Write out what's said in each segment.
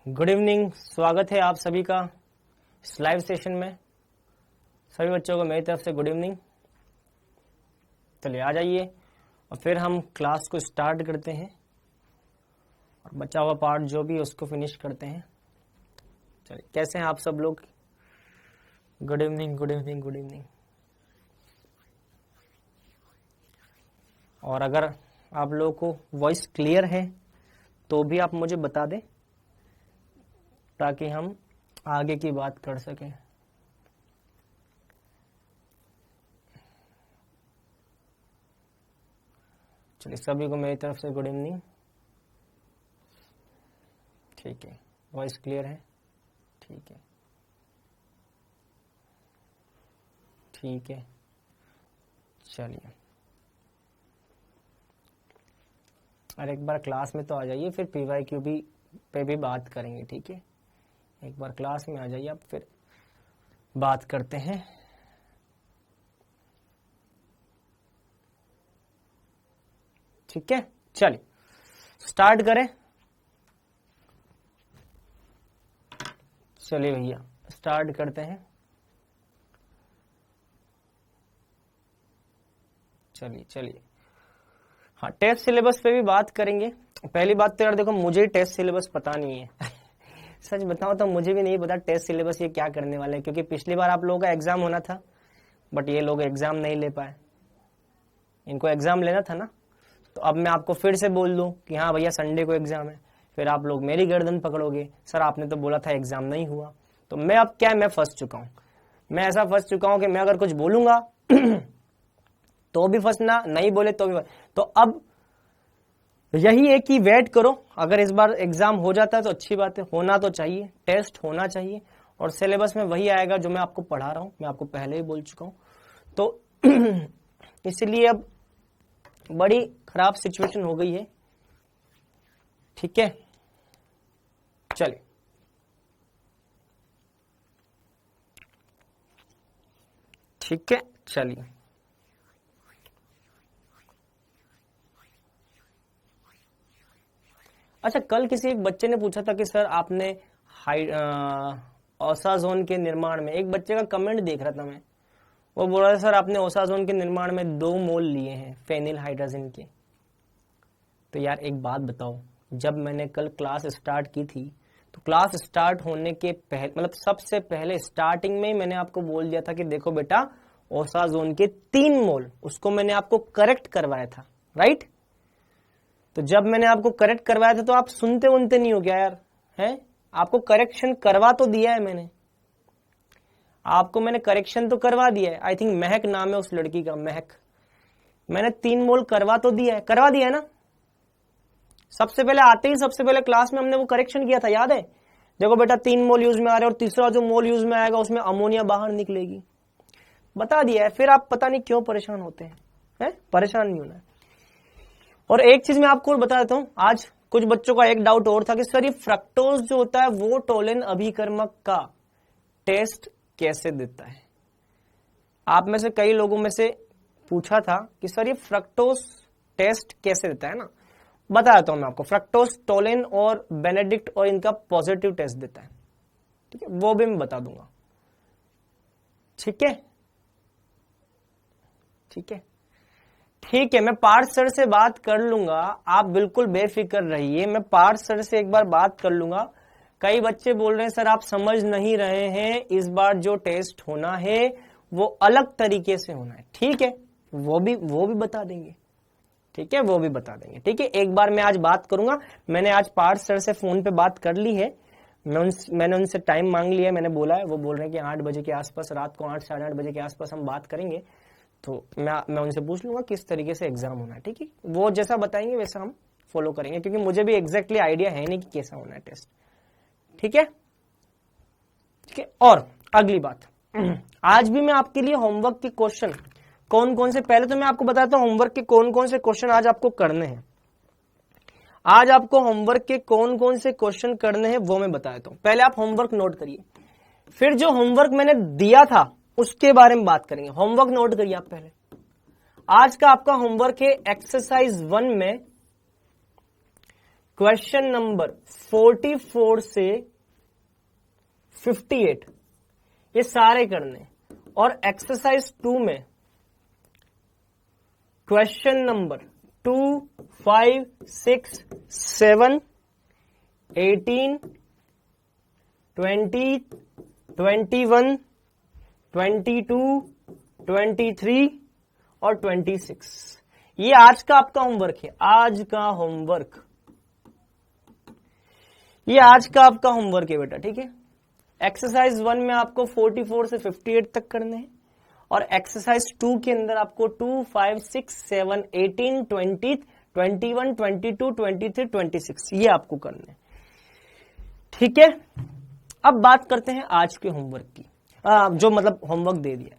Good evening, स्वागत है आप सभी का इस लाइव सेशन में। सभी बच्चों को मेरी तरफ से गुड इवनिंग। चलिए आ जाइए और फिर हम क्लास को स्टार्ट करते हैं और बचा हुआ पार्ट जो भी उसको फिनिश करते हैं। चलिए, कैसे हैं आप सब लोग? Good evening, good evening, good evening. और अगर आप लोगों को वॉइस क्लियर है तो भी आप मुझे बता दें ताकि हम आगे की बात कर सकें। चलिए, सभी को मेरी तरफ से गुड इवनिंग। ठीक है, वॉइस क्लियर है? ठीक है, ठीक है। चलिए, और एक बार क्लास में तो आ जाइए, फिर PYQ पे भी बात करेंगे। ठीक है, एक बार क्लास में आ जाइए आप, फिर बात करते हैं। ठीक है, चलिए स्टार्ट करें। चलिए भैया स्टार्ट करते हैं। चलिए चलिए, हाँ, टेस्ट सिलेबस पे भी बात करेंगे। पहली बात तो यार देखो, मुझे टेस्ट सिलेबस पता नहीं है सच बताऊं तो मुझे भी नहीं पता टेस्ट सिलेबस ये क्या करने वाले हैं, क्योंकि पिछली बार आप लोगों का एग्जाम होना था बट ये लोग एग्जाम नहीं ले पाए। इनको एग्जाम लेना था ना, तो अब मैं आपको फिर से बोल दूं कि हाँ भैया संडे को एग्जाम है, फिर आप लोग मेरी गर्दन पकड़ोगे, सर आपने तो बोला था एग्जाम नहीं हुआ। तो मैं अब क्या है, मैं फंस चुका हूं। मैं ऐसा फंस चुका हूं कि मैं अगर कुछ बोलूंगा तो भी फंसना, नहीं बोले तो भी। तो अब यही है कि वेट करो, अगर इस बार एग्जाम हो जाता है तो अच्छी बात है, होना तो चाहिए, टेस्ट होना चाहिए और सिलेबस में वही आएगा जो मैं आपको पढ़ा रहा हूं, मैं आपको पहले ही बोल चुका हूं। तो इसलिए अब बड़ी खराब सिचुएशन हो गई है। ठीक है, चलिए ठीक है, चलिए अच्छा, कल किसी एक बच्चे ने पूछा था कि सर आपने ओसाजोन के निर्माण में, एक बच्चे का कमेंट देख रहा था मैं, वो बोल रहा था सर आपने ओसाजोन के निर्माण में 2 मोल लिए हैं फेनिल हाइड्रोजन के। तो यार एक बात बताओ, जब मैंने कल क्लास स्टार्ट की थी तो क्लास स्टार्ट होने के पहले, मतलब सबसे पहले स्टार्टिंग में ही मैंने आपको बोल दिया था कि देखो बेटा ओसाजोन के 3 मोल, उसको मैंने आपको करेक्ट करवाया था, राइट? तो जब मैंने आपको करेक्ट करवाया था तो आप सुनते उनते नहीं हो क्या यार? हैं, आपको करेक्शन करवा तो दिया है मैंने, आपको मैंने करेक्शन तो करवा दिया है। आई थिंक महक नाम है उस लड़की का, महक। मैंने 3 मोल करवा तो दिया है, करवा दिया है ना? सबसे पहले आते ही सबसे पहले क्लास में हमने वो करेक्शन किया था, याद है? देखो बेटा 3 मोल यूज में आ रहे हैं और तीसरा जो मोल यूज में आएगा उसमें अमोनिया बाहर निकलेगी, बता दिया है। फिर आप पता नहीं क्यों परेशान होते हैं, परेशान नहीं होना है। और एक चीज मैं आपको बता देता हूं, आज कुछ बच्चों का एक डाउट और था कि सर ये फ्रक्टोज जो होता है वो टोलिन अभिकर्मक का टेस्ट कैसे देता है। आप में से कई लोगों में से पूछा था कि सर ये फ्रक्टोज टेस्ट कैसे देता है ना। बता देता हूं मैं आपको, फ्रक्टोज, टोलिन और बेनेडिक्ट और इनका पॉजिटिव टेस्ट देता है। ठीक है, वो भी मैं बता दूंगा। ठीक है, ठीक है, ठीक है। मैं पार्थ सर से बात कर लूंगा, आप बिल्कुल बेफिक्र रहिए, मैं पार्थ सर से एक बार बात कर लूंगा। कई बच्चे बोल रहे हैं सर आप समझ नहीं रहे हैं, इस बार जो टेस्ट होना है वो अलग तरीके से होना है। ठीक है, वो भी बता देंगे। ठीक है, वो भी बता देंगे। ठीक है, एक बार मैं आज बात करूंगा। मैंने आज पार्थ सर से फोन पे बात कर ली है, मैंने उनसे टाइम मांग लिया है, मैंने बोला है, वो बोल रहे हैं कि 8 बजे के आसपास, रात को 8 साढ़े 8 बजे के आसपास हम बात करेंगे। तो मैं उनसे पूछ लूंगा किस तरीके से एग्जाम होना है। ठीक है, वो जैसा बताएंगे वैसा हम फॉलो करेंगे, क्योंकि मुझे भी एग्जैक्टली आइडिया है नहीं कि कैसा होना है टेस्ट। ठीक है, ठीक है। और अगली बात, आज भी मैं आपके लिए होमवर्क के क्वेश्चन कौन कौन से, पहले तो मैं आपको बताता हूं होमवर्क के कौन कौन से क्वेश्चन आज आपको करने हैं। आज आपको होमवर्क के कौन कौन से क्वेश्चन करने हैं वो मैं बताता हूं। पहले आप होमवर्क नोट करिए, फिर जो होमवर्क मैंने दिया था उसके बारे में बात करेंगे। होमवर्क नोट करिए आप पहले। आज का आपका होमवर्क है एक्सरसाइज 1 में क्वेश्चन नंबर 44 से 58 ये सारे करने, और एक्सरसाइज 2 में क्वेश्चन नंबर 2, 5, 6, 7, 18, 20, 21, 22, 23 और 26 ये आज का आपका होमवर्क है। आज का होमवर्क, ये आज का आपका होमवर्क है बेटा, ठीक है। एक्सरसाइज 1 में आपको 44 से 58 तक करने हैं, और एक्सरसाइज 2 के अंदर आपको 2, 5, 6, 7, 18, 20, 21, 22, 23, 26 ये आपको करने हैं, ठीक है। अब बात करते हैं आज के होमवर्क की, जो मतलब होमवर्क दे दिया है।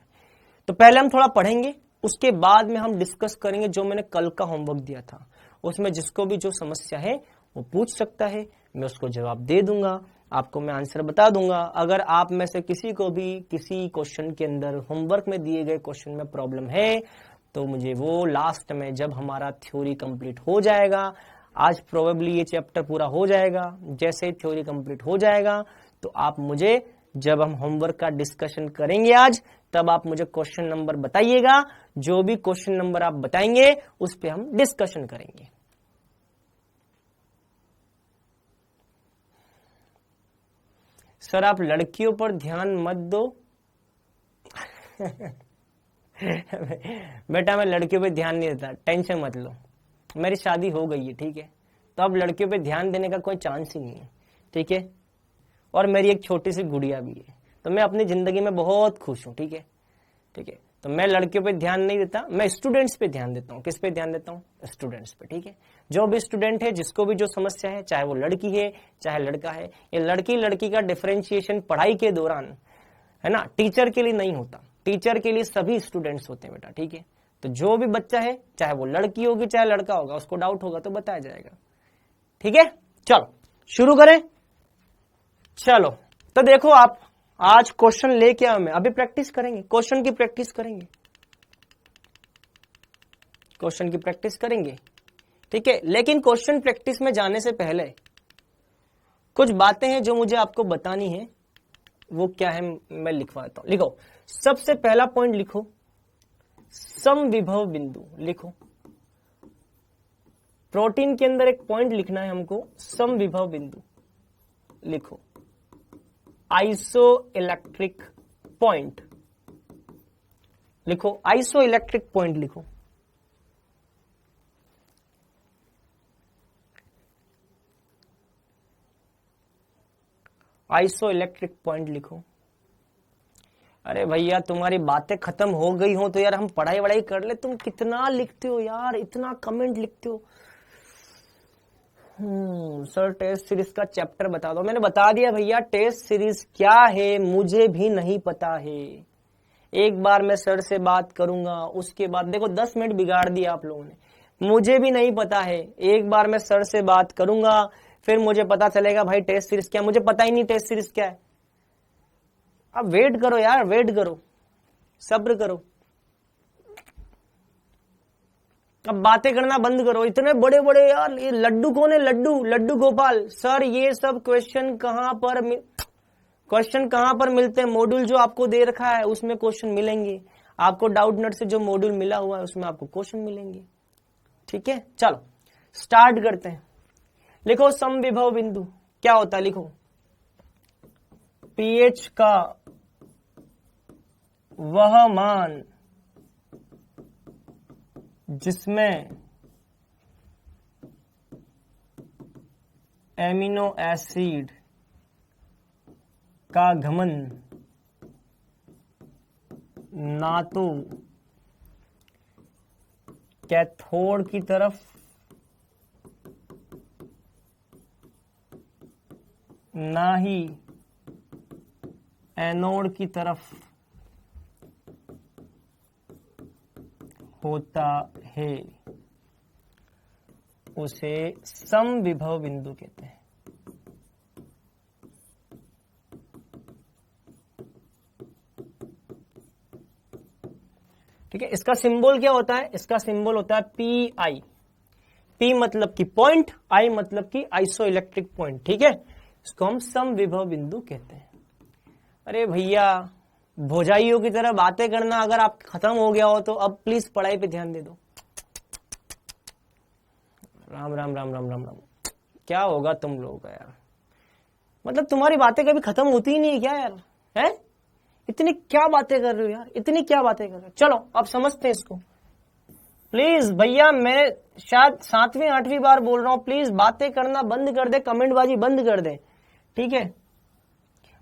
तो पहले हम थोड़ा पढ़ेंगे, उसके बाद में हम डिस्कस करेंगे जो मैंने कल का होमवर्क दिया था। उसमें जिसको भी जो समस्या है वो पूछ सकता है, मैं उसको जवाब दे दूंगा, आपको मैं आंसर बता दूंगा। अगर आप में से किसी को भी किसी क्वेश्चन के अंदर होमवर्क में दिए गए क्वेश्चन में प्रॉब्लम है तो मुझे वो लास्ट में जब हमारा थ्योरी कंप्लीट हो जाएगा, आज प्रोबेबली ये चैप्टर पूरा हो जाएगा, जैसे थ्योरी कंप्लीट हो जाएगा तो आप मुझे, जब हम होमवर्क का डिस्कशन करेंगे आज, तब आप मुझे क्वेश्चन नंबर बताइएगा। जो भी क्वेश्चन नंबर आप बताएंगे उस पे हम डिस्कशन करेंगे। सर आप लड़कियों पर ध्यान मत दो। बेटा मैं लड़कियों पे ध्यान नहीं देता, टेंशन मत लो, मेरी शादी हो गई है, ठीक है। तो अब लड़कियों पे ध्यान देने का कोई चांस ही नहीं है, ठीक है। और मेरी एक छोटी सी गुड़िया भी है, तो मैं अपनी जिंदगी में बहुत खुश हूं, ठीक है, ठीक है। तो मैं लड़कियों पे ध्यान नहीं देता, मैं स्टूडेंट्स पे ध्यान देता हूँ। किस पे ध्यान देता हूँ? स्टूडेंट्स पे, ठीक है। जो भी स्टूडेंट है, जिसको भी जो समस्या है, चाहे वो लड़की है चाहे लड़का है, ये लड़की का डिफरेंशिएशन पढ़ाई के दौरान, है ना, टीचर के लिए नहीं होता, टीचर के लिए सभी स्टूडेंट्स होते हैं बेटा, ठीक है। तो जो भी बच्चा है, चाहे वो लड़की होगी चाहे लड़का होगा, उसको डाउट होगा तो बताया जाएगा, ठीक है। चलो शुरू करें। चलो तो देखो, आप आज क्वेश्चन लेके आओ, मैं अभी प्रैक्टिस करेंगे, क्वेश्चन की प्रैक्टिस करेंगे, क्वेश्चन की प्रैक्टिस करेंगे, ठीक है। लेकिन क्वेश्चन प्रैक्टिस में जाने से पहले कुछ बातें हैं जो मुझे आपको बतानी है। वो क्या है मैं लिखवा देता हूं। लिखो, सबसे पहला पॉइंट लिखो, समविभव बिंदु लिखो। प्रोटीन के अंदर एक पॉइंट लिखना है हमको, समविभव बिंदु लिखो। आइसो इलेक्ट्रिक पॉइंट लिखो, आइसो इलेक्ट्रिक पॉइंट लिखो। आइसो इलेक्ट्रिक पॉइंट लिखो। अरे भैया तुम्हारी बातें खत्म हो गई हो तो यार हम पढ़ाई वढ़ाई कर ले। तुम कितना लिखते हो यार, इतना कमेंट लिखते हो। सर टेस्ट सीरीज का चैप्टर बता दो। मैंने बता दिया भैया, टेस्ट सीरीज क्या है मुझे भी नहीं पता है। एक बार मैं सर से बात करूंगा, उसके बाद देखो 10 मिनट बिगाड़ दिया आप लोगों ने। मुझे भी नहीं पता है, एक बार मैं सर से बात करूंगा, फिर मुझे पता चलेगा भाई टेस्ट सीरीज क्या। मुझे पता ही नहीं टेस्ट सीरीज क्या है। अब वेट करो यार, वेट करो, सब्र करो। अब बातें करना बंद करो। इतने बड़े बड़े यार, ये लड्डू कौन है? लड्डू गोपाल सर। ये सब क्वेश्चन कहां पर मिलते हैं? मॉड्यूल जो आपको दे रखा है उसमें क्वेश्चन मिलेंगे। आपको डाउट नट से जो मॉड्यूल मिला हुआ है उसमें आपको क्वेश्चन मिलेंगे, ठीक है। चलो स्टार्ट करते हैं। लिखो समविभव बिंदु क्या होता है, लिखो पीएच का वह मान जिसमें एमिनो एसिड का घमन ना तो कैथोड की तरफ ना ही एनोड की तरफ होता है, उसे समविभव बिंदु कहते हैं। ठीक है, इसका सिंबल क्या होता है? इसका सिंबल होता है पी आई। P मतलब की पॉइंट, I मतलब की आइसो इलेक्ट्रिक पॉइंट, ठीक है। इसको हम सम विभव बिंदु कहते हैं। अरे भैया भोजाइयों की तरह बातें करना अगर आप खत्म हो गया हो तो अब प्लीज पढ़ाई पे ध्यान दे दो। राम राम राम राम राम राम, क्या होगा तुम लोगों का यार, मतलब तुम्हारी बातें कभी खत्म होती ही नहीं है क्या यार, हैं? इतनी क्या बातें कर रहे हो यार, इतनी क्या बातें कर रहे हो। चलो अब समझते हैं इसको। प्लीज भैया मैं शायद 7वीं 8वीं बार बोल रहा हूं, प्लीज बातें करना बंद कर दे, कमेंटबाजी बंद कर दे, ठीक है।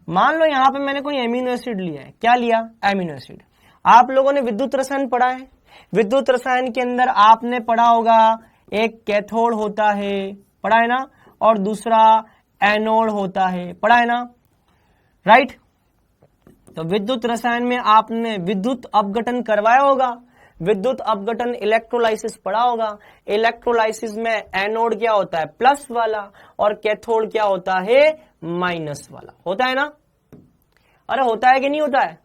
मान लो यहां पे मैंने कोई एमिनो एसिड लिया है, क्या लिया, एमिनो एसिड। आप लोगों ने विद्युत रसायन पढ़ा है, विद्युत रसायन के अंदर आपने पढ़ा होगा एक कैथोड होता है, पढ़ा है ना, और दूसरा एनोड होता है, पढ़ा है ना, राइट। तो विद्युत रसायन में आपने विद्युत अपघटन करवाया होगा, विद्युत अपघटन इलेक्ट्रोलाइसिस पढ़ा होगा। इलेक्ट्रोलाइसिस में एनोड क्या होता है, प्लस वाला, और कैथोड क्या होता है, माइनस वाला, होता है ना। अरे होता है कि नहीं होता है।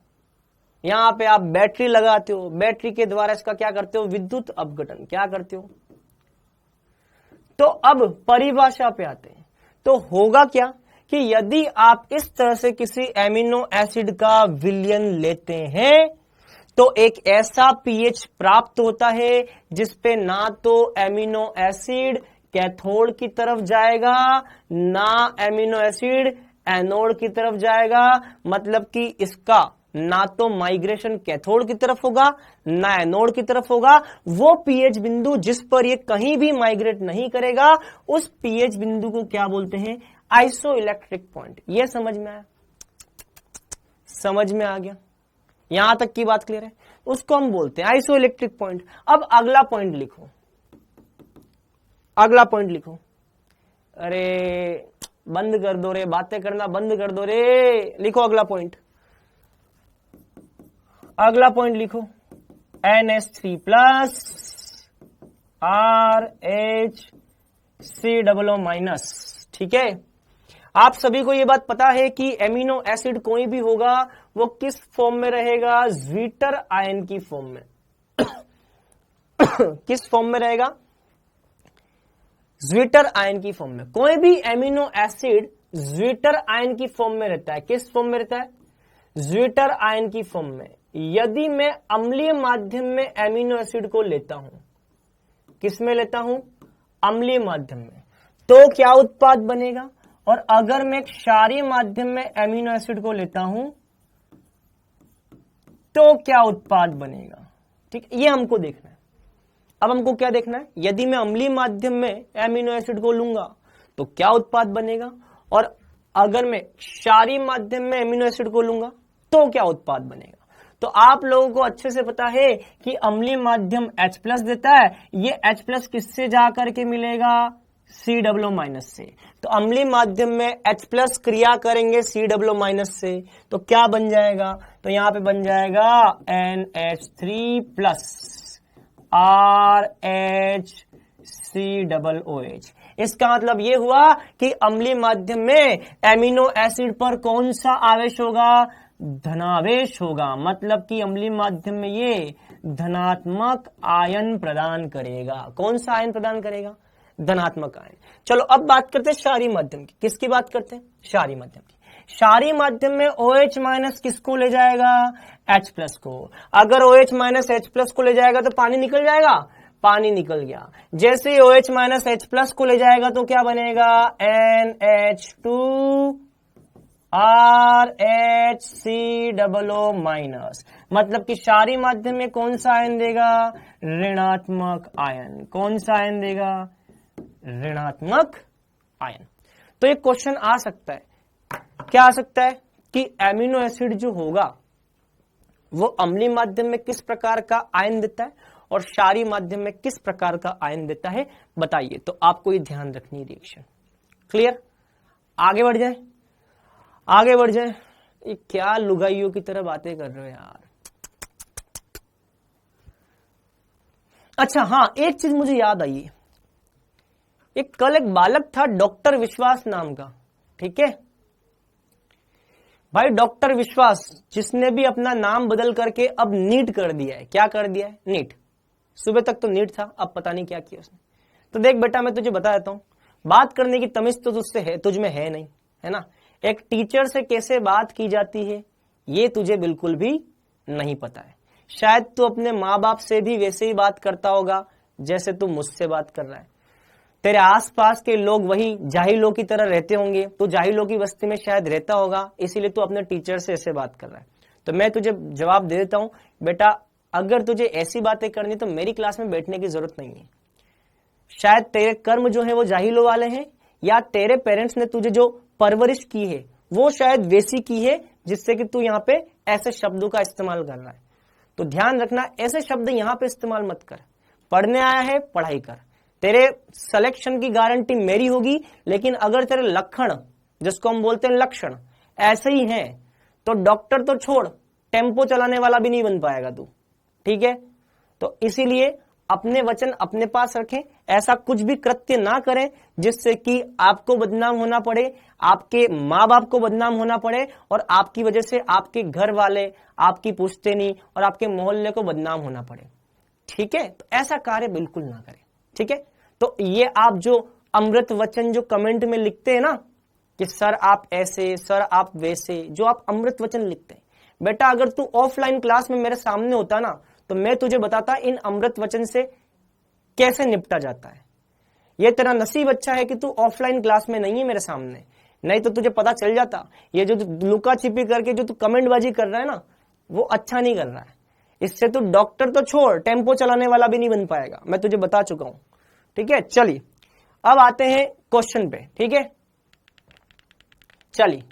यहां पे आप बैटरी लगाते हो, बैटरी के द्वारा इसका क्या करते हो, विद्युत अपघटन, क्या करते हो। तो अब परिभाषा पे आते हैं, तो होगा क्या कि यदि आप इस तरह से किसी एमिनो एसिड का विलयन लेते हैं तो एक ऐसा पीएच प्राप्त होता है जिसपे ना तो एमिनो एसिड कैथोड की तरफ जाएगा, ना एमिनो एसिड एनोड की तरफ जाएगा, मतलब कि इसका ना तो माइग्रेशन कैथोड की तरफ होगा ना एनोड की तरफ होगा। वो पीएच बिंदु जिस पर ये कहीं भी माइग्रेट नहीं करेगा उस पीएच बिंदु को क्या बोलते हैं, आइसो इलेक्ट्रिक पॉइंट। ये समझ में आया, समझ में आ गया, यहां तक की बात क्लियर है। उसको हम बोलते हैं आइसो इलेक्ट्रिक पॉइंट। अब अगला पॉइंट लिखो, अगला पॉइंट लिखो। अरे बंद कर दो रे, बातें करना बंद कर दो रे, लिखो अगला पॉइंट, अगला पॉइंट लिखो, NH3 प्लस RH3 माइनस, ठीक है। आप सभी को यह बात पता है कि एमिनो एसिड कोई भी होगा वो किस फॉर्म में रहेगा, ज्वीटर आयन की फॉर्म में। किस फॉर्म में रहेगा, ज्वीटर आयन की फॉर्म में। कोई भी एमिनो एसिड ज्वीटर आयन की फॉर्म में रहता है। किस फॉर्म में रहता है, ज्वीटर आयन की फॉर्म में। यदि मैं अम्लीय माध्यम में एमिनो एसिड को लेता हूं, किस में लेता हूं, अम्लीय माध्यम में, तो क्या उत्पाद बनेगा। और अगर मैं क्षारीय माध्यम में एमिनो एसिड को लेता हूं तो क्या उत्पाद बनेगा, ठीक, ये हमको देखना है। अब हमको क्या देखना है, यदि मैं अम्लीय माध्यम में एमिनो एसिड को लूंगा तो क्या उत्पाद बनेगा, और अगर मैं क्षारीय माध्यम में एमिनो एसिड को लूंगा तो क्या उत्पाद बनेगा। तो आप लोगों को अच्छे से पता है कि अम्लीय माध्यम H+ देता है, ये H+ किससे जाकर के मिलेगा, COO- से। तो अम्लीय माध्यम में H+ क्रिया करेंगे COO- से, तो क्या बन जाएगा, तो यहां पे बन जाएगा NH3 प्लस RHCOOH। इसका मतलब ये हुआ कि अम्लीय माध्यम में एमिनो एसिड पर कौन सा आवेश होगा, धनावेश होगा, मतलब कि अम्लीय माध्यम में ये धनात्मक आयन प्रदान करेगा। कौन सा आयन प्रदान करेगा, धनात्मक आयन। चलो अब बात करते हैं क्षारीय माध्यम की। किसकी बात करते हैं, क्षारीय माध्यम की। क्षारीय माध्यम में OH- किसको ले जाएगा, H+ को। अगर OH- H+ को ले जाएगा तो पानी निकल जाएगा, पानी निकल गया। जैसे ही OH- H+ को ले जाएगा तो क्या बनेगा, NH2 RHCOO-। मतलब कि क्षारीय माध्यम में कौन सा आयन देगा, ऋणात्मक आयन। कौन सा आयन देगा, ऋणात्मक आयन। तो एक क्वेश्चन आ सकता है, क्या आ सकता है कि एमिनो एसिड जो होगा वो अम्लीय माध्यम में किस प्रकार का आयन देता है और क्षारीय माध्यम में किस प्रकार का आयन देता है, बताइए। तो आपको ये ध्यान रखनी रिएक्शन। क्लियर, आगे बढ़ जाए, आगे बढ़ जाए। ये क्या लुगाइयों की तरह बातें कर रहे हो यार। अच्छा हाँ, एक चीज मुझे याद आई। एक कल एक बालक था डॉक्टर विश्वास नाम का, ठीक है भाई, डॉक्टर विश्वास, जिसने भी अपना नाम बदल करके अब नीट कर दिया है। क्या कर दिया है, नीट। सुबह तक तो नीट था, अब पता नहीं क्या किया उसने। तो देख बेटा, मैं तुझे बता देता हूं, बात करने की तमीज तो तुझसे है, तुझ में है नहीं, है ना। एक टीचर से कैसे बात की जाती है ये तुझे बिल्कुल भी नहीं पता है। शायद तू अपने माँ बाप से भी वैसे ही बात करता होगा जैसे तू मुझसे बात कर रहा है। तेरे आसपास के लोग वही जाहिलों की तरह रहते होंगे, तो जाहिलों की बस्ती में शायद रहता होगा, इसीलिए तू अपने टीचर से ऐसे बात कर रहा है। तो मैं तुझे जवाब दे देता हूं, बेटा अगर तुझे ऐसी बातें करनी तो मेरी क्लास में बैठने की जरूरत नहीं है। शायद तेरे कर्म जो है वो जाहिलों वाले हैं, या तेरे पेरेंट्स ने तुझे जो परवरिश की है वो शायद वैसी की है जिससे कि तू यहाँ पे ऐसे शब्दों का इस्तेमाल कर रहा है। तो ध्यान रखना, ऐसे शब्द यहाँ पे इस्तेमाल मत कर। पढ़ने आया है, पढ़ाई कर। तेरे सिलेक्शन की गारंटी मेरी होगी, लेकिन अगर तेरे लक्षण, जिसको हम बोलते हैं लक्षण, ऐसे ही हैं तो डॉक्टर तो छोड़, टेम्पो चलाने वाला भी नहीं बन पाएगा तू, ठीक है। तो इसीलिए अपने वचन अपने पास रखें, ऐसा कुछ भी कृत्य ना करें जिससे कि आपको बदनाम होना पड़े, आपके माँ बाप को बदनाम होना पड़े, और आपकी वजह से आपके घर वाले, आपकी पुश्तैनी और आपके मोहल्ले को बदनाम होना पड़े, ठीक है। तो ऐसा कार्य बिल्कुल ना करें, ठीक है। तो ये आप जो अमृत वचन जो कमेंट में लिखते हैं ना कि सर आप ऐसे, सर आप वैसे, जो आप अमृत वचन लिखते हैं, बेटा अगर तू ऑफलाइन क्लास में मेरे सामने होता ना तो मैं तुझे बताता इन अमृत वचन से कैसे निपटा जाता है। ये तेरा नसीब अच्छा है कि तू ऑफलाइन क्लास में नहीं है मेरे सामने, नहीं तो तुझे पता चल जाता। ये जो लुका छिपी करके जो तू कमेंटबाजी कर रहा है ना, वो अच्छा नहीं कर रहा है। इससे तू डॉक्टर तो छोड़, टेम्पो चलाने वाला भी नहीं बन पाएगा, मैं तुझे बता चुका हूं, ठीक है। चलिए अब आते हैं क्वेश्चन पे, ठीक है। चलिए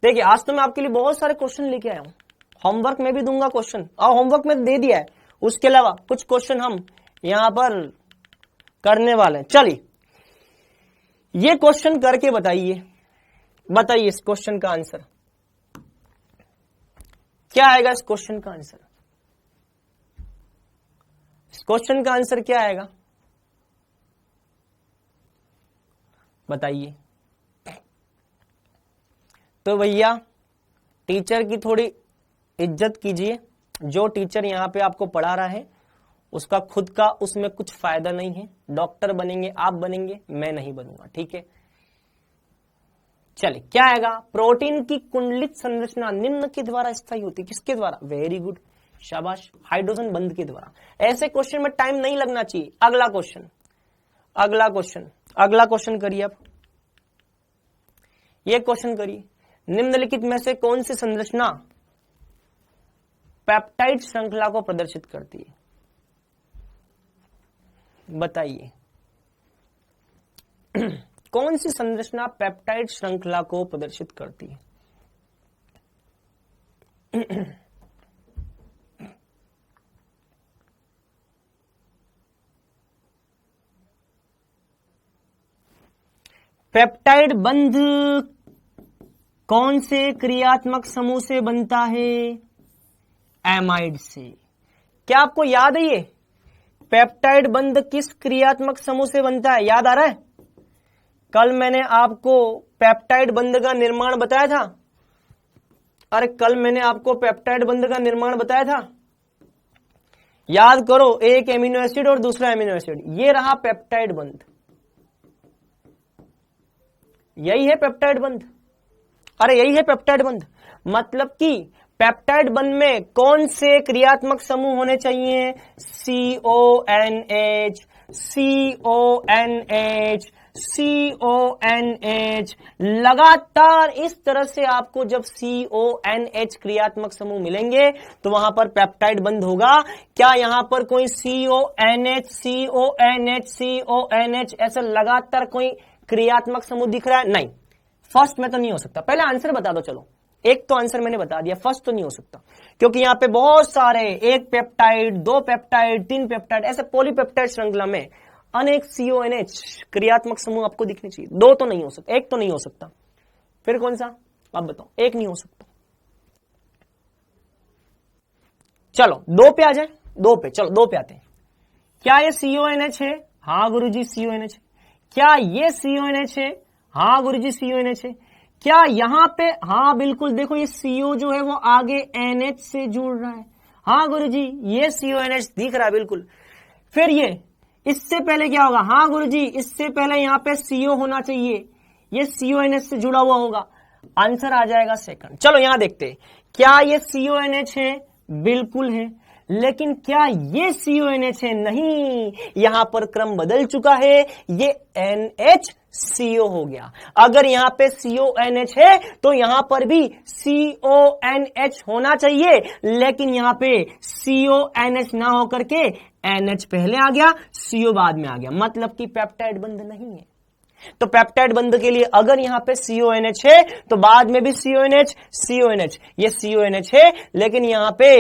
देखिए, आज तो मैं आपके लिए बहुत सारे क्वेश्चन लेके आया हूं, होमवर्क में भी दूंगा क्वेश्चन, और होमवर्क में दे दिया है, उसके अलावा कुछ क्वेश्चन हम यहां पर करने वाले हैं। चलिए ये क्वेश्चन करके बताइए, बताइए इस क्वेश्चन का आंसर क्या आएगा। इस क्वेश्चन का आंसर, इस क्वेश्चन का आंसर क्या आएगा बताइए। तो भैया टीचर की थोड़ी इज्जत कीजिए, जो टीचर यहां पे आपको पढ़ा रहा है उसका खुद का उसमें कुछ फायदा नहीं है। डॉक्टर बनेंगे आप बनेंगे, मैं नहीं बनूंगा, ठीक है। चलिए क्या आएगा, प्रोटीन की कुंडलित संरचना निम्न के द्वारा स्थायी होती है। किसके द्वारा, वेरी गुड, शाबाश, हाइड्रोजन बंध के द्वारा। ऐसे क्वेश्चन में टाइम नहीं लगना चाहिए। अगला क्वेश्चन, अगला क्वेश्चन, अगला क्वेश्चन करिए आप, ये क्वेश्चन करिए, निम्नलिखित में से कौन सी संरचना पेप्टाइड श्रृंखला को प्रदर्शित करती है, बताइए। कौन सी संरचना पेप्टाइड श्रृंखला को प्रदर्शित करती है। पेप्टाइड बंध कौन से क्रियात्मक समूह से बनता है, एमाइड से। क्या आपको याद है ये पेप्टाइड बंध किस क्रियात्मक समूह से बनता है, याद आ रहा है। कल मैंने आपको पेप्टाइड बंध का निर्माण बताया था, अरे कल मैंने आपको पेप्टाइड बंध का निर्माण बताया था, याद करो। एक एमिनो एसिड और दूसरा एमिनो एसिड, ये रहा पेप्टाइड बंध, यही है पेप्टाइड बंध। अरे यही है पेप्टाइड बंध, मतलब कि पेप्टाइड बंध में कौन से क्रियात्मक समूह होने चाहिए, CONH, CONH, CONH। लगातार इस तरह से आपको जब CONH क्रियात्मक समूह मिलेंगे तो वहां पर पेप्टाइड बंध होगा। क्या यहां पर कोई CONH, CONH, CONH ऐसा लगातार कोई क्रियात्मक समूह दिख रहा है, नहीं। फर्स्ट में तो नहीं हो सकता, पहले आंसर बता दो। चलो एक तो आंसर मैंने बता दिया, फर्स्ट तो नहीं हो सकता, क्योंकि यहां पे बहुत सारे, एक पेप्टाइड, दो पेप्टाइड, तीन पेप्टाइड, ऐसे पॉलीपेप्टाइड श्रृंखला में अनेक CONH क्रियात्मक समूह आपको दिखने चाहिए। दो तो नहीं हो सकता, एक तो नहीं हो सकता, फिर कौन सा आप बताओ, एक नहीं हो सकता। चलो दो पे आ जाए, दो पे, चलो दो पे आते हैं। क्या ये CONH है, हाँ गुरुजी CONH है। क्या ये CONH है, हाँ गुरुजी CONH है। क्या यहां पे, हाँ बिल्कुल, देखो ये CO जो है वो आगे NH से जुड़ रहा है, हाँ गुरुजी ये CONH दिख रहा है बिल्कुल। फिर इससे पहले क्या होगा? हाँ गुरुजी, इससे पहले यहाँ पे CO होना चाहिए, ये CONH से जुड़ा हुआ होगा, आंसर आ जाएगा सेकंड। चलो यहां देखते हैं, क्या ये CONH है? बिल्कुल है। लेकिन क्या ये CONH है? नहीं, यहां पर क्रम बदल चुका है, ये NHCO हो गया। अगर यहां पे CONH है तो यहां पर भी CONH होना चाहिए, लेकिन यहां पे CONH ना होकर के NH पहले आ गया, CO बाद में आ गया, मतलब कि पेप्टाइड बंध नहीं है। तो पेप्टाइड बंध के लिए अगर यहां पे CONH है तो बाद में भी CONH, ये CONH है, लेकिन यहां पे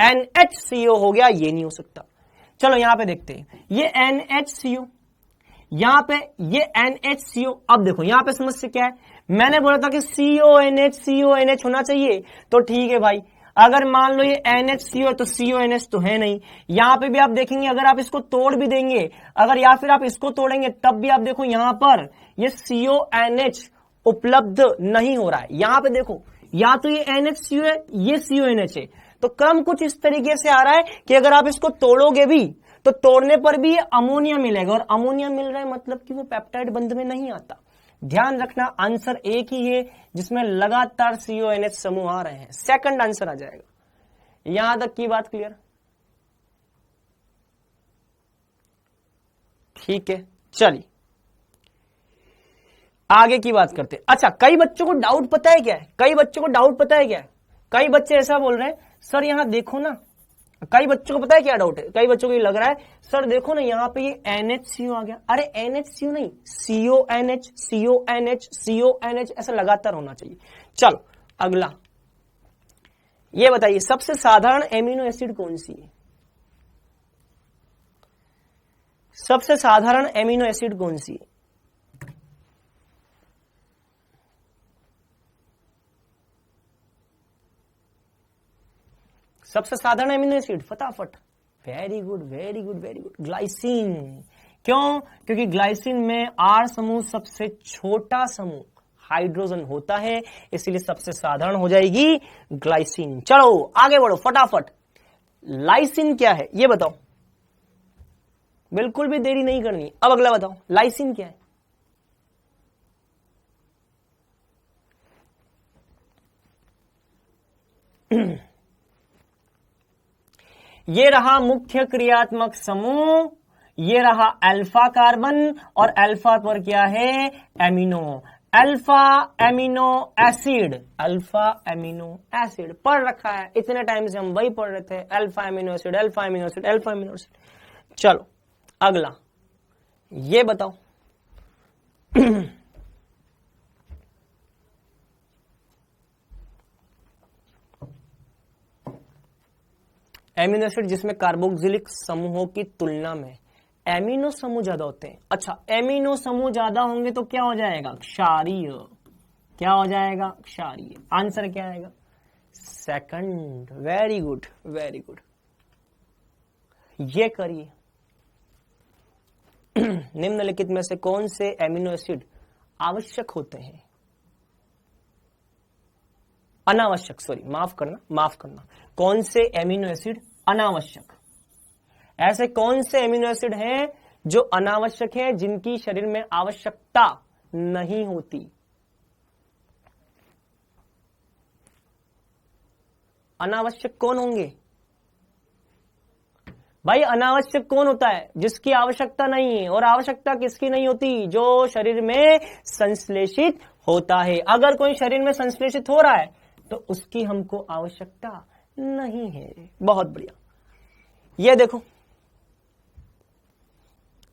NHCO हो गया, ये नहीं हो सकता। चलो यहां पे देखते हैं, ये NHCO, यहां पे ये NHCO। अब देखो यहां पे समस्या क्या है, मैंने बोला था कि CONH होना चाहिए, तो ठीक है भाई, अगर मान लो ये NHCO तो CONH तो है नहीं। यहां पे भी आप देखेंगे, अगर आप इसको तोड़ भी देंगे, अगर या फिर आप इसको तोड़ेंगे तब भी आप देखो यहां पर ये CONH उपलब्ध नहीं हो रहा है। यहां पे देखो, या तो ये NHCO है, ये CONH है, तो क्रम कुछ इस तरीके से आ रहा है कि अगर आप इसको तोड़ोगे भी तो तोड़ने पर भी ये अमोनिया मिलेगा, और अमोनिया मिल रहा है मतलब कि वो पेप्टाइड बंध में नहीं आता। ध्यान रखना, आंसर एक ही है जिसमें लगातार CONH समूह आ रहे हैं, सेकंड आंसर आ जाएगा। यहां तक की बात क्लियर? ठीक है, चलिए आगे की बात करते हैं। अच्छा, कई बच्चों को डाउट पता है क्या है? कई बच्चे ऐसा बोल रहे हैं, सर यहां देखो ना, कई बच्चों को पता है क्या डाउट है? कई बच्चों को ये लग रहा है, सर देखो ना यहाँ पे ये NHCO आ गया। अरे NHCO नहीं, CONH ऐसा लगातार होना चाहिए। चलो अगला, ये बताइए सबसे साधारण एमिनो एसिड कौन सी है? सबसे साधारण एमिनो एसिड कौन सी है? सबसे साधारण एमिनो एसिड फटाफट। Very good, glycine. क्यों? क्योंकि ग्लाइसिन में R समूह सबसे छोटा समूह हाइड्रोजन होता है, इसलिए सबसे साधारण हो जाएगी ग्लाइसिन। चलो आगे बढ़ो फटाफट। लाइसिन क्या है ये बताओ, बिल्कुल भी देरी नहीं करनी। अब अगला बताओ, लाइसिन क्या है? ये रहा मुख्य क्रियात्मक समूह, ये रहा अल्फा कार्बन, और अल्फा पर क्या है? Amino, alpha amino acid, alpha amino acid पढ़ रखा है, इतने टाइम से हम वही पढ़ रहे थे, alpha amino acid, alpha amino acid, alpha amino acid. चलो अगला ये बताओ एमिनो एसिड जिसमें कार्बोक्सिलिक समूहों की तुलना में एमिनो समूह ज्यादा होते हैं। अच्छा, एमिनो समूह ज्यादा होंगे तो क्या हो जाएगा? क्षारीय। क्या हो जाएगा? क्षारीय। आंसर क्या आएगा? सेकंड। Very good. ये करिए, निम्नलिखित में से कौन से एमिनो एसिड आवश्यक होते हैं? अनावश्यक, सॉरी माफ करना, कौन से एमिनो एसिड अनावश्यक? ऐसे कौन से एमिनो एसिड हैं जो अनावश्यक हैं, जिनकी शरीर में आवश्यकता नहीं होती? अनावश्यक कौन होंगे भाई? अनावश्यक कौन होता है? जिसकी आवश्यकता नहीं है। और आवश्यकता किसकी नहीं होती? जो शरीर में संश्लेषित होता है। अगर कोई शरीर में संश्लेषित हो रहा है तो उसकी हमको आवश्यकता नहीं है। बहुत बढ़िया। ये देखो,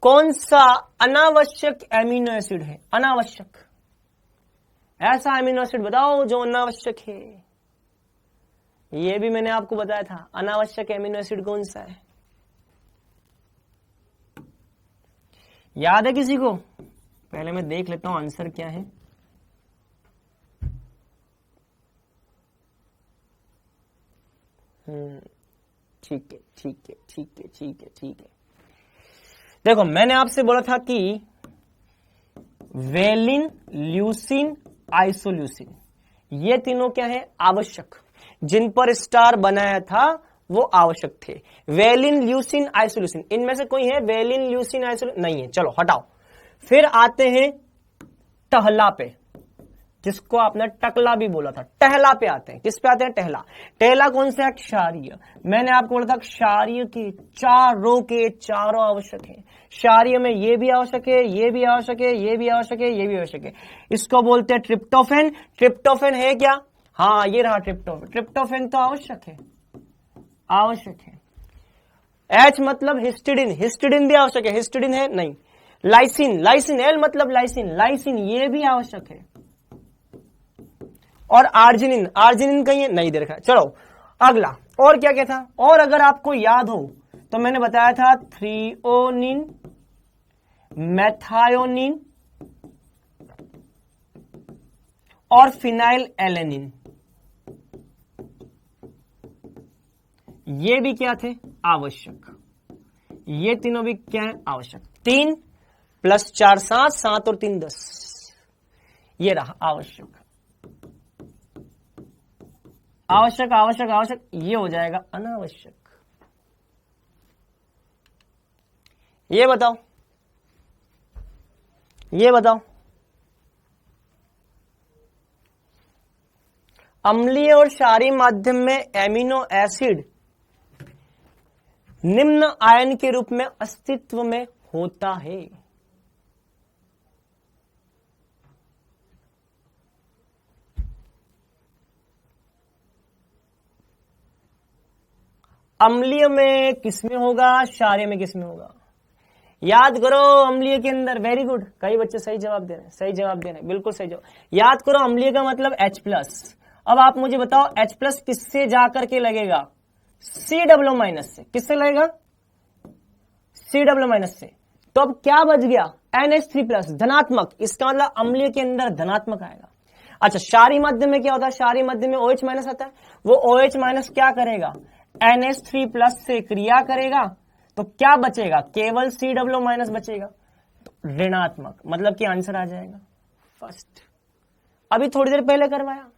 कौन सा अनावश्यक एमिनो एसिड है? अनावश्यक, ऐसा एमिनो एसिड बताओ जो अनावश्यक है। ये भी मैंने आपको बताया था, अनावश्यक एमिनो एसिड कौन सा है? याद है किसी को? पहले मैं देख लेता हूं आंसर क्या है। ठीक है। देखो, मैंने आपसे बोला था कि वेलिन, ल्यूसिन, आइसोल्यूसिन, ये तीनों क्या है? आवश्यक। जिन पर स्टार बनाया था वो आवश्यक थे। वेलिन, ल्यूसिन, आइसोल्यूसिन, इनमें से कोई है? वेलिन, ल्यूसिन, आइसोल्यूसिन नहीं है, चलो हटाओ। फिर आते हैं टहला पे, जिसको आपने टकला भी बोला था। टहला पे आते हैं। किस पे आते हैं? टहला। टहला कौन सा है? क्षारीय। मैंने आपको बोला था क्षारीय के चारों आवश्यक है। क्षारीय में ये भी आवश्यक है, ये भी आवश्यक है, ये भी आवश्यक है, ये भी आवश्यक है। इसको बोलते हैं ट्रिप्टोफेन। ट्रिप्टोफेन है क्या? हाँ, ये रहा ट्रिप्टोफेन। ट्रिप्टोफेन तो आवश्यक है, आवश्यक है। एच मतलब हिस्टिडिन, हिस्टिडिन भी आवश्यक है। हिस्टिडिन है? नहीं। लाइसिन, लाइसिन, एल मतलब लाइसिन, लाइसिन ये भी आवश्यक है। और आर्जिनिन, आर्जिनिन कहीं है? नहीं दे रखा है। चलो अगला, और क्या क्या था? और अगर आपको याद हो तो मैंने बताया था थ्रियोनिन, मेथायोनिन और फिनाइल एलेनिन, ये भी क्या थे? आवश्यक। ये तीनों भी क्या है? आवश्यक। 3 + 4 7, 7 और 3 10, ये रहा आवश्यक। आवश्यक आवश्यक आवश्यक, ये हो जाएगा अनावश्यक। ये बताओ, ये बताओ, अम्लीय और क्षारीय माध्यम में एमिनो एसिड निम्न आयन के रूप में अस्तित्व में होता है। अम्लीय में किसमें होगा? क्षारीय में किसमें होगा? याद करो, अम्लीय के अंदर, वेरी गुड, कई बच्चे सही जवाब दे रहे हैं, सही जवाब दे रहे हैं, बिल्कुल सही जवाब। याद करो, अम्लीय का मतलब H+। अब आप मुझे बताओ H+ किससे जाकर के लगेगा? COO- से। किससे लगेगा? COO- से। तो अब क्या बच गया? NH3+, धनात्मक। इसका मतलब अम्लीय के अंदर धनात्मक आएगा। अच्छा, क्षारीय माध्यम में क्या होता है? क्षारीय माध्यम में OH- आता है। वो OH- क्या करेगा? NH3+ से क्रिया करेगा, तो क्या बचेगा? केवल COO- बचेगा, तो ऋणात्मक, मतलब कि आंसर आ जाएगा फर्स्ट। अभी थोड़ी देर पहले करवाया,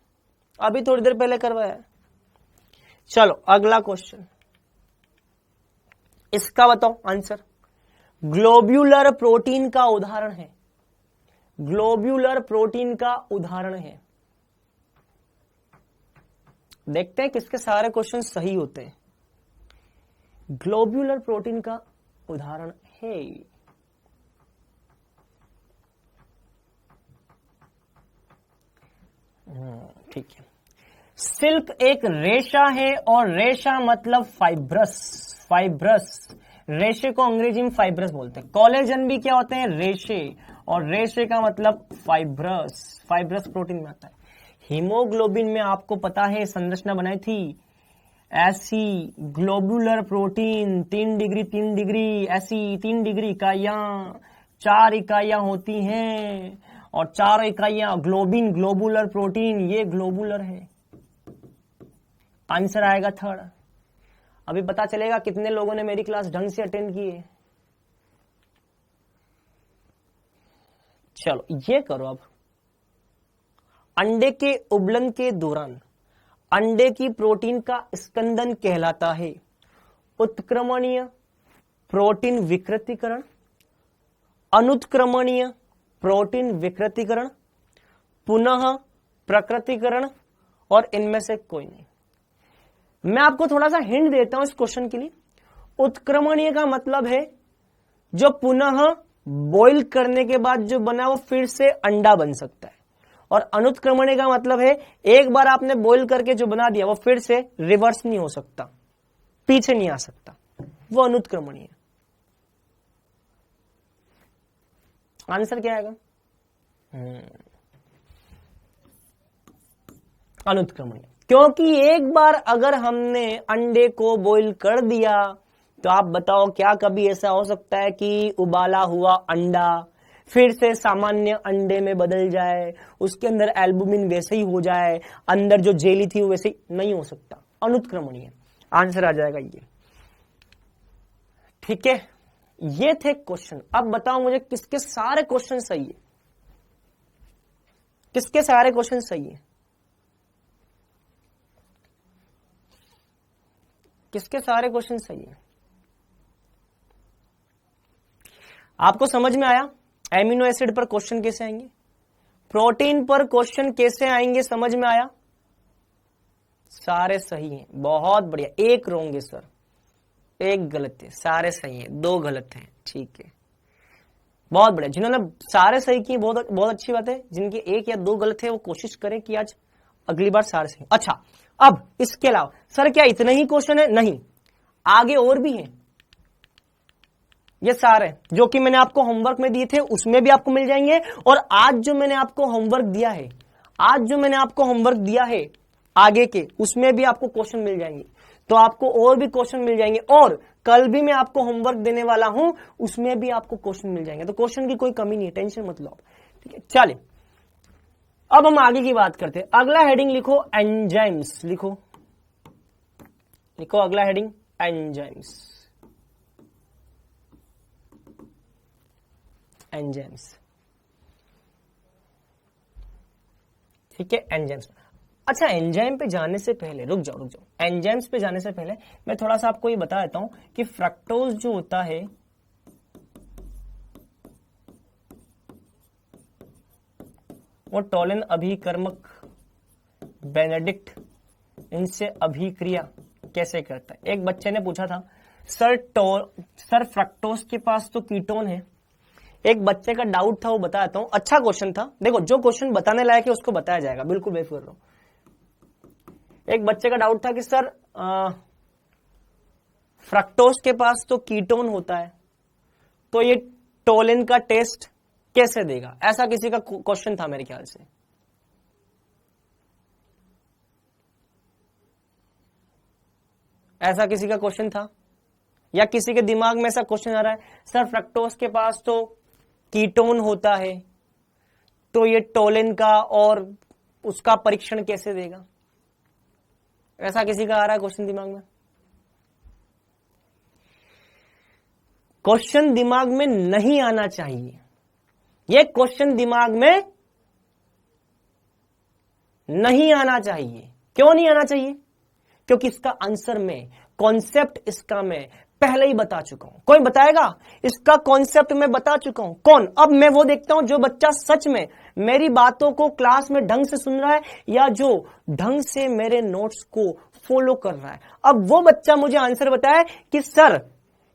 अभी थोड़ी देर पहले करवाया। चलो अगला क्वेश्चन, इसका बताओ आंसर। ग्लोब्यूलर प्रोटीन का उदाहरण है, ग्लोब्यूलर प्रोटीन का उदाहरण है। देखते हैं किसके सारे क्वेश्चन सही होते हैं। ग्लोब्यूलर प्रोटीन का उदाहरण है, ठीक है। सिल्क एक रेशा है, और रेशा मतलब फाइब्रस, फाइब्रस। रेशे को अंग्रेजी में फाइब्रस बोलते हैं। कोलेजन भी क्या होते हैं? रेशे, और रेशे का मतलब फाइब्रस, फाइब्रस प्रोटीन में आता है। हीमोग्लोबिन में आपको पता है संरचना बनाई थी ऐसी, ग्लोबुलर प्रोटीन 3 डिग्री 3 डिग्री, ऐसी 3 डिग्री इकाइयां, 4 इकाइयां होती हैं, और 4 इकाइयां ग्लोबिन, ग्लोबुलर प्रोटीन, ये ग्लोबुलर है। आंसर आएगा थर्ड। अभी पता चलेगा कितने लोगों ने मेरी क्लास ढंग से अटेंड की है। चलो ये करो अब। अंडे के उबलन के दौरान अंडे की प्रोटीन का स्कंदन कहलाता है उत्क्रमणीय प्रोटीन विकृतीकरण, अनुत्क्रमणीय प्रोटीन विकृतीकरण, पुनः प्रकृतिकरण, और इनमें से कोई नहीं। मैं आपको थोड़ा सा हिंट देता हूं इस क्वेश्चन के लिए। उत्क्रमणीय का मतलब है जो पुनः बॉईल करने के बाद जो बना वो फिर से अंडा बन सकता है, और अनुत्क्रमणीय का मतलब है एक बार आपने बॉईल करके जो बना दिया वो फिर से रिवर्स नहीं हो सकता, पीछे नहीं आ सकता, वो अनुत्क्रमणीय। आंसर क्या आएगा? अनुत्क्रमणीय। क्योंकि एक बार अगर हमने अंडे को बॉईल कर दिया, तो आप बताओ क्या कभी ऐसा हो सकता है कि उबाला हुआ अंडा फिर से सामान्य अंडे में बदल जाए, उसके अंदर एल्बुमिन वैसे ही हो जाए, अंदर जो जेली थी वो वैसे ही नहीं हो सकता। अनुत्क्रमणीय आंसर आ जाएगा ये। ठीक है, ये थे क्वेश्चन। अब बताओ मुझे किसके सारे क्वेश्चन सही है, किसके सारे क्वेश्चन सही है? किसके सारे क्वेश्चन सही है? आपको समझ में आया एमिनो एसिड पर क्वेश्चन कैसे आएंगे, प्रोटीन पर क्वेश्चन कैसे आएंगे, समझ में आया? सारे सही हैं, बहुत बढ़िया। एक रॉन्ग है सर, एक गलत है, सारे सही है, दो गलत हैं, ठीक है, बहुत बढ़िया। जिन्होंने सारे सही किए बहुत बहुत अच्छी बात है, जिनके एक या दो गलत है वो कोशिश करें कि आज अगली बार सारे सही। अच्छा, अब इसके अलावा सर क्या इतने ही क्वेश्चन है? नहीं, आगे और भी हैं। ये सारे जो कि मैंने आपको होमवर्क में दिए थे उसमें भी आपको मिल जाएंगे, और आज जो मैंने आपको होमवर्क दिया है, आज जो मैंने आपको होमवर्क दिया है आगे के, उसमें भी आपको क्वेश्चन मिल जाएंगे। तो आपको और भी क्वेश्चन मिल जाएंगे, और कल भी मैं आपको होमवर्क देने वाला हूं, उसमें भी आपको क्वेश्चन मिल जाएंगे। तो क्वेश्चन की कोई कमी नहीं है, टेंशन मत लो, ठीक है। चलिए अब हम आगे की बात करते हैं। अगला हेडिंग लिखो एंजाइम्स, लिखो लिखो अगला हेडिंग एंजाइम्स। एंजाइम्स, ठीक है, एंजाइम्स। अच्छा, एंजाइम पे जाने से पहले रुक जाओ, एंजाइम्स पे जाने से पहले मैं थोड़ा सा आपको ये बता देता हूं कि फ्रक्टोज जो होता है वो टोलिन अभिकर्मक बेनेडिक्ट इनसे अभिक्रिया कैसे करता है। एक बच्चे ने पूछा था सर फ्रक्टोज के पास तो कीटोन है। एक बच्चे का डाउट था, वो बताता हूं, अच्छा क्वेश्चन था। देखो जो क्वेश्चन बताने लायक है उसको बताया जाएगा, बिल्कुल बेफिक्र रहो। एक बच्चे का डाउट था कि सर फ्रक्टोज के पास तो कीटोन होता है, तो ये टोलिन का टेस्ट कैसे देगा, ऐसा किसी का क्वेश्चन था मेरे ख्याल से। ऐसा किसी का क्वेश्चन था, या किसी के दिमाग में ऐसा क्वेश्चन आ रहा है सर फ्रक्टोज के पास तो कीटोन होता है, तो ये टोलिन का और उसका परीक्षण कैसे देगा? ऐसा किसी का आ रहा है क्वेश्चन दिमाग में? क्वेश्चन दिमाग में नहीं आना चाहिए, ये क्वेश्चन दिमाग में नहीं आना चाहिए। क्यों नहीं आना चाहिए? क्योंकि इसका आंसर में, कॉन्सेप्ट इसका मैं पहले ही बता चुका हूं। कोई बताएगा? इसका कॉन्सेप्ट मैं बता चुका हूं। कौन? अब मैं वो देखता हूं जो बच्चा सच में मेरी बातों को क्लास में ढंग से सुन रहा है, या जो ढंग से मेरे नोट्स को फॉलो कर रहा है। अब वो बच्चा मुझे आंसर बताए कि सर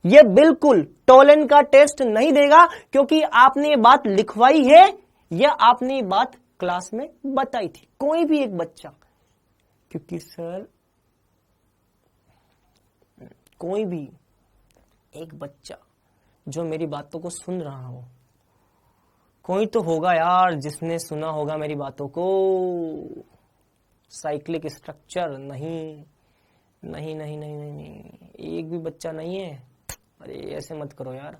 ये बिल्कुल टोलिन का टेस्ट नहीं देगा, क्योंकि आपने ये बात लिखवाई है या आपने ये बात क्लास में बताई थी। कोई भी एक बच्चा, क्योंकि सर कोई भी एक बच्चा जो मेरी बातों को सुन रहा हो, कोई तो होगा यार जिसने सुना होगा मेरी बातों को। साइक्लिक स्ट्रक्चर नहीं नहीं नहीं नहीं नहीं, नहीं। एक भी बच्चा नहीं है। अरे ऐसे मत करो यार।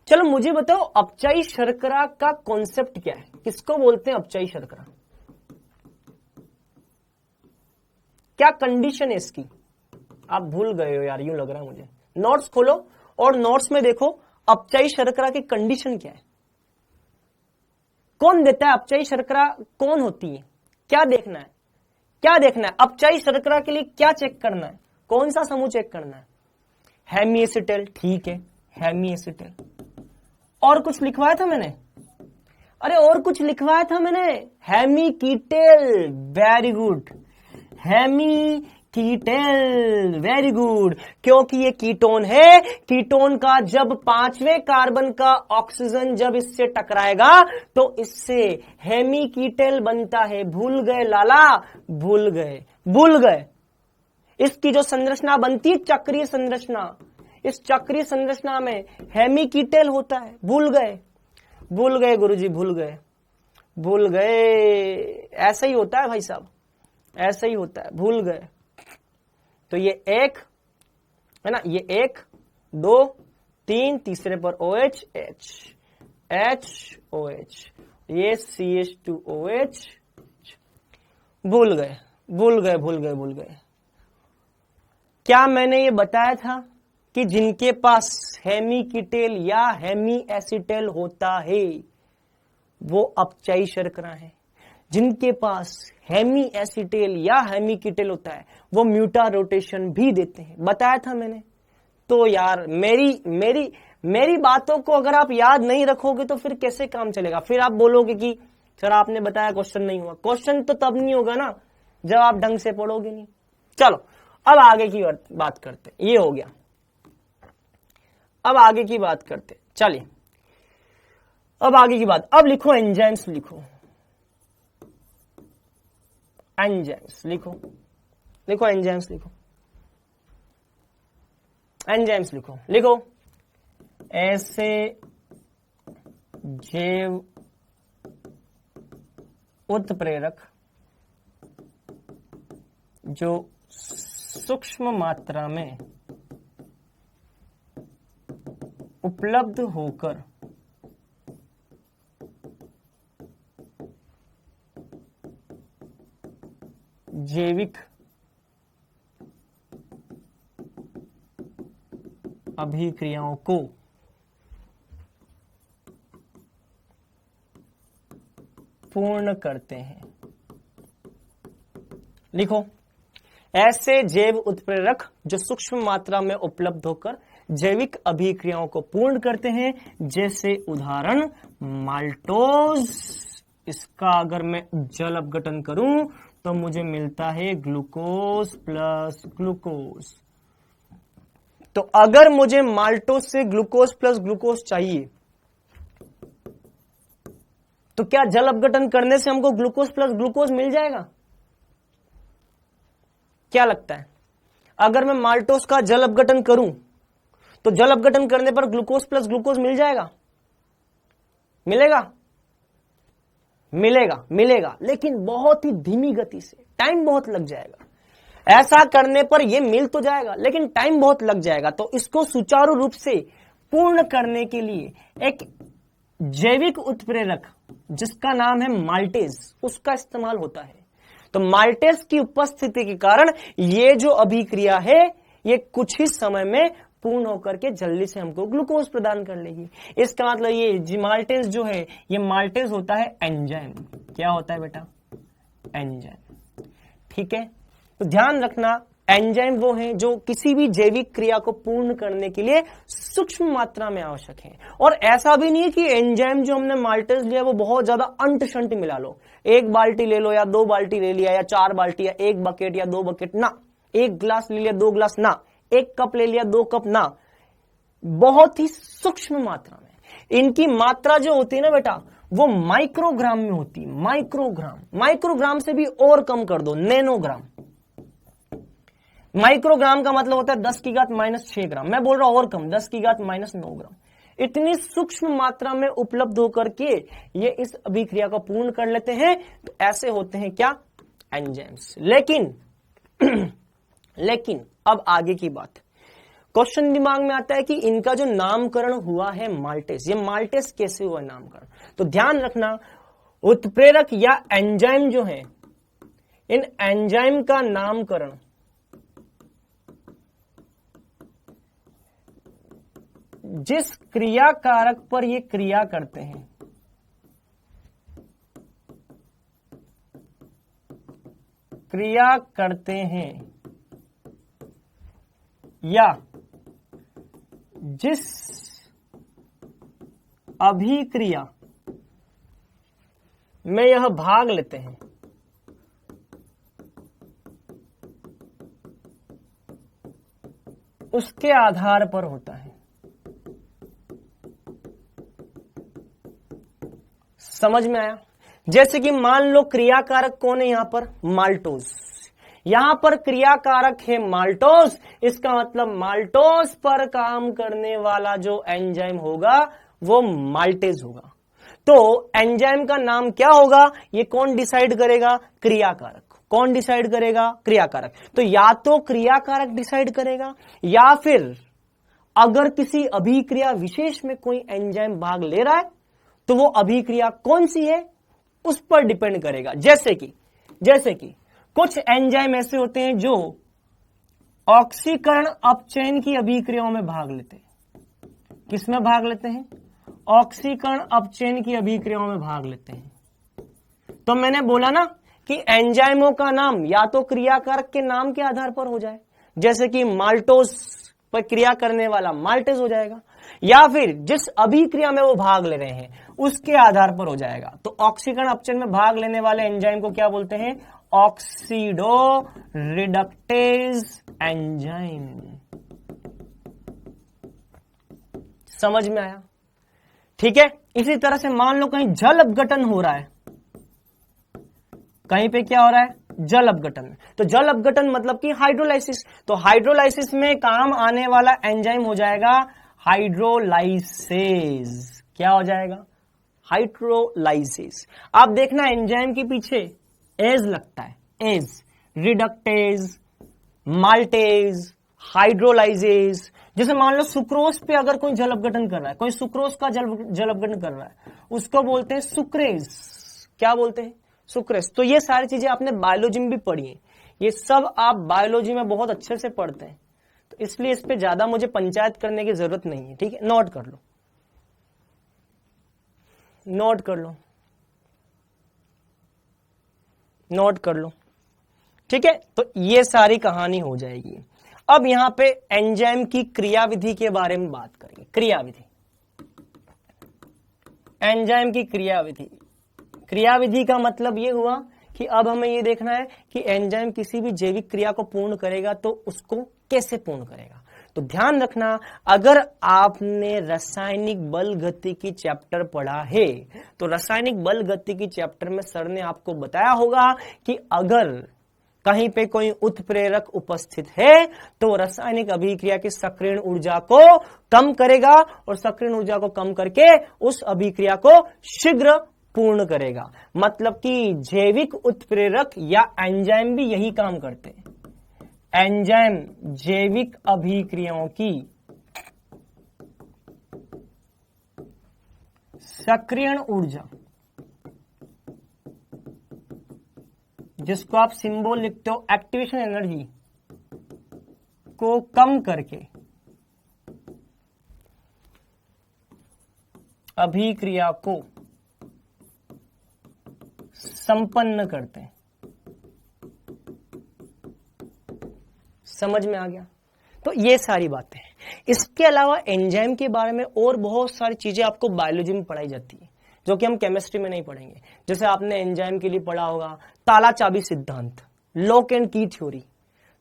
चलो मुझे बताओ अपचाई शर्करा का कॉन्सेप्ट क्या है? किसको बोलते हैं अपचाई शर्करा? क्या कंडीशन है इसकी? आप भूल गए हो यार, यूं लग रहा है मुझे। नोट्स खोलो और नोट्स में देखो अपचाई शर्करा की कंडीशन क्या है। कौन देता है अपचाई शर्करा? कौन होती है? क्या देखना है? क्या देखना है? अपचाई शर्करा के लिए क्या चेक करना है? कौन सा समूह चेक करना है? हेमी एसिटेल, ठीक है, हेमी एसिटेल। और कुछ लिखवाया था मैंने? अरे और कुछ लिखवाया था मैंने, hemiketal. Very good, hemiketal, very good. क्योंकि ये कीटोन है, कीटोन का जब 5वें कार्बन का ऑक्सीजन जब इससे टकराएगा तो इससे हेमी कीटेल बनता है। भूल गए लाला? भूल गए, भूल गए। इसकी जो संरचना बनती है चक्रीय संरचना, इस चक्रीय संरचना में हेमी कीटेल होता है। भूल गए? भूल गए गुरुजी, भूल गए, भूल गए। ऐसा ही होता है भाई साहब, ऐसा ही होता है, भूल गए। तो ये एक है ना, ये 1 2 3, तीसरे पर OH H H OH, ये CH2OH। भूल गए, भूल गए, भूल गए, भूल गए। क्या मैंने ये बताया था कि जिनके पास हेमी कीटेल या हेमी एसिटेल होता है वो अपचाई शर्करा है? जिनके पास हेमी एसिटेल या हेमी कीटेल होता है वो म्यूटा रोटेशन भी देते हैं, बताया था मैंने। तो यार मेरी बातों को अगर आप याद नहीं रखोगे तो फिर कैसे काम चलेगा? फिर आप बोलोगे कि सर आपने बताया क्वेश्चन नहीं हुआ। क्वेश्चन तो तब नहीं होगा ना जब आप ढंग से पढ़ोगे नहीं। चलो अब आगे की बात करते, ये हो गया। अब आगे की बात करते, चलिए अब आगे की बात। अब लिखो एंजाइम्स, लिखो एंजाइम्स, लिखो एंजाइम्स, एंजाइम्स लिखो। ऐसे जैव उत्प्रेरक जो सूक्ष्म मात्रा में उपलब्ध होकर जैविक अभिक्रियाओं को पूर्ण करते हैं। लिखो, ऐसे जैव उत्प्रेरक जो सूक्ष्म मात्रा में उपलब्ध होकर जैविक अभिक्रियाओं को पूर्ण करते हैं, जैसे उदाहरण माल्टोज। इसका अगर मैं जल अपघटन करूं तो मुझे मिलता है ग्लूकोज प्लस ग्लूकोज। तो अगर मुझे माल्टोज से ग्लूकोज प्लस ग्लूकोज चाहिए तो क्या जल अपघटन करने से हमको ग्लूकोज प्लस ग्लूकोज मिल जाएगा? क्या लगता है? अगर मैं माल्टोज का जल अपघटन करूं तो जल अपघटन करने पर ग्लूकोज प्लस ग्लूकोज मिल जाएगा? मिलेगा, लेकिन बहुत ही धीमी गति से, टाइम बहुत लग जाएगा। ऐसा करने पर यह मिल तो जाएगा लेकिन टाइम बहुत लग जाएगा। तो इसको सुचारू रूप से पूर्ण करने के लिए एक जैविक उत्प्रेरक जिसका नाम है माल्टेज, उसका इस्तेमाल होता है। तो माल्टेज की उपस्थिति के कारण ये जो अभिक्रिया है ये कुछ ही समय में पूर्ण होकर के जल्दी से हमको ग्लूकोज प्रदान कर लेगी। इसका मतलब ये माल्टेज जो है, ये माल्टेज होता है एंजाइम। क्या होता है बेटा? एंजाइम। ठीक है, तो ध्यान रखना, एंजाइम वो हैं जो किसी भी जैविक क्रिया को पूर्ण करने के लिए सूक्ष्म मात्रा में आवश्यक है। और ऐसा भी नहीं है कि एंजाइम जो हमने माल्टेज लिया वो बहुत ज्यादा अंट शंट मिला लो, एक बाल्टी ले लो या 2 बाल्टी ले लिया या 4 बाल्टी या 1 बकेट या 2 बकेट ना, 1 ग्लास ले लिया 2 ग्लास ना, 1 कप ले लिया 2 कप ना, बहुत ही सूक्ष्म मात्रा में। इनकी मात्रा जो होती है ना बेटा वो माइक्रोग्राम में होती है। माइक्रोग्राम से भी और कम कर दो, नैनोग्राम। माइक्रोग्राम का मतलब होता है 10 की घात -6 ग्राम। मैं बोल रहा हूं और कम, 10 की घात -9 ग्राम। इतनी सूक्ष्म मात्रा में उपलब्ध होकर के ये इस अभिक्रिया को पूर्ण कर लेते हैं। तो ऐसे होते हैं क्या? एंजाइम्स। लेकिन अब आगे की बात, क्वेश्चन दिमाग में आता है कि इनका जो नामकरण हुआ है माल्टेज, ये माल्टेज कैसे हुआ नामकरण? तो ध्यान रखना, उत्प्रेरक या एंजाइम जो है, इन एंजाइम का नामकरण जिस क्रिया कारक पर ये क्रिया करते हैं, या जिस अभिक्रिया में यह भाग लेते हैं, उसके आधार पर होता है। समझ में आया? जैसे कि मान लो क्रियाकारक कौन है यहां पर? माल्टोज। यहां पर क्रियाकारक है माल्टोज, इसका मतलब माल्टोज पर काम करने वाला जो एंजाइम होगा वो माल्टेज होगा। तो एंजाइम का नाम क्या होगा ये कौन डिसाइड करेगा? क्रियाकारक। कौन डिसाइड करेगा? क्रियाकारक। तो या तो क्रियाकारक डिसाइड करेगा या फिर अगर किसी अभिक्रिया विशेष में कोई एंजाइम भाग ले रहा है तो वो अभिक्रिया कौन सी है उस पर डिपेंड करेगा। जैसे कि कुछ एंजाइम ऐसे होते हैं जो ऑक्सीकरण अपचयन की अभिक्रियाओं में भाग लेते हैं। किसमें भाग लेते हैं? ऑक्सीकरण अपचयन की अभिक्रियाओं में भाग लेते हैं। तो मैंने बोला ना कि एंजाइमों का नाम या तो क्रियाकारक के नाम के आधार पर हो जाए, जैसे कि माल्टोज पर क्रिया करने वाला माल्टेज हो जाएगा, या फिर जिस अभिक्रिया में वो भाग ले रहे हैं उसके आधार पर हो जाएगा। तो ऑक्सीकरण अपचयन में भाग लेने वाले एंजाइम को क्या बोलते हैं? Oxido reductase enzyme. समझ में आया? ठीक है। इसी तरह से मान लो कहीं जल अपघटन हो रहा है, कहीं पे क्या हो रहा है? जल अपघटन। तो जल अपघटन मतलब कि हाइड्रोलाइसिस। तो हाइड्रोलाइसिस में काम आने वाला एंजाइम हो जाएगा हाइड्रोलाइसेज। क्या हो जाएगा? हाइड्रोलाइसिस। आप देखना एंजाइम के पीछे एज लगता है, एज, रिडक्टेज, माल्टेज, हाइड्रोलाइजेज। जैसे मान लो सुक्रोज पे अगर कोई जल अपघटन कर रहा है, कोई सुक्रोज का जल अपघटन कर रहा है, उसको बोलते हैं सुक्रेज। क्या बोलते हैं? सुक्रेज। तो ये सारी चीजें आपने बायोलॉजी में भी पढ़ी है, ये सब आप बायोलॉजी में बहुत अच्छे से पढ़ते हैं, तो इसलिए इस पे ज्यादा मुझे पंचायत करने की जरूरत नहीं है। ठीक है, नोट कर लो, नोट कर लो, नोट कर लो। ठीक है, तो ये सारी कहानी हो जाएगी। अब यहां पे एंजाइम की क्रियाविधि के बारे में बात करेंगे। क्रियाविधि, एंजाइम की क्रियाविधि। क्रियाविधि का मतलब ये हुआ कि अब हमें ये देखना है कि एंजाइम किसी भी जैविक क्रिया को पूर्ण करेगा तो उसको कैसे पूर्ण करेगा। तो ध्यान रखना, अगर आपने रासायनिक बल गतिकी चैप्टर पढ़ा है तो रासायनिक बल गतिकी चैप्टर में सर ने आपको बताया होगा कि अगर कहीं पे कोई उत्प्रेरक उपस्थित है तो रासायनिक अभिक्रिया की सक्रियण ऊर्जा को कम करेगा और सक्रियण ऊर्जा को कम करके उस अभिक्रिया को शीघ्र पूर्ण करेगा। मतलब कि जैविक उत्प्रेरक या एंजाइम भी यही काम करते हैं। एंजाइम जैविक अभिक्रियाओं की सक्रियण ऊर्जा, जिसको आप सिंबल लिखते हो एक्टिवेशन एनर्जी, को कम करके अभिक्रिया को संपन्न करते हैं। समझ में आ गया? तो ये सारी बातें हैं। इसके अलावा एंजाइम के बारे में और बहुत सारी चीजें आपको बायोलॉजी में पढ़ाई जाती है जो कि हम केमिस्ट्री में नहीं पढ़ेंगे। जैसे आपने एंजाइम के लिए पढ़ा होगा ताला चाबी सिद्धांत, लॉक एंड की थ्योरी,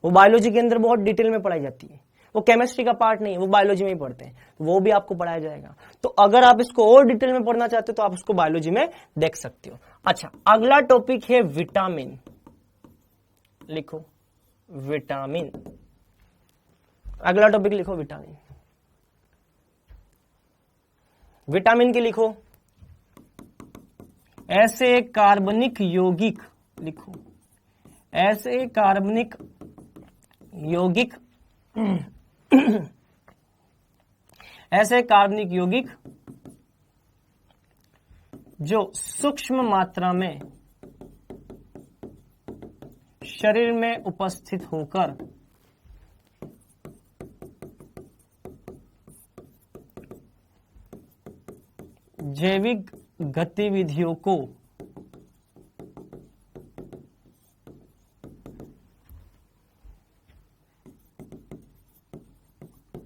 वो बायोलॉजी के अंदर बहुत डिटेल में पढ़ाई जाती है। वो केमिस्ट्री का पार्ट नहीं है, वो बायोलॉजी में ही पढ़ते हैं, वो भी आपको पढ़ाया जाएगा। तो अगर आप इसको और डिटेल में पढ़ना चाहते हो तो आप उसको बायोलॉजी में देख सकते हो। अच्छा, अगला टॉपिक है विटामिन। लिखो विटामिन। अगला टॉपिक लिखो विटामिन। विटामिन के लिखो ऐसे कार्बनिक यौगिक, लिखो ऐसे कार्बनिक यौगिक ऐसे कार्बनिक यौगिक जो सूक्ष्म मात्रा में शरीर में उपस्थित होकर जैविक गतिविधियों को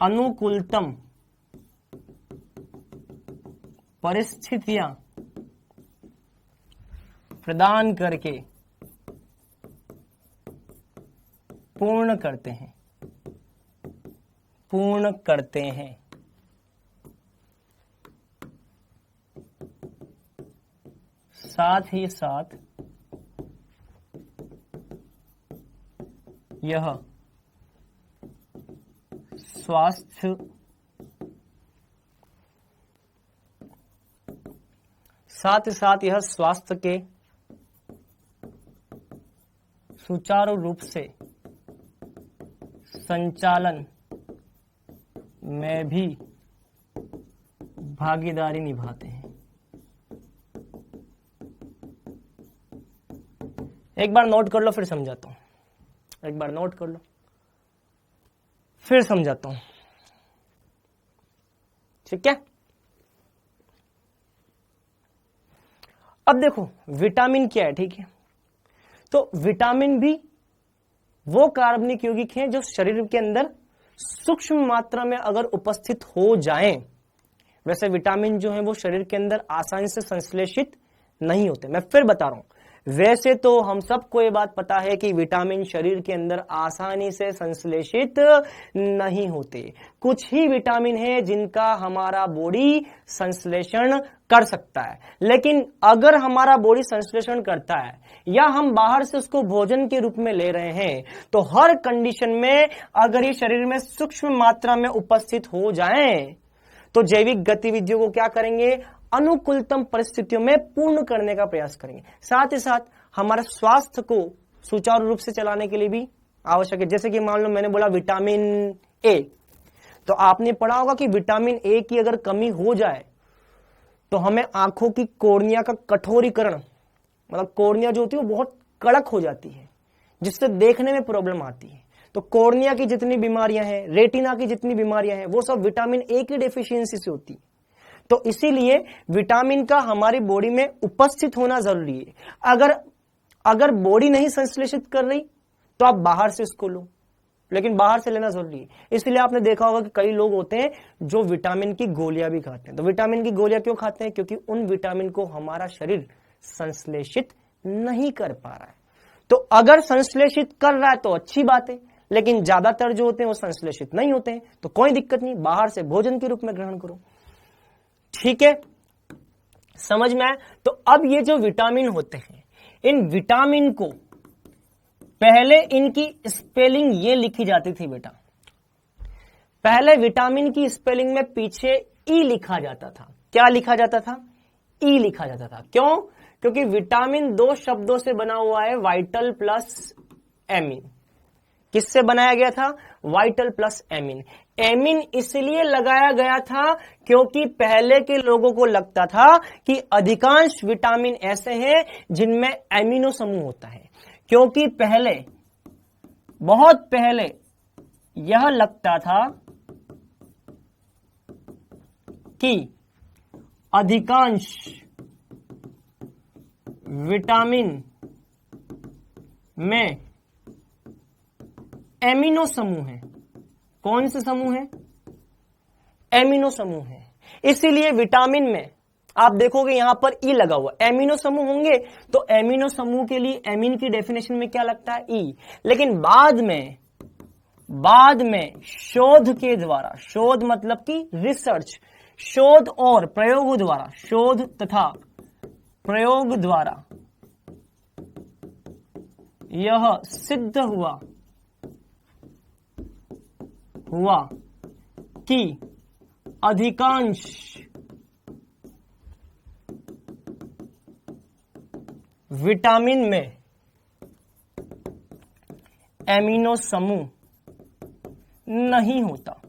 अनुकूलतम परिस्थितियां प्रदान करके पूर्ण करते हैं, पूर्ण करते हैं। साथ ही साथ यह स्वास्थ्य के सुचारू रूप से संचालन में भी भागीदारी निभाते हैं। एक बार नोट कर लो फिर समझाता हूं। एक बार नोट कर लो फिर समझाता हूं। ठीक है, अब देखो विटामिन क्या है, ठीक है, तो विटामिन भी वो कार्बनिक यौगिक हैं जो शरीर के अंदर सूक्ष्म मात्रा में अगर उपस्थित हो जाएं। वैसे विटामिन जो है वो शरीर के अंदर आसानी से संश्लेषित नहीं होते। मैं फिर बता रहा हूं, वैसे तो हम सबको ये बात पता है कि विटामिन शरीर के अंदर आसानी से संश्लेषित नहीं होते। कुछ ही विटामिन है जिनका हमारा बॉडी संश्लेषण कर सकता है, लेकिन अगर हमारा बॉडी संश्लेषण करता है या हम बाहर से उसको भोजन के रूप में ले रहे हैं, तो हर कंडीशन में अगर ये शरीर में सूक्ष्म मात्रा में उपस्थित हो जाएं, तो जैविक गतिविधियों को क्या करेंगे, अनुकूलतम परिस्थितियों में पूर्ण करने का प्रयास करेंगे। साथ ही साथ हमारे स्वास्थ्य को सुचारू रूप से चलाने के लिए भी आवश्यक है। जैसे कि मान लो मैंने बोला विटामिन ए, तो आपने पढ़ा होगा कि विटामिन ए की अगर कमी हो जाए तो हमें आंखों की कोर्निया का कठोरीकरण, मतलब कोर्निया जो होती है वो बहुत कड़क हो जाती है, जिससे देखने में प्रॉब्लम आती है। तो कोर्निया की जितनी बीमारियां हैं, रेटिना की जितनी बीमारियां हैं, वो सब विटामिन ए की डेफिशिएंसी से होती है। तो इसीलिए विटामिन का हमारी बॉडी में उपस्थित होना जरूरी है। अगर बॉडी नहीं संश्लेषित कर रही तो आप बाहर से इसको लो, लेकिन बाहर से लेना जरूरी है। इसलिए आपने देखा होगा कि कई लोग होते हैं जो विटामिन की गोलियां भी खाते हैं। तो विटामिन की गोलियां क्यों खाते हैं? क्योंकि उन विटामिन को हमारा शरीर संश्लेषित नहीं कर पा रहा है। तो अगर संश्लेषित कर रहा है तो अच्छी बात है, लेकिन ज्यादातर जो होते हैं वो संश्लेषित नहीं होते हैं, तो कोई दिक्कत नहीं, बाहर से भोजन के रूप में ग्रहण करो। ठीक है, समझ में आया? तो अब ये जो विटामिन होते हैं, इन विटामिन को पहले इनकी स्पेलिंग ये लिखी जाती थी बेटा। पहले विटामिन की स्पेलिंग में पीछे ई लिखा जाता था। क्या लिखा जाता था? ई लिखा जाता था। क्यों? क्योंकि विटामिन दो शब्दों से बना हुआ है, वाइटल प्लस एमिन। किससे बनाया गया था? Vital plus amine. एमिन इसलिए लगाया गया था क्योंकि पहले के लोगों को लगता था कि अधिकांश विटामिन ऐसे हैं जिनमें एमिनो समूह होता है। क्योंकि पहले, बहुत पहले यह लगता था कि अधिकांश विटामिन में एमिनो समूह है। कौन से समूह है? एमिनो समूह है। इसीलिए विटामिन में आप देखोगे यहां पर ई लगा हुआ, एमिनो समूह होंगे तो एमिनो समूह के लिए एमिन की डेफिनेशन में क्या लगता है? ई। लेकिन बाद में शोध के द्वारा, शोध मतलब कि रिसर्च, शोध और प्रयोग द्वारा, शोध तथा प्रयोग द्वारा यह सिद्ध हुआ कि अधिकांश विटामिन में एमिनो समूह नहीं होता।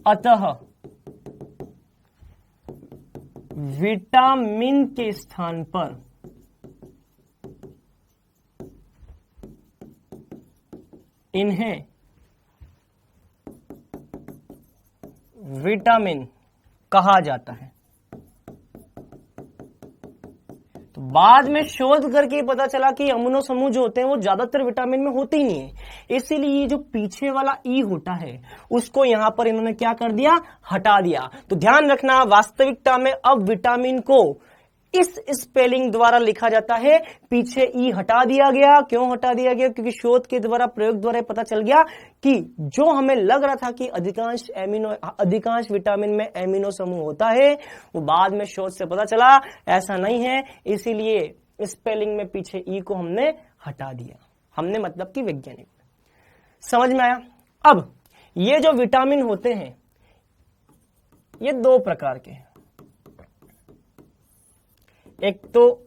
अतः विटामिन के स्थान पर इन्हें विटामिन कहा जाता है। तो बाद में शोध करके पता चला कि अमीनो समूह जो होते हैं वो ज्यादातर विटामिन में होते ही नहीं है। इसीलिए ये जो पीछे वाला ई होता है उसको यहां पर इन्होंने क्या कर दिया? हटा दिया। तो ध्यान रखना, वास्तविकता में अब विटामिन को इस स्पेलिंग द्वारा लिखा जाता है, पीछे ई हटा दिया गया। क्यों हटा दिया गया? क्योंकि शोध के द्वारा, प्रयोग द्वारा पता चल गया कि जो हमें लग रहा था कि अधिकांश विटामिन में एमिनो समूह होता है, वो बाद में शोध से पता चला ऐसा नहीं है। इसीलिए स्पेलिंग में पीछे ई को हमने हटा दिया। हमने मतलब कि वैज्ञानिक। समझ में आया? अब ये जो विटामिन होते हैं ये दो प्रकार के हैं। एक तो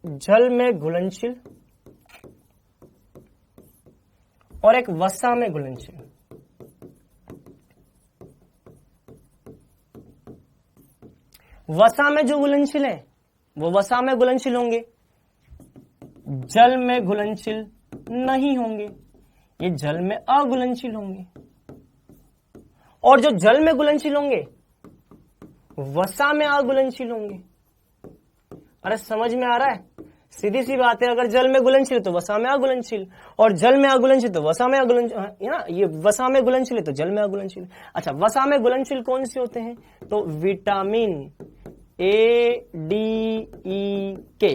जल में घुलनशील और एक वसा में घुलनशील। वसा में जो घुलनशील है वो वसा में घुलनशील होंगे, जल में घुलनशील नहीं होंगे, ये जल में अघुलनशील होंगे। और जो जल में घुलनशील होंगे वसा में अघुलनशील होंगे। अरे समझ में आ रहा है? सीधी सी बात है, अगर जल में घुलनशील तो वसा में अघुलनशील, और जल में अघुलनशील तो वसा में अघुलनशील, ना ये वसा में घुलनशील है तो जल में अघुलनशील। अच्छा, वसा में घुलनशील कौन से होते हैं? तो विटामिन ए, डी, ई, के।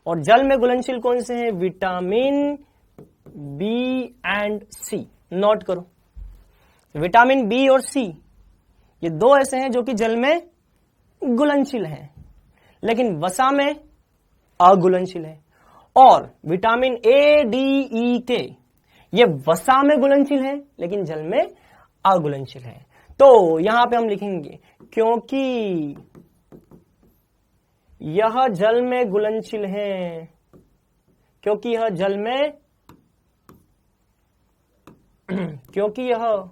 और जल में घुलनशील कौन से हैं? Vitamin B and C. Note करो, विटामिन बी और सी ये दो ऐसे हैं जो कि जल में घुलनशील हैं, लेकिन वसा में अघुलनशील है। और विटामिन ए, डी, ई, के ये वसा में घुलनशील है लेकिन जल में अघुलनशील है। तो यहां पे हम लिखेंगे क्योंकि यह जल में घुलनशील है, क्योंकि यह जल में क्योंकि यह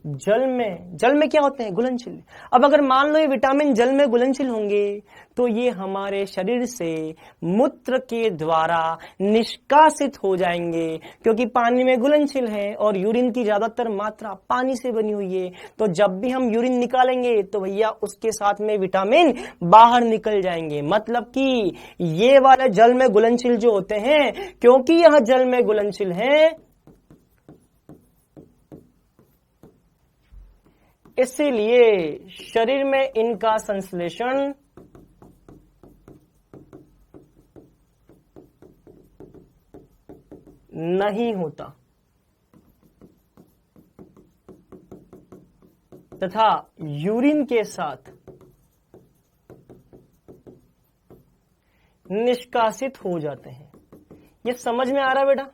जल में क्या होते हैं? घुलनशील। अब अगर मान लो ये विटामिन जल में घुलनशील होंगे तो ये हमारे शरीर से मूत्र के द्वारा निष्कासित हो जाएंगे, क्योंकि पानी में घुलनशील है और यूरिन की ज्यादातर मात्रा पानी से बनी हुई है। तो जब भी हम यूरिन निकालेंगे तो भैया उसके साथ में विटामिन बाहर निकल जाएंगे। मतलब कि ये वाले जल में घुलनशील जो होते हैं, क्योंकि यह जल में घुलनशील है इसीलिए शरीर में इनका संश्लेषण नहीं होता तथा यूरिन के साथ निष्कासित हो जाते हैं। ये समझ में आ रहा है बेटा?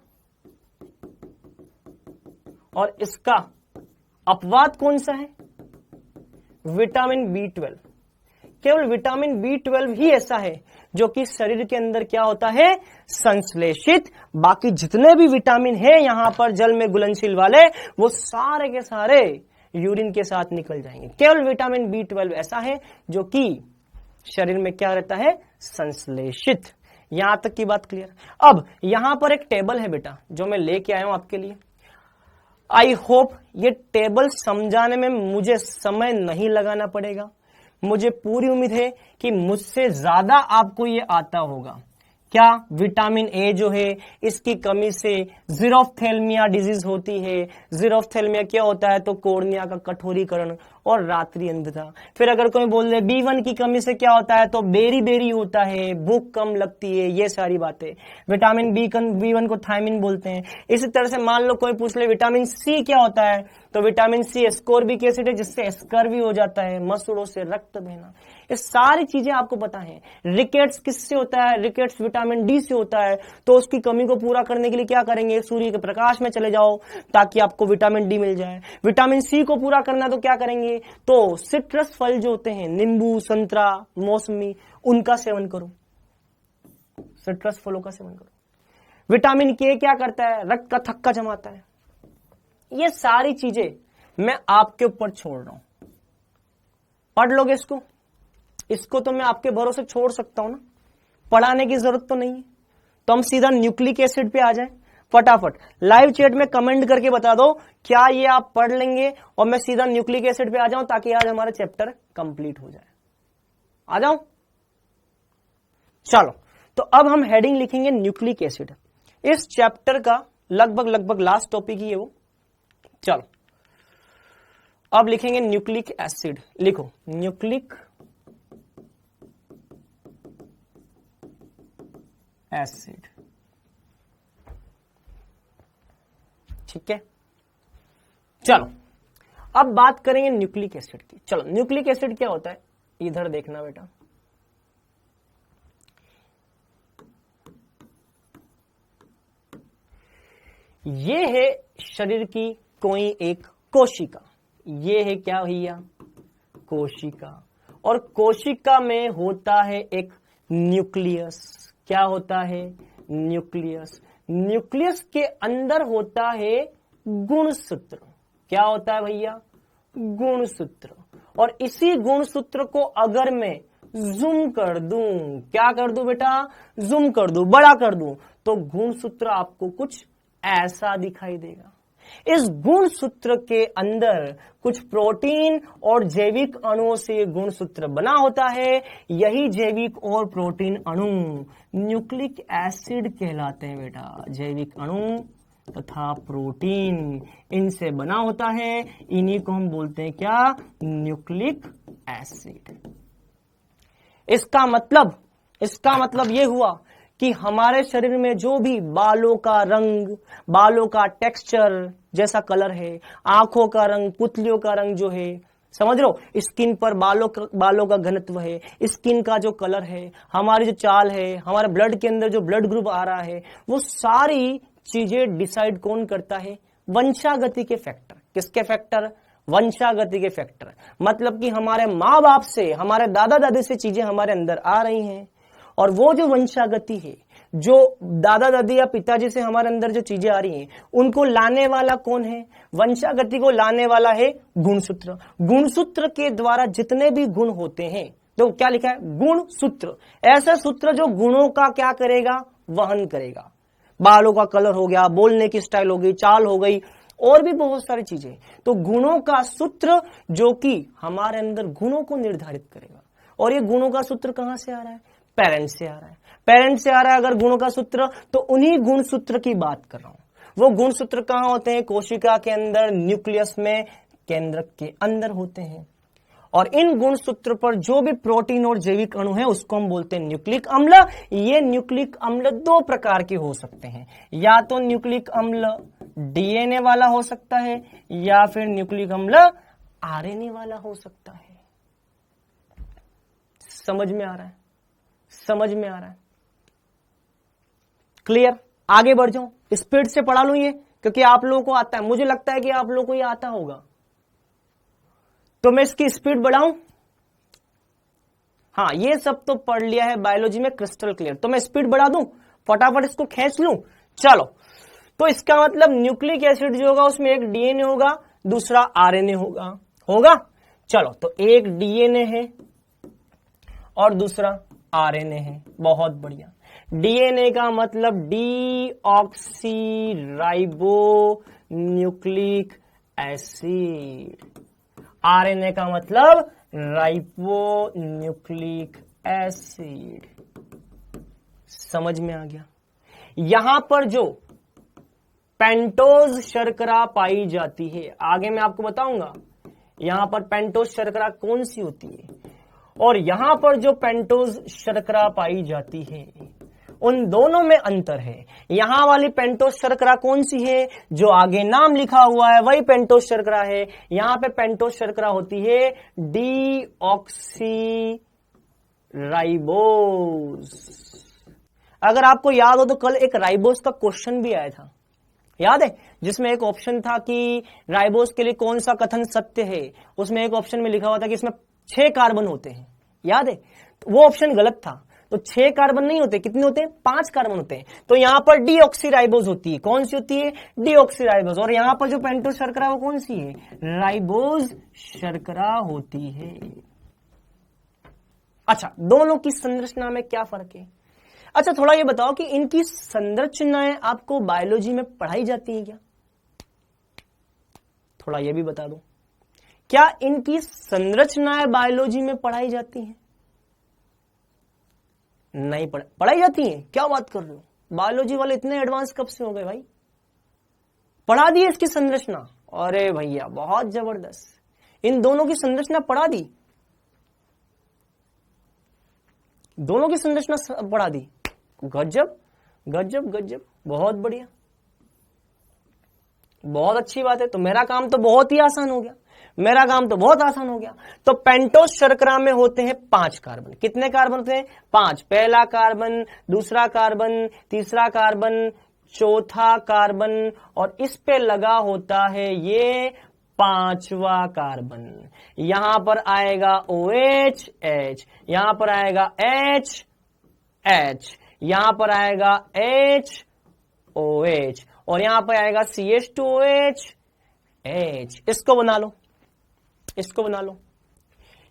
और इसका अपवाद कौन सा है? Vitamin B12। केवल विटामिन B12 ही ऐसा है जो कि शरीर के अंदर क्या होता है? संश्लेषित। बाकी जितने भी विटामिन है यहां पर जल में घुलनशील वाले, वो सारे के सारे यूरिन के साथ निकल जाएंगे। केवल विटामिन B12 ऐसा है जो कि शरीर में क्या रहता है? संश्लेषित। यहां तक की बात क्लियर? अब यहां पर एक टेबल है बेटा जो मैं लेके आया हूं आपके लिए। आई होप ये टेबल समझाने में मुझे समय नहीं लगाना पड़ेगा। मुझे पूरी उम्मीद है कि मुझसे ज्यादा आपको ये आता होगा। क्या विटामिन ए जो है इसकी कमी से जीरोफ्थेल्मिया डिजीज होती है। जीरोफ्थेल्मिया क्या होता है? तो कोर्निया का कठोरीकरण और रात्रि अंधता। फिर अगर कोई बोल दे B1 की कमी से क्या होता है? तो बेरी बेरी होता है, भूख कम लगती है, ये सारी बातें। विटामिन B1 को थायमिन बोलते हैं। इसी तरह से मान लो कोई पूछ ले विटामिन सी क्या होता है? तो विटामिन सी एस्कोर्बिक एसिड है जिससे स्कर्वी हो जाता है, मसूड़ों से रक्त बहना। ये सारी चीजें आपको पता है। रिकेट्स किससे होता है? रिकेट्स विटामिन डी से होता है। तो उसकी कमी को पूरा करने के लिए क्या करेंगे? सूर्य के प्रकाश में चले जाओ ताकि आपको विटामिन डी मिल जाए। विटामिन सी को पूरा करना तो क्या करेंगे? तो सिट्रस फल जो होते हैं, नींबू, संतरा, मौसमी, उनका सेवन करो। सिट्रस फलों का सेवन करो। विटामिन के क्या करता है? रक्त का थक्का जमाता है। ये सारी चीजें मैं आपके ऊपर छोड़ रहा हूं, पढ़ लोगे इसको तो मैं आपके भरोसे छोड़ सकता हूं ना, पढ़ाने की जरूरत तो नहीं है। तो हम सीधा न्यूक्लिक एसिड पे आ जाए। फटाफट लाइव चैट में कमेंट करके बता दो क्या ये आप पढ़ लेंगे और मैं सीधा न्यूक्लिक एसिड पे आ जाऊं ताकि आज हमारा चैप्टर कंप्लीट हो जाए। आ जाओ, चलो। तो अब हम हेडिंग लिखेंगे न्यूक्लिक एसिड। इस चैप्टर का लगभग लास्ट टॉपिक ही है वो। चलो अब लिखेंगे न्यूक्लिक एसिड। लिखो न्यूक्लिक एसिड। ठीक है, चलो अब बात करेंगे न्यूक्लिक एसिड की। चलो न्यूक्लिक एसिड क्या होता है इधर देखना बेटा। ये है शरीर की कोई एक कोशिका। ये है क्या भैया? कोशिका। और कोशिका में होता है एक न्यूक्लियस। क्या होता है? न्यूक्लियस। न्यूक्लियस के अंदर होता है गुणसूत्र। क्या होता है भैया? गुणसूत्र। और इसी गुणसूत्र को अगर मैं जूम कर दूं, क्या कर दूं बेटा? जूम कर दूं, बड़ा कर दूं, तो गुणसूत्र आपको कुछ ऐसा दिखाई देगा। इस गुणसूत्र के अंदर कुछ प्रोटीन और जैविक अणुओं से ये गुणसूत्र बना होता है। यही जैविक और प्रोटीन अणु न्यूक्लिक एसिड कहलाते हैं बेटा। जैविक अणु तथा प्रोटीन इनसे बना होता है, इन्हीं को हम बोलते हैं क्या? Nucleic acid. इसका मतलब ये हुआ कि हमारे शरीर में जो भी बालों का रंग, बालों का टेक्सचर जैसा कलर है, आंखों का रंग, पुतलियों का रंग जो है, समझ लो, स्किन पर बालों का घनत्व है, स्किन का जो कलर है, हमारी जो चाल है, हमारे ब्लड के अंदर जो ब्लड ग्रुप आ रहा है, वो सारी चीजें डिसाइड कौन करता है? वंशागति के फैक्टर। किसके फैक्टर? वंशागति के फैक्टर। मतलब कि हमारे माँ बाप से, हमारे दादा दादी से चीजें हमारे अंदर आ रही हैं, और वो जो वंशागति है, जो दादा दादी या पिताजी से हमारे अंदर जो चीजें आ रही हैं, उनको लाने वाला कौन है? वंशागति को लाने वाला है गुणसूत्र। गुणसूत्र के द्वारा जितने भी गुण होते हैं, तो क्या लिखा है? गुणसूत्र। ऐसा सूत्र जो गुणों का क्या करेगा? वहन करेगा। बालों का कलर हो गया, बोलने की स्टाइल हो गई, चाल हो गई, और भी बहुत सारी चीजें। तो गुणों का सूत्र जो कि हमारे अंदर गुणों को निर्धारित करेगा। और ये गुणों का सूत्र कहां से आ रहा है? पेरेंट्स से आ रहा है। पेरेंट्स से आ रहा है अगर गुणों का सूत्र, तो उन्हीं गुण सूत्र की बात कर रहा हूं। वो गुण सूत्र कहां होते हैं? कोशिका के अंदर, न्यूक्लियस में, केंद्रक के अंदर होते हैं। और इन गुण सूत्र पर जो भी प्रोटीन और जैविक अणु है, उसको हम बोलते हैं न्यूक्लिक अम्ल। ये न्यूक्लिक अम्ल दो प्रकार के हो सकते हैं, या तो न्यूक्लिक अम्ल डीएनए वाला हो सकता है, या फिर न्यूक्लिक अम्ल आरएनए वाला हो सकता है। समझ में आ रहा है? समझ में आ रहा है? क्लियर? आगे बढ़ जाऊं, स्पीड से पढ़ा लूं ये, क्योंकि आप लोगों को आता है, मुझे लगता है कि आप लोगों को ये आता होगा, तो मैं इसकी स्पीड बढ़ाऊं। हाँ, ये सब तो पढ़ लिया है बायोलॉजी में क्रिस्टल क्लियर, तो मैं स्पीड बढ़ा दूं, फटाफट इसको खींच लूं। चलो, तो इसका मतलब न्यूक्लिक एसिड जो होगा उसमें एक डीएनए होगा, दूसरा आरएनए होगा। चलो, तो एक डीएनए है और दूसरा आरएनए है। बहुत बढ़िया। डीएनए का मतलब deoxy ribo nucleic acid, RNA का मतलब राइबो न्यूक्लिक एसिड। समझ में आ गया? यहां पर जो पेंटोज शर्करा पाई जाती है, आगे मैं आपको बताऊंगा यहां पर पेंटोज शर्करा कौन सी होती है, और यहां पर जो पेंटोज शर्करा पाई जाती है, उन दोनों में अंतर है। यहां वाली पेंटोज शर्करा कौन सी है? जो आगे नाम लिखा हुआ है वही पेंटोज शर्करा है। यहां पे पेंटोज शर्करा होती है डीऑक्सी राइबोज। अगर आपको याद हो तो कल एक राइबोज का क्वेश्चन भी आया था, याद है? जिसमें एक ऑप्शन था कि राइबोज के लिए कौन सा कथन सत्य है। उसमें एक ऑप्शन में लिखा हुआ था कि इसमें 6 कार्बन होते हैं, याद है? तो वो ऑप्शन गलत था। तो 6 कार्बन नहीं होते, कितने होते हैं? 5 कार्बन होते हैं। तो यहां पर डीऑक्सीराइबोज होती है। कौन सी होती है? डीऑक्सीराइबोज। और यहां पर जो पेंटोज शर्करा वो कौन सी है? राइबोज शर्करा होती है। अच्छा, दोनों की संरचना में क्या फर्क है? अच्छा, थोड़ा ये बताओ कि इनकी संरचनाएं आपको बायोलॉजी में पढ़ाई जाती है क्या? थोड़ा ये भी बता दो, क्या इनकी संरचनाएं बायोलॉजी में पढ़ाई जाती हैं? नहीं पढ़ाई जाती हैं? क्या बात कर रहे हो? बायोलॉजी वाले इतने एडवांस कब से हो गए भाई? पढ़ा दी इसकी संरचना? अरे भैया बहुत जबरदस्त, इन दोनों की संरचना पढ़ा दी, दोनों की संरचना पढ़ा दी। गजब गजब गजब, बहुत बढ़िया, बहुत अच्छी बात है। तो मेरा काम तो बहुत ही आसान हो गया, मेरा काम तो बहुत आसान हो गया। तो पेंटोज शर्करा में होते हैं 5 कार्बन। कितने कार्बन होते हैं? 5। पहला कार्बन, दूसरा कार्बन, तीसरा कार्बन, चौथा कार्बन, और इस पे लगा होता है ये 5वां कार्बन। यहां पर आएगा OH, H, यहां पर आएगा H, H, यहां पर आएगा H, OH, और यहां पर आएगा CH2OH, H। इसको बना लो, इसको बना लो,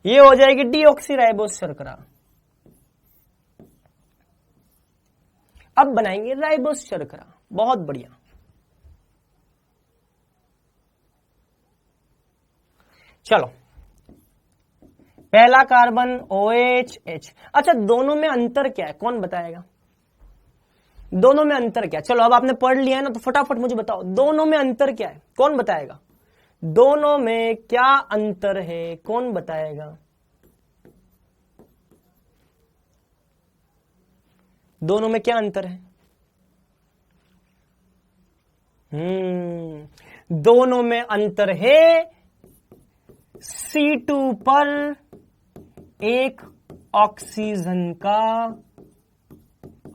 ये हो जाएगी डीऑक्सीराइबोज शर्करा। अब बनाएंगे राइबोज शर्करा। बहुत बढ़िया। चलो, पहला कार्बन OH। अच्छा, दोनों में अंतर क्या है, कौन बताएगा? दोनों में अंतर क्या? चलो, अब आपने पढ़ लिया है ना, तो फटाफट मुझे बताओ, दोनों में अंतर क्या है, कौन बताएगा? दोनों में क्या अंतर है, कौन बताएगा? दोनों में क्या अंतर है? दोनों में अंतर है, C2 पर एक ऑक्सीजन का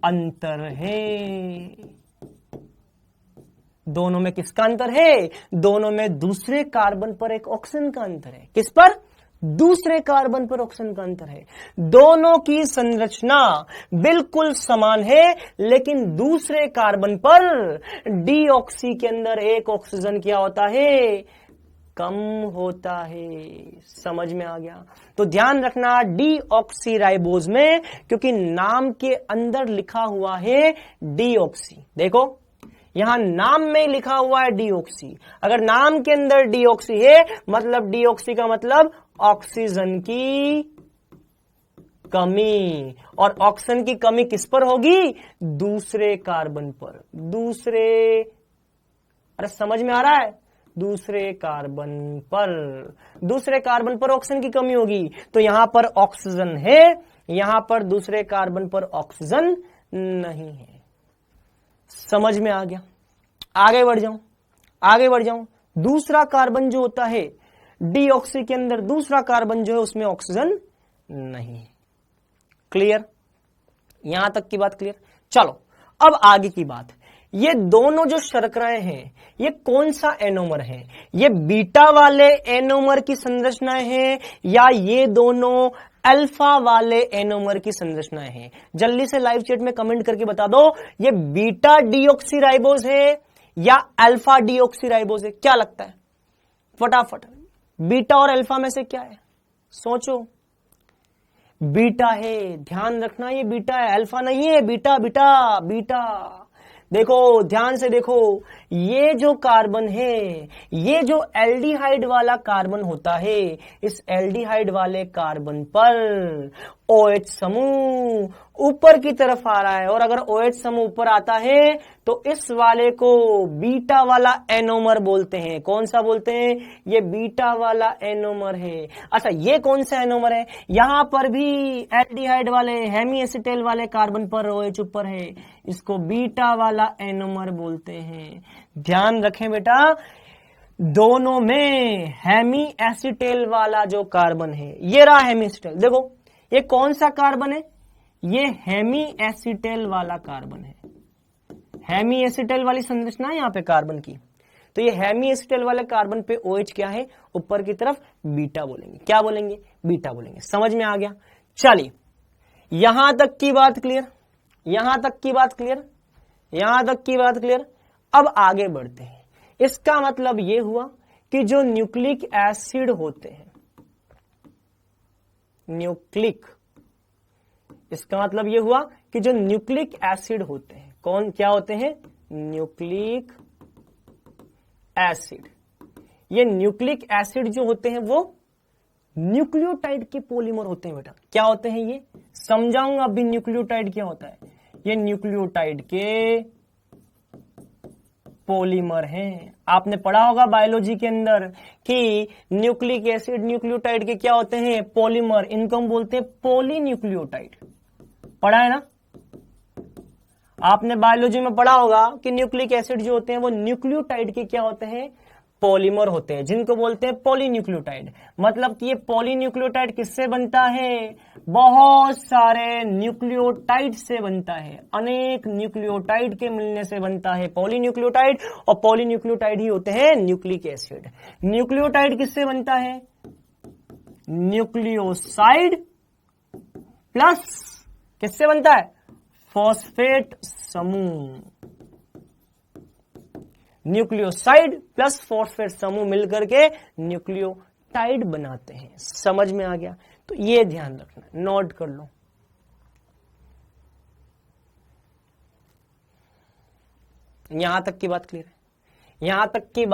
अंतर है। दोनों में किसका अंतर है? दोनों में दूसरे कार्बन पर एक ऑक्सीजन का अंतर है। किस पर? दूसरे कार्बन पर ऑक्सीजन का अंतर है। दोनों की संरचना बिल्कुल समान है, लेकिन दूसरे कार्बन पर डीऑक्सी के अंदर एक ऑक्सीजन क्या होता है? कम होता है। समझ में आ गया? तो ध्यान रखना, डीऑक्सीराइबोज में, क्योंकि नाम के अंदर लिखा हुआ है डीऑक्सी, देखो यहां नाम में लिखा हुआ है डीऑक्सी। अगर नाम के अंदर डीऑक्सी है, मतलब डीऑक्सी का मतलब ऑक्सीजन की कमी, और ऑक्सीजन की कमी किस पर होगी? दूसरे कार्बन पर। अरे समझ में आ रहा है? दूसरे कार्बन पर ऑक्सीजन की कमी होगी। तो यहां पर ऑक्सीजन है, यहां पर दूसरे कार्बन पर ऑक्सीजन नहीं है। समझ में आ गया? आगे बढ़ जाऊं। दूसरा कार्बन जो होता है डीऑक्सी के अंदर, दूसरा कार्बन जो है उसमें ऑक्सीजन नहीं है। क्लियर? यहां तक की बात क्लियर? चलो, अब आगे की बात। ये दोनों जो शर्कराएं हैं, ये कौन सा एनोमर है? ये बीटा वाले एनोमर की संरचनाएं हैं, या ये दोनों अल्फा वाले एनोमर की संरचनाएं हैं? जल्दी से लाइव चैट में कमेंट करके बता दो, ये बीटा डीऑक्सीराइबोज है या अल्फा डीऑक्सीराइबोज है? क्या लगता है? फटाफट, बीटा और अल्फा में से क्या है? सोचो। बीटा है, ध्यान रखना, ये बीटा है, अल्फा नहीं है। Beta beta beta. देखो, ध्यान से देखो, ये जो कार्बन है, ये जो एल्डिहाइड वाला कार्बन होता है, इस एल्डिहाइड वाले कार्बन पर OH समूह ऊपर की तरफ आ रहा है, और अगर OH समूह ऊपर आता है तो इस वाले को बीटा वाला एनोमर बोलते हैं। कौन सा बोलते हैं? ये बीटा वाला एनोमर है। अच्छा, ये कौन सा एनोमर है? यहां पर भी एल्डिहाइड वाले, हेमी एसिटेल वाले कार्बन पर OH ऊपर है, इसको बीटा वाला एनोमर बोलते हैं। ध्यान रखें बेटा, दोनों में हेमी एसिटेल वाला जो कार्बन है, ये रहा हेमी एसिटेल। देखो, ये कौन सा कार्बन है? ये हेमी एसिटेल वाला कार्बन है। हेमी एसिटेल वाली संरचना है यहां पे कार्बन की। तो ये हेमी एसिटेल वाले कार्बन पे OH क्या है? ऊपर की तरफ बीटा बोलेंगे। क्या बोलेंगे? बीटा बोलेंगे। समझ में आ गया? चलिए, यहां तक की बात क्लियर? यहां तक की बात क्लियर? अब आगे बढ़ते हैं। इसका मतलब यह हुआ कि जो न्यूक्लिक एसिड होते हैं, इसका मतलब यह हुआ कि जो न्यूक्लिक एसिड होते हैं, क्या होते हैं? Nucleic acid. ये न्यूक्लिक एसिड जो होते हैं वो न्यूक्लियोटाइड के पॉलीमर होते हैं बेटा। क्या होते हैं ये? समझाऊंगा अभी न्यूक्लियोटाइड क्या होता है। ये न्यूक्लियोटाइड के पॉलीमर हैं। आपने पढ़ा होगा बायोलॉजी के अंदर कि न्यूक्लिक एसिड न्यूक्लियोटाइड के क्या होते हैं? पॉलीमर। इनको हम बोलते हैं पॉलीन्यूक्लियोटाइड। पढ़ा है ना? आपने बायोलॉजी में पढ़ा होगा कि न्यूक्लिक एसिड जो होते हैं वो न्यूक्लियोटाइड के क्या होते हैं? पॉलीमर होते हैं, जिनको बोलते हैं पॉलीन्यूक्लियोटाइड। मतलब कि ये पॉलीन्यूक्लियोटाइड किससे बनता है? बहुत सारे न्यूक्लियोटाइड से बनता है। अनेक न्यूक्लियोटाइड के मिलने से बनता है पॉलीन्यूक्लियोटाइड, और पॉलीन्यूक्लियोटाइड ही होते हैं न्यूक्लिक एसिड। न्यूक्लियोटाइड किससे बनता है? न्यूक्लियोसाइड प्लस किससे बनता है? फॉस्फेट समूह। न्यूक्लियोसाइड प्लस फॉस्फेट समूह मिलकर के न्यूक्लियोटाइड बनाते हैं। समझ में आ गया? तो ये ध्यान रखना, नोट कर लो। यहां तक की बात क्लियर है? यहां तक की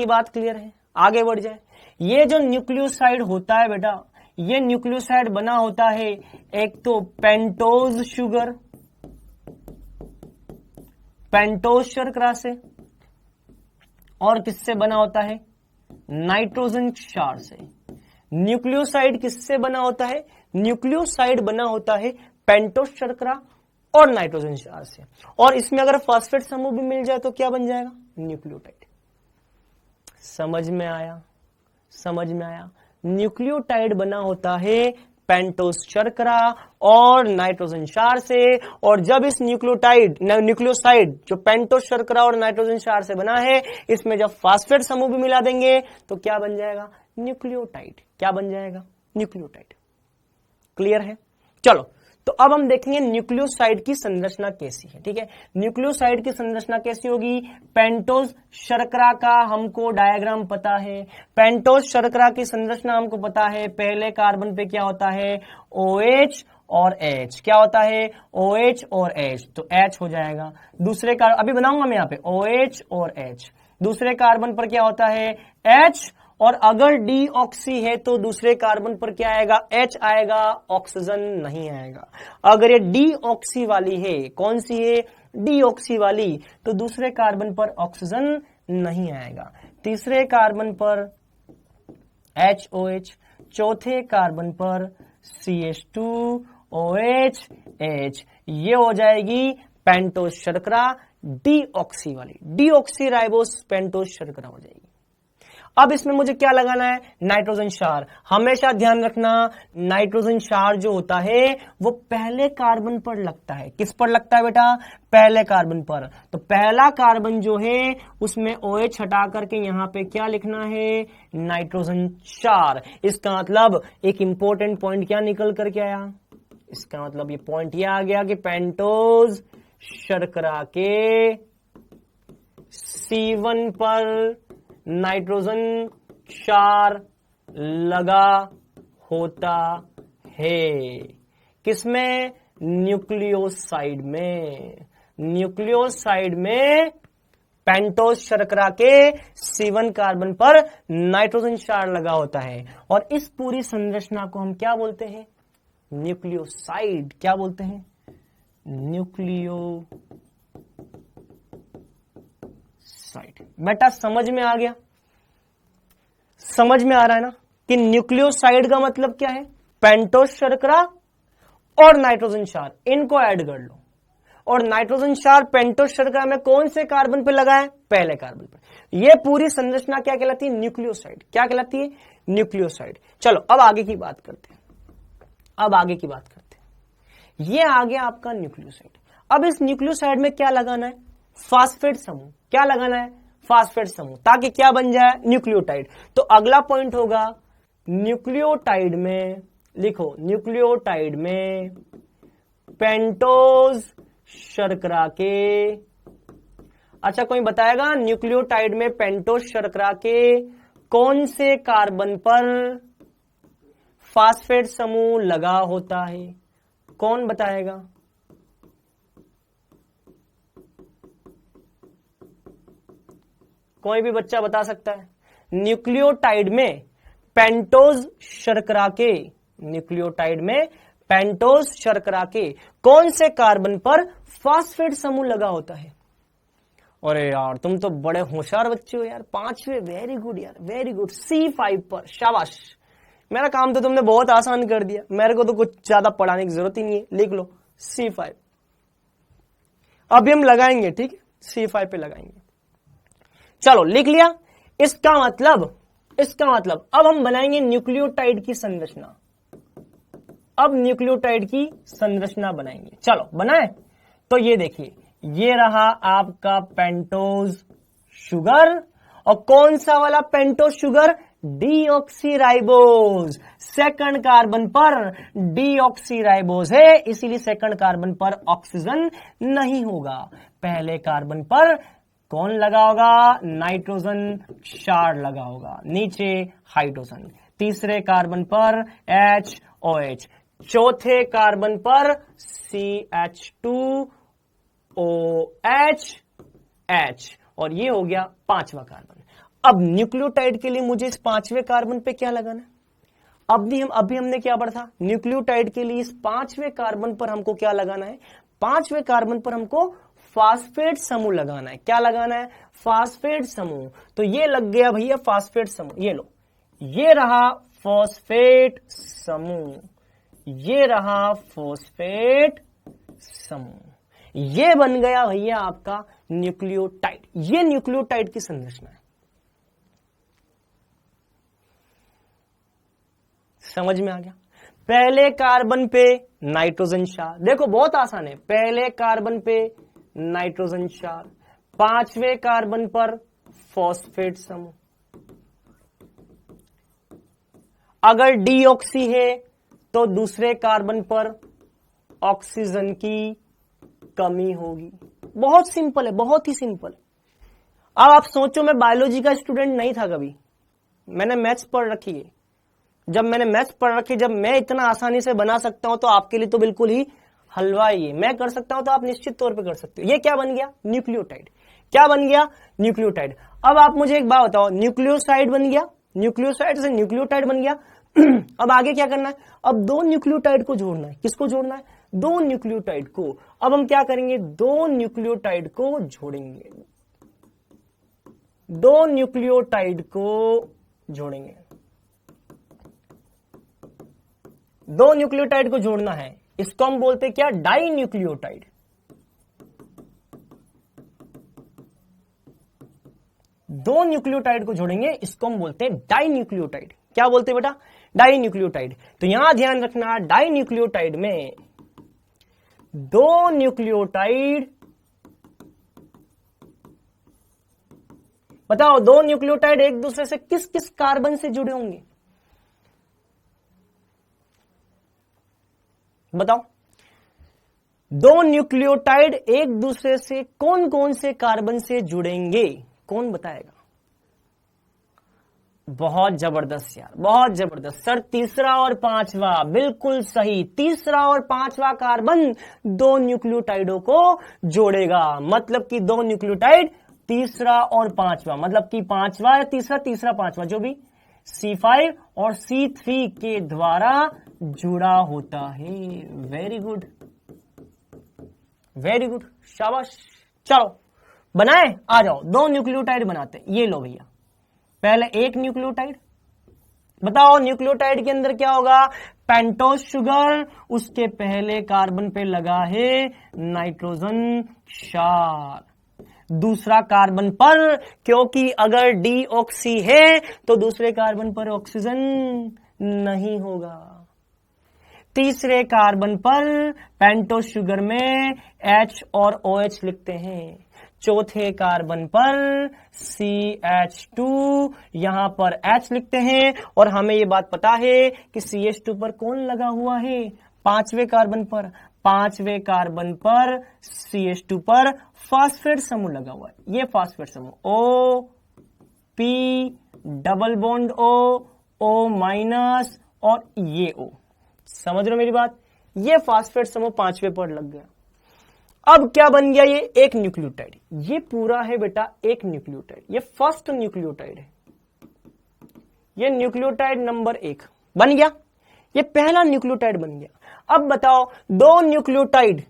बात क्लियर है? आगे बढ़ जाए। ये जो न्यूक्लियोसाइड होता है बेटा, ये न्यूक्लियोसाइड बना होता है एक तो पेंटोज शुगर, पेंटोज शर्करा से, और किससे बना होता है? नाइट्रोजन क्षार से। न्यूक्लियोसाइड किससे बना होता है? न्यूक्लियोसाइड बना होता है पेंटोज शर्करा और नाइट्रोजन क्षार से। और इसमें अगर फॉस्फेट समूह भी मिल जाए तो क्या बन जाएगा? न्यूक्लियोटाइड। समझ में आया? समझ में आया? न्यूक्लियोटाइड बना होता है पेंटोज शर्करा और नाइट्रोजन क्षार से, और जब इस न्यूक्लियोसाइड जो पेंटोज शर्करा और नाइट्रोजन क्षार से बना है, इसमें जब फॉस्फेट समूह भी मिला देंगे तो क्या बन जाएगा? न्यूक्लियोटाइड। क्या बन जाएगा? न्यूक्लियोटाइड। क्लियर है? चलो, तो अब हम देखेंगे न्यूक्लियोसाइड की संरचना कैसी है। ठीक है, न्यूक्लियोसाइड की संरचना कैसी होगी? पेंटोज शर्करा का हमको डायग्राम पता है। पेंटोज शर्करा की संरचना हमको पता है। पहले कार्बन पे क्या होता है? OH और H। क्या होता है? OH और H, तो H हो जाएगा। दूसरे कार्बन अभी बनाऊंगा मैं यहाँ पे OH और H। दूसरे कार्बन पर क्या होता है? H, और अगर डीऑक्सी है तो दूसरे कार्बन पर क्या आएगा? H आएगा, ऑक्सीजन नहीं आएगा। अगर ये डीऑक्सी वाली है, कौन सी है? डीऑक्सी वाली, तो दूसरे कार्बन पर ऑक्सीजन नहीं आएगा। तीसरे कार्बन पर HOH, चौथे कार्बन पर CH2OH H। ये हो जाएगी पेंटोज शर्करा डीऑक्सी वाली, डीऑक्सी राइबोस पेंटोज शर्करा हो जाएगी। अब इसमें मुझे क्या लगाना है? नाइट्रोजन क्षार। हमेशा ध्यान रखना, नाइट्रोजन क्षार जो होता है वो पहले कार्बन पर लगता है। किस पर लगता है बेटा? पहले कार्बन पर। तो पहला कार्बन जो है उसमें OH हटा करके यहां पे क्या लिखना है? नाइट्रोजन क्षार। इसका मतलब एक इंपॉर्टेंट पॉइंट क्या निकल करके आया? इसका मतलब ये पॉइंट ये आ गया कि पेंटोज शर्करा के C1 पर नाइट्रोजन क्षार लगा होता है। किसमें? न्यूक्लियोसाइड में। न्यूक्लियोसाइड में पेंटोज शर्करा के C1 कार्बन पर नाइट्रोजन क्षार लगा होता है, और इस पूरी संरचना को हम क्या बोलते हैं? न्यूक्लियोसाइड। क्या बोलते हैं? न्यूक्लियोसाइड। बेटा समझ में आ गया? समझ में आ रहा है ना कि न्यूक्लियोसाइड का मतलब क्या है? पेंटोज शर्करा और नाइट्रोजन क्षार, इनको ऐड कर लो। और नाइट्रोजन क्षार पेंटोज शर्करा में कौन से कार्बन पे लगा है? पहले कार्बन पर। यह पूरी संरचना क्या कहलाती है? न्यूक्लियोसाइड। क्या कहलाती है? न्यूक्लियोसाइड। चलो अब आगे की बात करते हैं। अब आगे की बात करते हैं। यह आ गया आपका न्यूक्लियोसाइड। अब इस न्यूक्लियोसाइड में क्या लगाना है? फॉस्फेट समूह। क्या लगाना है? फॉस्फेट समूह, ताकि क्या बन जाए? न्यूक्लियोटाइड। तो अगला पॉइंट होगा न्यूक्लियोटाइड में, लिखो न्यूक्लियोटाइड में पेंटोज शर्करा के, अच्छा कोई बताएगा न्यूक्लियोटाइड में पेंटोज शर्करा के कौन से कार्बन पर फॉस्फेट समूह लगा होता है? कौन बताएगा? कोई भी बच्चा बता सकता है। न्यूक्लियोटाइड में पेंटोज शर्करा के, न्यूक्लियोटाइड में पेंटोज शर्करा के कौन से कार्बन पर फॉस्फेट समूह लगा होता है? अरे यार तुम तो बड़े होशियार बच्चे हो यार, 5वें। वेरी गुड यार, वेरी गुड। C5 पर। शाबाश, मेरा काम तो तुमने बहुत आसान कर दिया। मेरे को तो कुछ ज्यादा पढ़ाने की जरूरत ही नहीं है। लिख लो C5। अभी हम लगाएंगे, ठीक है? C5 पे लगाएंगे। चलो लिख लिया। इसका मतलब अब हम बनाएंगे न्यूक्लियोटाइड की संरचना। अब न्यूक्लियोटाइड की संरचना बनाएंगे। चलो बनाए। तो ये देखिए, ये रहा आपका पेंटोज शुगर, और कौन सा वाला pentose sugar? Deoxyribose. Second carbon पर डीऑक्सीराइबोज है, इसीलिए सेकंड कार्बन पर ऑक्सीजन नहीं होगा। पहले कार्बन पर कौन लगा होगा? नाइट्रोजन क्षार लगा होगा, नीचे हाइड्रोजन। तीसरे कार्बन पर HOH, चौथे कार्बन पर CH2OH, और ये हो गया 5वां कार्बन। अब न्यूक्लियोटाइड के लिए मुझे इस 5वें कार्बन पे क्या लगाना है? अभी हमने क्या पढ़ा था? न्यूक्लियोटाइड के लिए इस 5वें कार्बन पर हमको क्या लगाना है? 5वें कार्बन पर हमको फास्फेट समूह लगाना है। क्या लगाना है? फास्फेट समूह। तो ये लग गया भैया फास्फेट समूह। ये लो, ये रहा फॉस्फेट समूह, ये रहा फॉस्फेट समूह। ये बन गया भैया आपका न्यूक्लियोटाइड। ये न्यूक्लियोटाइड की संरचना है। समझ में आ गया? पहले कार्बन पे नाइट्रोजन क्षार, देखो बहुत आसान है। पहले कार्बन पे नाइट्रोजन क्षार, 5वें कार्बन पर फॉस्फेट समूह। अगर डीऑक्सी है तो दूसरे कार्बन पर ऑक्सीजन की कमी होगी। बहुत सिंपल है, बहुत ही सिंपल। अब आप सोचो, मैं बायोलॉजी का स्टूडेंट नहीं था कभी, मैंने मैथ्स पढ़ रखी है। जब मैंने मैथ्स पढ़ रखी, जब मैं इतना आसानी से बना सकता हूं तो आपके लिए तो बिल्कुल ही हलवा ही है। मैं कर सकता हूं तो आप निश्चित तौर पे कर सकते हो। ये क्या बन गया? न्यूक्लियोटाइड। क्या बन गया? न्यूक्लियोटाइड। अब आप मुझे एक बात बताओ, न्यूक्लियोसाइड बन गया, न्यूक्लियोसाइड से न्यूक्लियोटाइड बन गया। अब आगे क्या करना है? अब 2 न्यूक्लियोटाइड को जोड़ना है। किसको जोड़ना है? 2 न्यूक्लियोटाइड को। अब हम क्या करेंगे? 2 न्यूक्लियोटाइड को जोड़ेंगे, 2 न्यूक्लियोटाइड को जोड़ेंगे। 2 न्यूक्लियोटाइड को जोड़ना है, इसको हम बोलते हैं क्या? Die nucleotide. 2 न्यूक्लियोटाइड को जोड़ेंगे, इसको हम बोलते हैं डाई न्यूक्लियोटाइड। क्या बोलते हैं बेटा? Dinucleotide. तो यहां ध्यान रखना, डाई न्यूक्लियोटाइड में 2 न्यूक्लियोटाइड, बताओ 2 न्यूक्लियोटाइड एक दूसरे से किस किस कार्बन से जुड़े होंगे? बताओ, 2 न्यूक्लियोटाइड एक दूसरे से कौन कौन से कार्बन से जुड़ेंगे? कौन बताएगा? बहुत जबरदस्त यार, बहुत जबरदस्त सर। तीसरा और पांचवा, बिल्कुल सही। तीसरा और पांचवा कार्बन 2 न्यूक्लियोटाइडों को जोड़ेगा। मतलब कि 2 न्यूक्लियोटाइड, तीसरा और पांचवा, मतलब कि पांचवा या तीसरा, तीसरा पांचवा, जो भी C5 और C3 के द्वारा जुड़ा होता है। वेरी गुड, वेरी गुड, शाबाश। चलो बनाए, आ जाओ 2 न्यूक्लियोटाइड बनाते हैं। ये लो भैया, पहले एक न्यूक्लियोटाइड। बताओ न्यूक्लियोटाइड के अंदर क्या होगा? पेंटोस शुगर, उसके पहले कार्बन पे लगा है नाइट्रोजन क्षार। दूसरा कार्बन पर, क्योंकि अगर डीऑक्सी है तो दूसरे कार्बन पर ऑक्सीजन नहीं होगा। तीसरे कार्बन पर पेंटोस शुगर में H और OH लिखते हैं। चौथे कार्बन पर CH2, यहां पर H लिखते हैं। और हमें यह बात पता है कि CH2 पर कौन लगा हुआ है? 5वें कार्बन पर। 5वें कार्बन पर CH2 पर फास्फेट समूह लगा हुआ है। ये फास्फेट समूह O, P, double bond O minus और ये O। समझ रहे हो मेरी बात? ये फास्फेट समूह 5वें पर लग गया। अब क्या बन गया? ये एक न्यूक्लियोटाइड। ये पूरा है बेटा एक न्यूक्लियोटाइड। ये फर्स्ट न्यूक्लियोटाइड है। ये न्यूक्लियोटाइड नंबर 1 बन गया। ये पहला न्यूक्लियोटाइड बन गया। अब बताओ 2 न्यूक्लियोटाइड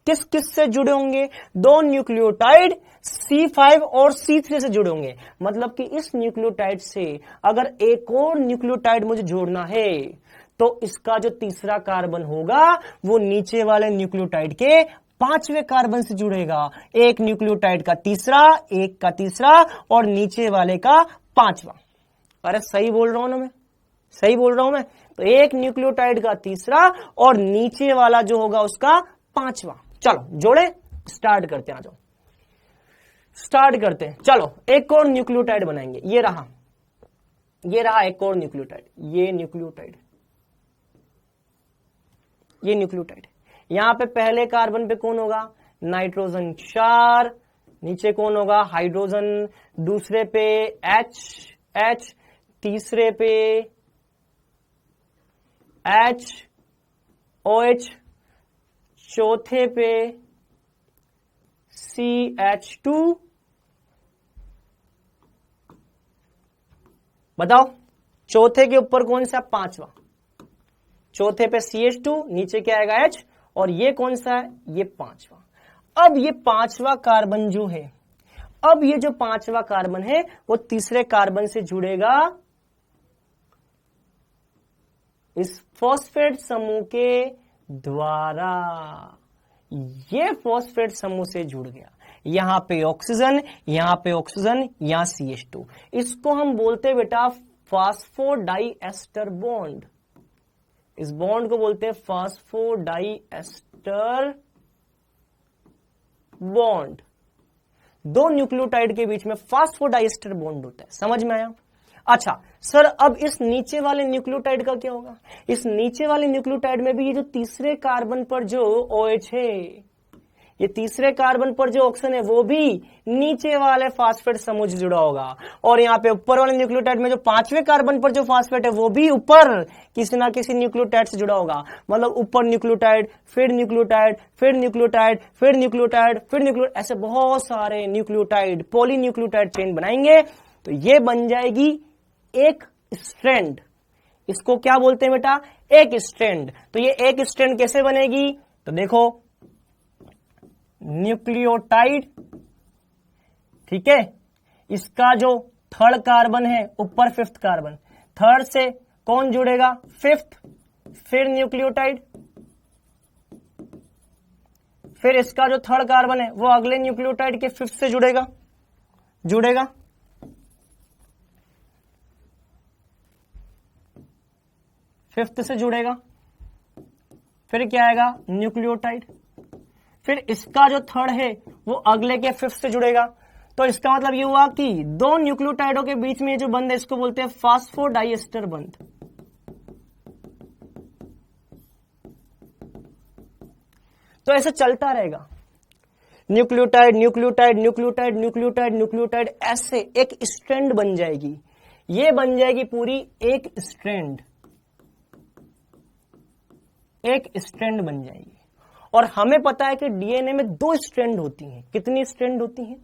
किस किस से जुड़े होंगे? 2 न्यूक्लियोटाइड C5 और C3 से जुड़े होंगे। मतलब कि इस न्यूक्लियोटाइड से अगर एक और न्यूक्लियोटाइड मुझे जोड़ना है तो इसका जो तीसरा कार्बन होगा वो नीचे वाले न्यूक्लियोटाइड के 5वें कार्बन से जुड़ेगा। एक न्यूक्लियोटाइड का तीसरा, एक का तीसरा और नीचे वाले का 5वां। अरे सही बोल रहा हूं ना मैं? सही बोल रहा हूं मैं? तो एक न्यूक्लियोटाइड का तीसरा और नीचे वाला जो होगा उसका 5वां। चलो जोड़े, स्टार्ट करते हैं। आ जाओ स्टार्ट करते हैं। चलो एक और न्यूक्लियोटाइड बनाएंगे। ये रहा, ये रहा एक और न्यूक्लियोटाइड। ये न्यूक्लियोटाइड, ये न्यूक्लियोटाइड। यहां पे पहले कार्बन पे कौन होगा? नाइट्रोजन क्षार। नीचे कौन होगा? हाइड्रोजन। दूसरे पे H, तीसरे पे OH, चौथे पे CH2, बताओ चौथे के ऊपर कौन सा? पांचवा। चौथे पे CH2, नीचे क्या आएगा H, और ये कौन सा है? ये पांचवा। अब ये पांचवा कार्बन जो है, अब ये जो पांचवा कार्बन है वो तीसरे कार्बन से जुड़ेगा इस फॉस्फेट समूह के द्वारा। ये फॉस्फेट समूह से जुड़ गया, यहां पे ऑक्सीजन, यहां पे ऑक्सीजन, यहां CH2। इसको हम बोलते बेटा फास्फोडाइएस्टर बॉन्ड। इस बॉन्ड को बोलते हैं फास्फोडाइएस्टर बॉन्ड। दो न्यूक्लियोटाइड के बीच में फास्फोडाइएस्टर बॉन्ड होता है। समझ में आया? अच्छा सर, अब इस नीचे वाले न्यूक्लियोटाइड का क्या होगा? इस नीचे वाले न्यूक्लियोटाइड में भी ये जो तीसरे कार्बन पर जो OH है, ये तीसरे कार्बन पर जो ऑक्सीजन है वो भी नीचे वाले फास्फेट समूह से जुड़ा होगा, और यहाँ पे ऊपर वाले न्यूक्लियोटाइड में जो पांचवें कार्बन पर जो फास्फेट है वो भी ऊपर किसी ना किसी न्यूक्लियोटाइड से जुड़ा होगा। मतलब ऊपर न्यूक्लियोटाइड, फिर न्यूक्लियोटाइड, फिर न्यूक्लियोटाइड, फिर न्यूक्लियोटाइड, फिर न्यूक्लियोटाइड, ऐसे बहुत सारे न्यूक्लियोटाइड, पॉलीन्यूक्लियोटाइड चेन बनाएंगे तो ये बन जाएगी एक स्ट्रैंड। इसको क्या बोलते हैं बेटा? एक स्ट्रैंड। तो ये एक स्ट्रैंड कैसे बनेगी? तो देखो, न्यूक्लियोटाइड, ठीक है, इसका जो थर्ड कार्बन है ऊपर फिफ्थ कार्बन, थर्ड से कौन जुड़ेगा? फिफ्थ, फिर न्यूक्लियोटाइड, फिर इसका जो थर्ड कार्बन है वो अगले न्यूक्लियोटाइड के फिफ्थ से जुड़ेगा, फिफ्थ से जुड़ेगा, फिर क्या आएगा? न्यूक्लियोटाइड, फिर इसका जो थर्ड है वो अगले के फिफ्थ से जुड़ेगा। तो इसका मतलब ये हुआ कि दो न्यूक्लियोटाइडों के बीच में जो बंध है इसको बोलते हैं फास्फोडाइएस्टर बंध। तो ऐसे चलता रहेगा, nucleotide, nucleotide, nucleotide, nucleotide, nucleotide, ऐसे एक स्ट्रैंड बन जाएगी। ये बन जाएगी पूरी एक स्ट्रैंड, एक स्ट्रैंड बन जाएगी। और हमें पता है कि डीएनए में दो स्ट्रैंड होती हैं। कितनी स्ट्रैंड होती हैं?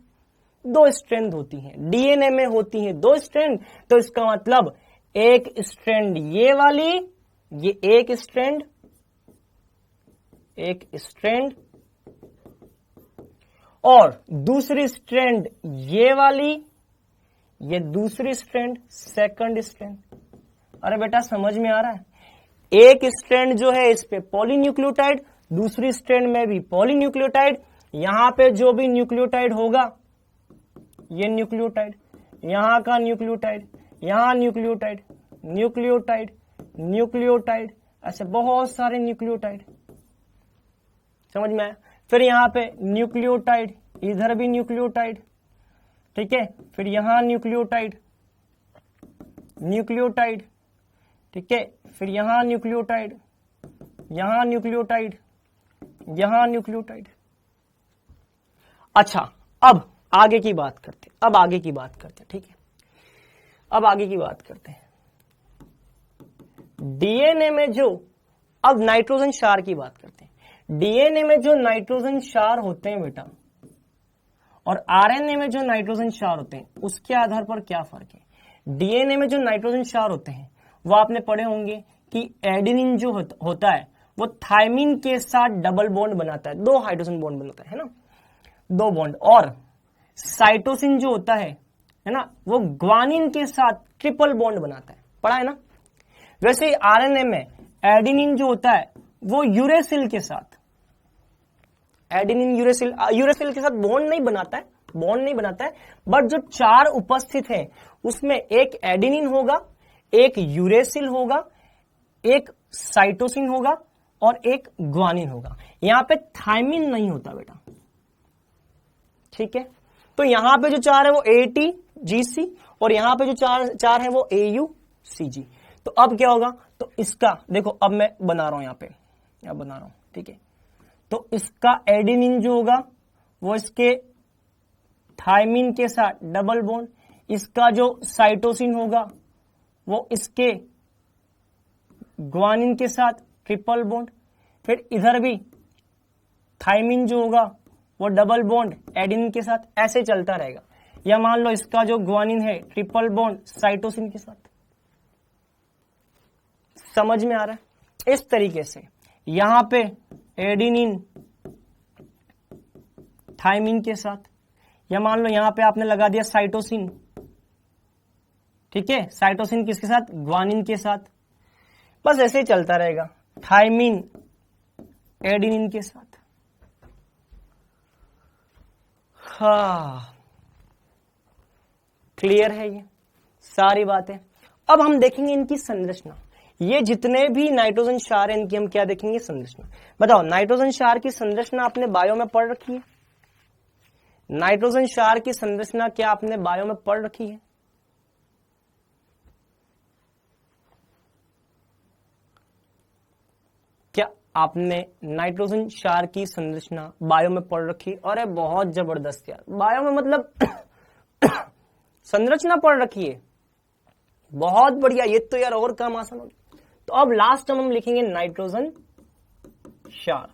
दो स्ट्रैंड होती हैं। डीएनए में होती हैं दो स्ट्रैंड। तो इसका मतलब एक स्ट्रैंड ये वाली, ये एक स्ट्रैंड, एक स्ट्रैंड, और दूसरी स्ट्रैंड ये वाली, ये दूसरी स्ट्रैंड, सेकंड स्ट्रैंड। अरे बेटा समझ में आ रहा है? एक स्ट्रैंड जो है इस पे पॉलीन्यूक्लियोटाइड, दूसरी स्ट्रैंड में भी पॉलीन्यूक्लियोटाइड। यहां पे जो भी न्यूक्लियोटाइड होगा, ये न्यूक्लियोटाइड, यहां का न्यूक्लियोटाइड, यहां न्यूक्लियोटाइड, न्यूक्लियोटाइड, न्यूक्लियोटाइड, ऐसे बहुत सारे न्यूक्लियोटाइड। समझ में आया? फिर यहां पे न्यूक्लियोटाइड, इधर भी न्यूक्लियोटाइड, ठीक है, फिर यहां न्यूक्लियोटाइड, न्यूक्लियोटाइड, ठीक है, फिर यहां न्यूक्लियोटाइड, यहां न्यूक्लियोटाइड, यहां न्यूक्लियोटाइड। अच्छा, अब आगे की बात करते हैं, अब आगे की बात करते हैं, ठीक है, अब आगे की बात करते हैं। डीएनए में जो, अब नाइट्रोजन क्षार की बात करते हैं। डीएनए में जो नाइट्रोजन क्षार होते हैं बेटा, और आरएनए में जो नाइट्रोजन क्षार होते हैं, उसके आधार पर क्या फर्क है? डीएनए में जो नाइट्रोजन क्षार होते हैं वो आपने पढ़े होंगे कि एडेनिन जो होता है वो थायमिन के साथ डबल बॉन्ड बनाता है, दो हाइड्रोजन बॉन्ड बनाता है ना, दो बॉन्ड। और साइटोसिन जो होता है ना, वो ग्वानिन के साथ ट्रिपल बॉन्ड बनाता है, पढ़ा है ना। वैसे ही आरएनए में एडेनिन जो होता है वो यूरेसिल के साथ, एडेनिन यूरेसिल के साथ बॉन्ड नहीं बनाता है, बॉन्ड नहीं बनाता है, बट जो चार उपस्थित है उसमें एक एडेनिन होगा, एक यूरेसिल होगा, एक साइटोसिन होगा और एक ग्वानिन होगा। यहां पे थायमिन नहीं होता बेटा, ठीक है। तो यहां पे जो चार है वो ATGC, और यहां पे जो चार है वो AUCG। तो अब क्या होगा? तो इसका देखो, अब मैं बना रहा हूं, यहां पे बना रहा हूं, ठीक है। तो इसका एडेनिन जो होगा वो इसके थायमिन के साथ डबल बॉन्ड, इसका जो साइटोसिन होगा वो इसके ग्वानिन के साथ ट्रिपल बॉन्ड, फिर इधर भी थायमिन जो होगा वो डबल बॉन्ड एडेनिन के साथ, ऐसे चलता रहेगा। या मान लो इसका जो ग्वानिन है ट्रिपल बॉन्ड साइटोसिन के साथ, समझ में आ रहा है? इस तरीके से यहां पे एडिनिन थाइमिन के साथ, या मान लो यहां पे आपने लगा दिया साइटोसिन, ठीक है, साइटोसिन किसके साथ? ग्वानिन के साथ। बस ऐसे ही चलता रहेगा, थाइमिन एडिनिन के साथ। हाँ, क्लियर है ये सारी बातें। अब हम देखेंगे इनकी संरचना। ये जितने भी नाइट्रोजन क्षार हैं इनकी हम क्या देखेंगे? संरचना। बताओ, नाइट्रोजन क्षार की संरचना आपने बायो में पढ़ रखी है? नाइट्रोजन क्षार की संरचना क्या आपने बायो में पढ़ रखी है? क्या आपने नाइट्रोजन क्षार की संरचना बायो में पढ़ रखी? अरे बहुत जबरदस्त यार, बायो में मतलब संरचना पढ़ रखी है, बहुत बढ़िया। ये तो यार और काम आसान हो। तो अब लास्ट हम लिखेंगे नाइट्रोजन क्षार,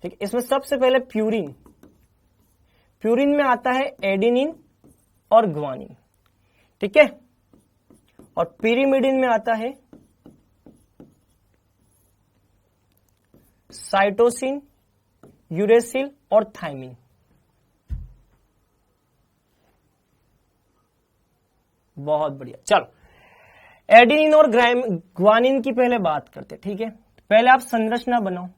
ठीक है। इसमें सबसे पहले प्यूरिन, प्यूरिन में आता है एडिनिन और ग्वानिन, ठीक है, और पिरिमिडिन में आता है साइटोसिन, यूरेसिल और थाइमिन। बहुत बढ़िया। चलो एडिनिन और ग्वानिन की पहले बात करते, ठीक है। पहले आप संरचना बनाओ।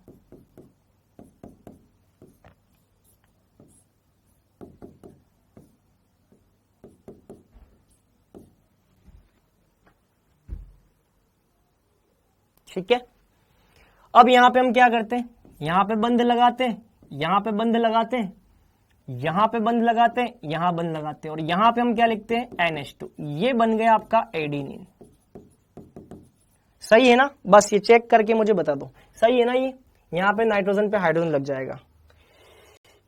ठीक है, अब यहां पे हम क्या करते हैं? यहां पे बंध लगाते हैं, यहां पे बंध लगाते हैं, यहां पे बंध लगाते हैं, यहां बंध लगाते हैं, और यहां पे हम क्या लिखते हैं? NH2। ये बन गया आपका एडिनिन। सही है ना? बस ये चेक करके मुझे बता दो, सही है ना? ये यहां पे नाइट्रोजन पे हाइड्रोजन लग जाएगा।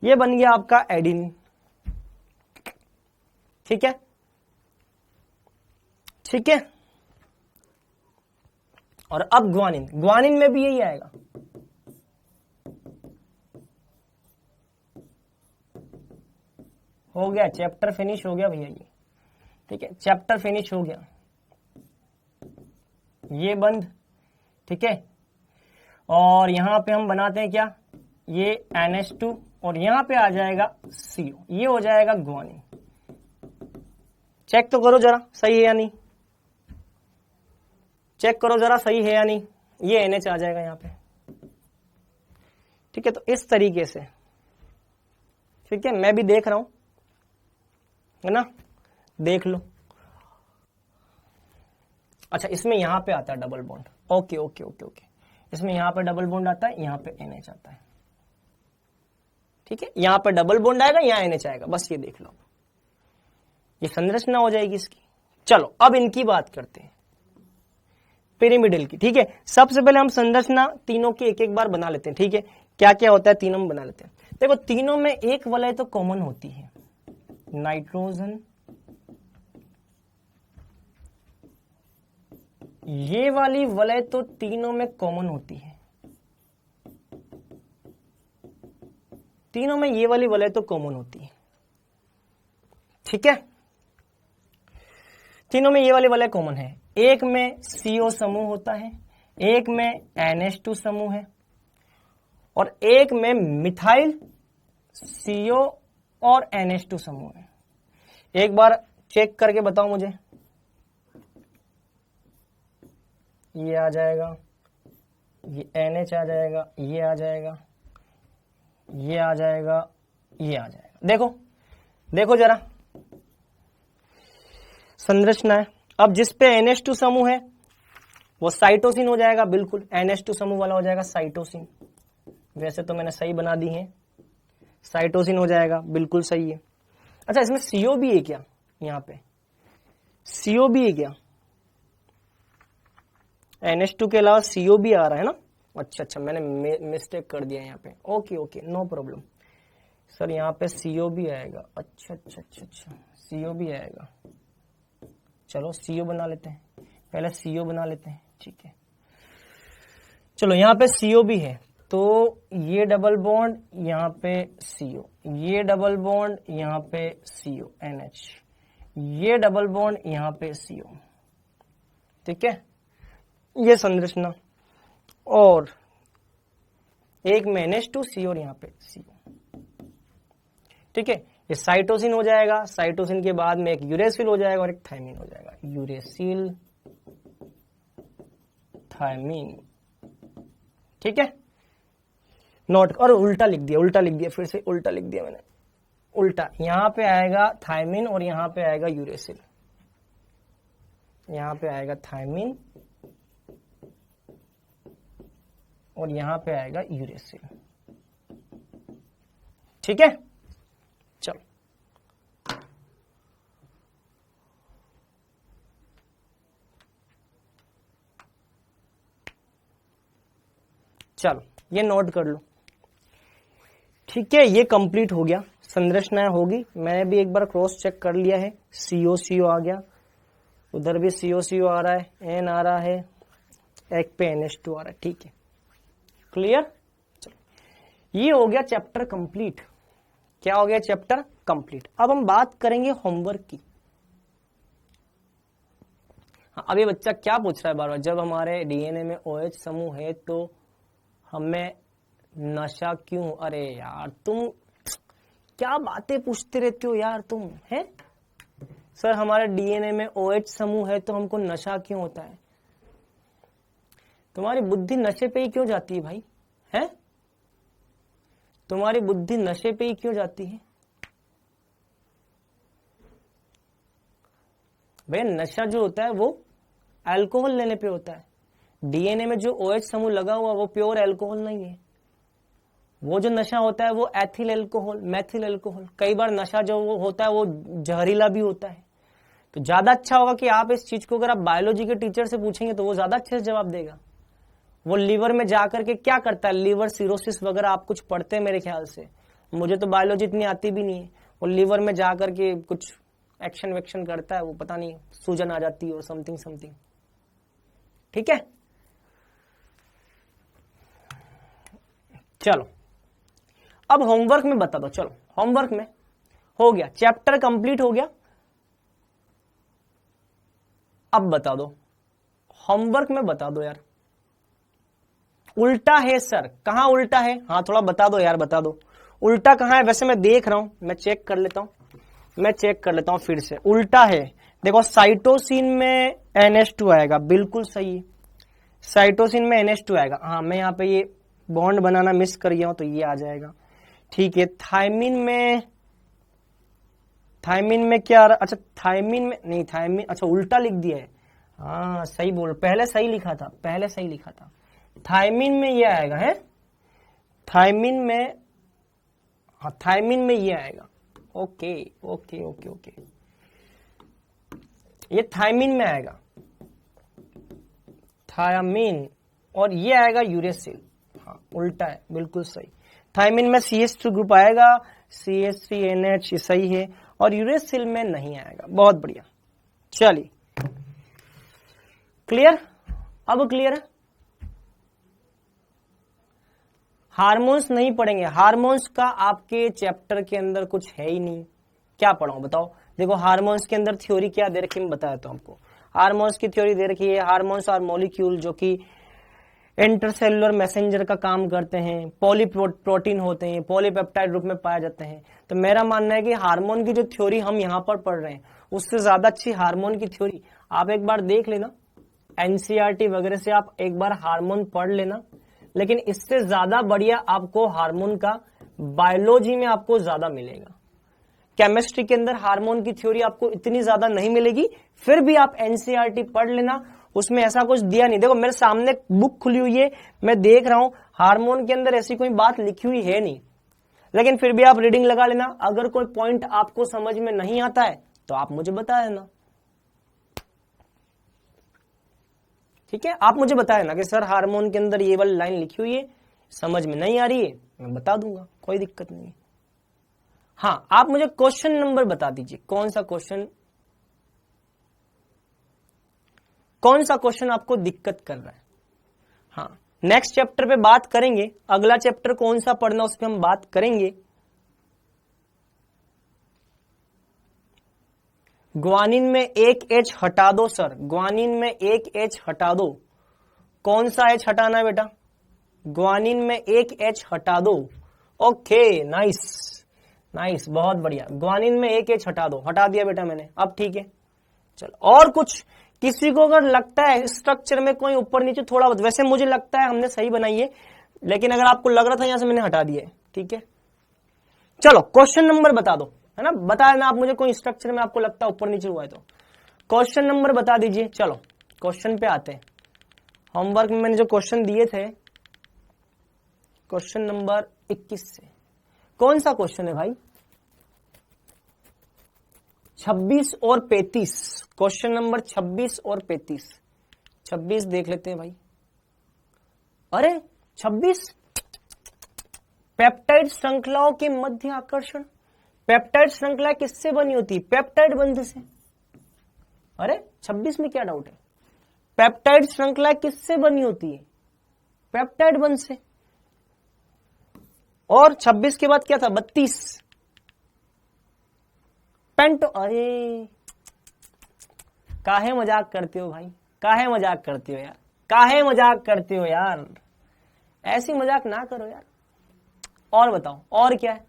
ये बन गया आपका एडिनिन, ठीक है, ठीक है। और अब ग्वानिन, ग्वानिन में भी यही आएगा। हो गया, चैप्टर फिनिश हो गया भैया ये, ठीक है, चैप्टर फिनिश हो गया। ये बंद, ठीक है, और यहां पे हम बनाते हैं क्या? ये NH2 और यहां पे आ जाएगा CO, ये हो जाएगा ग्वानिन। चेक तो करो जरा, सही है या नहीं? चेक करो जरा, सही है या नहीं? ये NH आ जाएगा यहां पे, ठीक है। तो इस तरीके से, ठीक है, मैं भी देख रहा हूं, है ना, देख लो। अच्छा, इसमें यहां पे आता है double bond. Okay okay okay okay, इसमें यहां पे डबल बॉन्ड आता है, यहां पे NH आता है, ठीक है। यहां पे डबल बॉन्ड आएगा, यहां NH आएगा, बस ये देख लो, ये संरचना हो जाएगी इसकी। चलो अब इनकी बात करते हैं, पिरिमिडल की, ठीक है। सबसे पहले हम संरचना तीनों की एक एक बार बना लेते हैं, ठीक है। क्या क्या होता है तीनों में बना लेते हैं। देखो, तीनों में एक वलय तो कॉमन होती है, नाइट्रोजन। ये वाली वलय तो तीनों में कॉमन होती है, तीनों में ये वाली वलय तो कॉमन होती है, ठीक है। तीनों में ये वाली वलय कॉमन है। एक में CO समूह होता है, एक में NH2 समूह है, और एक में मिथाइल CO और NH2 समूह है। एक बार चेक करके बताओ मुझे, ये आ जाएगा, ये NH आ जाएगा, ये आ जाएगा, ये आ जाएगा, ये आ जाएगा। देखो देखो जरा, संरचना है। अब जिस पे NH2 समूह है वो साइटोसिन हो जाएगा, बिल्कुल NH2 समूह वाला हो जाएगा साइटोसिन। वैसे तो मैंने सही बना दी है, साइटोसिन हो जाएगा, बिल्कुल सही है। अच्छा, इसमें CO भी है क्या? यहाँ पे CO भी है क्या? NH2 के अलावा CO भी आ रहा है ना? अच्छा अच्छा, मैंने मिस्टेक कर दिया यहाँ पे। Okay okay, no problem sir, यहाँ पे CO भी आएगा। अच्छा अच्छा अच्छा अच्छा, CO भी आएगा। चलो CO बना लेते हैं, पहले CO बना लेते हैं, ठीक है। चलो यहाँ पे CO भी है, तो ये डबल बॉन्ड यहाँ पे CO, ये डबल बॉन्ड यहाँ पे CO NH, ये डबल बॉन्ड यहाँ पे CO, ठीक है। ये संरचना, और एक में NH2CO और यहाँ पे CO। ठीक है, ये साइटोसिन हो जाएगा, साइटोसिन के बाद में एक यूरेसिल हो जाएगा और एक थायमिन हो जाएगा, यूरेसिल थायमिन। ठीक है, नोट, और उल्टा लिख दिया, फिर से उल्टा लिख दिया मैंने, उल्टा। यहां पे आएगा थायमिन और यहां पे आएगा यूरेसिल, यहां पे आएगा थायमिन और यहां पे आएगा यूरेसिल। ठीक है, चलो चलो ये नोट कर लो। ठीक है, ये कंप्लीट हो गया, संरचनाएं होगी। मैंने भी एक बार क्रॉस चेक कर लिया है, CO आ गया, उधर भी CO आ रहा है, N आ रहा है, एक पे NH2 आ रहा है। ठीक है, क्लियर। चलो ये हो गया चैप्टर कंप्लीट। क्या हो गया? Chapter complete. अब हम बात करेंगे होमवर्क की। अब ये बच्चा क्या पूछ रहा है बार बार, जब हमारे DNA में OH समूह है तो हमें नशा क्यों? अरे यार तुम क्या बातें पूछते रहते हो यार तुम, हैं? सर हमारे DNA में OH समूह है तो हमको नशा क्यों होता है? तुम्हारी बुद्धि नशे पे ही क्यों जाती है भाई, हैं? तुम्हारी बुद्धि नशे पे ही क्यों जाती है भैया? नशा जो होता है वो अल्कोहल लेने पे होता है। DNA में जो OH समूह लगा हुआ वो प्योर अल्कोहल नहीं है। वो जो नशा होता है वो एथिल अल्कोहल, मैथिल अल्कोहल। कई बार नशा जो वो होता है वो जहरीला भी होता है। तो ज्यादा अच्छा होगा कि आप इस चीज को अगर आप बायोलॉजी के टीचर से पूछेंगे तो वो ज्यादा अच्छे से जवाब देगा। वो लीवर में जाकर के क्या करता है, लीवर सिरोसिस वगैरह आप कुछ पढ़ते हैं मेरे ख्याल से, मुझे तो बायोलॉजी इतनी आती भी नहीं है। वो लीवर में जाकर के कुछ एक्शन वेक्शन करता है, वो पता नहीं सूजन आ जाती है और समथिंग समथिंग। ठीक है, चलो अब होमवर्क में बता दो। चलो होमवर्क में हो गया, चैप्टर कंप्लीट हो गया। अब बता दो, होमवर्क में बता दो यार। उल्टा है सर, कहां उल्टा है? हाँ थोड़ा बता दो यार, बता दो उल्टा कहां है। वैसे मैं देख रहा हूं, मैं चेक कर लेता हूं, फिर से। उल्टा है, देखो साइटोसिन में NH2 आएगा, बिल्कुल सही है। साइटोसिन में NH2 आएगा। हाँ मैं यहाँ पे ये बॉन्ड बनाना मिस कर गया हूं तो ये आ जाएगा। ठीक है, थायमिन में क्या आ रहा? अच्छा थायमिन में नहीं, थायमिन अच्छा उल्टा लिख दिया है। हाँ सही बोल, पहले सही लिखा था। थायमिन में ये आएगा है, थायमिन में ये आएगा। ओके, ये थायमिन में आएगा, थायमिन, और ये आएगा यूरेसिल। हाँ उल्टा है, बिल्कुल सही। थायमिन में CH2 ग्रुप आएगा, CH3NH सही है, और यूरेसिल में नहीं आएगा। बहुत बढ़िया, चलिए क्लियर। अब क्लियर है। हार्मोन्स नहीं पढ़ेंगे, हार्मोन्स का आपके चैप्टर के अंदर कुछ है ही नहीं। क्या पढ़ाऊं बताओ? देखो हार्मोन्स के अंदर थ्योरी क्या दे रखी है, मैं बताया तो आपको। हार्मोन्स की थ्योरी दे रखी है, हार्मोन्स और मॉलिक्यूल जो कि इंटरसेलुलर मैसेंजर का काम करते हैं, पॉलीप्रोटीन होते हैं, पॉलीपेप्टाइड रूप में पाए जाते हैं। तो मेरा मानना है कि हार्मोन की जो थ्योरी हम यहाँ पर पढ़ रहे हैं उससे ज्यादा अच्छी हार्मोन की थ्योरी आप एक बार देख लेना, NCERT वगैरह से आप एक बार हार्मोन पढ़ लेना। लेकिन इससे ज्यादा बढ़िया आपको हार्मोन का बायोलॉजी में आपको ज्यादा मिलेगा। केमिस्ट्री के अंदर हार्मोन की थ्योरी आपको इतनी ज्यादा नहीं मिलेगी, फिर भी आप NCERT पढ़ लेना, उसमें ऐसा कुछ दिया नहीं। देखो मेरे सामने बुक खुली हुई है, मैं देख रहा हूं हार्मोन के अंदर ऐसी कोई बात लिखी हुई है नहीं, लेकिन फिर भी आप रीडिंग लगा लेना। अगर कोई पॉइंट आपको समझ में नहीं आता है तो आप मुझे बता देना। ठीक है, आप मुझे बता देना कि सर हार्मोन के अंदर ये वाली लाइन लिखी हुई है, समझ में नहीं आ रही है, मैं बता दूंगा, कोई दिक्कत नहीं है। हाँ आप मुझे क्वेश्चन नंबर बता दीजिए, कौन सा क्वेश्चन आपको दिक्कत कर रहा है। हाँ नेक्स्ट चैप्टर पे बात करेंगे, अगला चैप्टर कौन सा पढ़ना उस पर हम बात करेंगे। ग्वानिन में एक H हटा दो सर, ग्वानिन में एक H हटा दो, कौन सा H हटाना है बेटा? ग्वानिन में एक H हटा दो। ओके, नाइस नाइस, बहुत बढ़िया। ग्वानिन में एक H हटा दो, हटा दिया बेटा मैंने। अब ठीक है, चलो और कुछ किसी को अगर लगता है स्ट्रक्चर में कोई ऊपर नीचे थोड़ा बहुत, वैसे मुझे लगता है हमने सही बनाई है, लेकिन अगर आपको लग रहा था यहां से मैंने हटा दिया है, ठीक है। चलो क्वेश्चन नंबर बता दो, है ना, बता देना आप मुझे कोई स्ट्रक्चर में आपको लगता है ऊपर नीचे हुआ है तो क्वेश्चन नंबर बता दीजिए। चलो क्वेश्चन पे आते हैं। होमवर्क में मैंने जो क्वेश्चन दिए थे, क्वेश्चन नंबर 21 से कौन सा क्वेश्चन है भाई? 26 और 35, क्वेश्चन नंबर 26 और 35। 26 देख लेते हैं भाई। अरे 26, पेप्टाइड श्रृंखलाओं के मध्य आकर्षण। पेप्टाइड श्रृंखला किससे बनी होती है? पेप्टाइड बंध से। अरे 26 में क्या डाउट है? पेप्टाइड श्रृंखला किससे बनी होती है? पेप्टाइड बंध से। और 26 के बाद क्या था? 32 पेंटो। अरे काहे मजाक करते हो भाई, काहे मजाक करते हो यार, काहे मजाक करते हो यार, ऐसी मजाक ना करो यार। और बताओ और क्या है?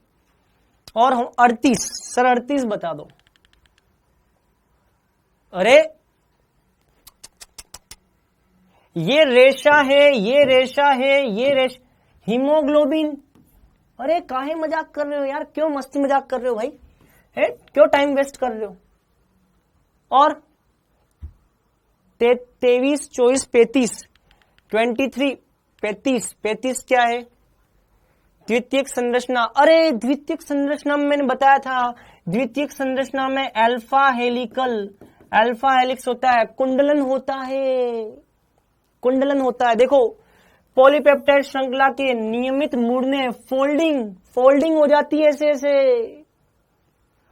और हम 38, सर 38 बता दो। अरे ये रेशा है, ये रेशा है, ये रेशा, हीमोग्लोबिन। अरे काहे मजाक कर रहे हो यार, क्यों मस्ती मजाक कर रहे हो भाई, है क्यों टाइम वेस्ट कर रहे हो? और 23, 24, 35, 23, 35 क्या है? द्वितीयक संरचना। अरे द्वितीयक संरचना में मैंने बताया था, द्वितीयक संरचना में अल्फा हेलिक्स होता है, कुंडलन होता है, कुंडलन होता है। देखो पॉलीपेप्टाइड श्रृंखला के नियमित मुड़ने, फोल्डिंग हो जाती है ऐसे ऐसे,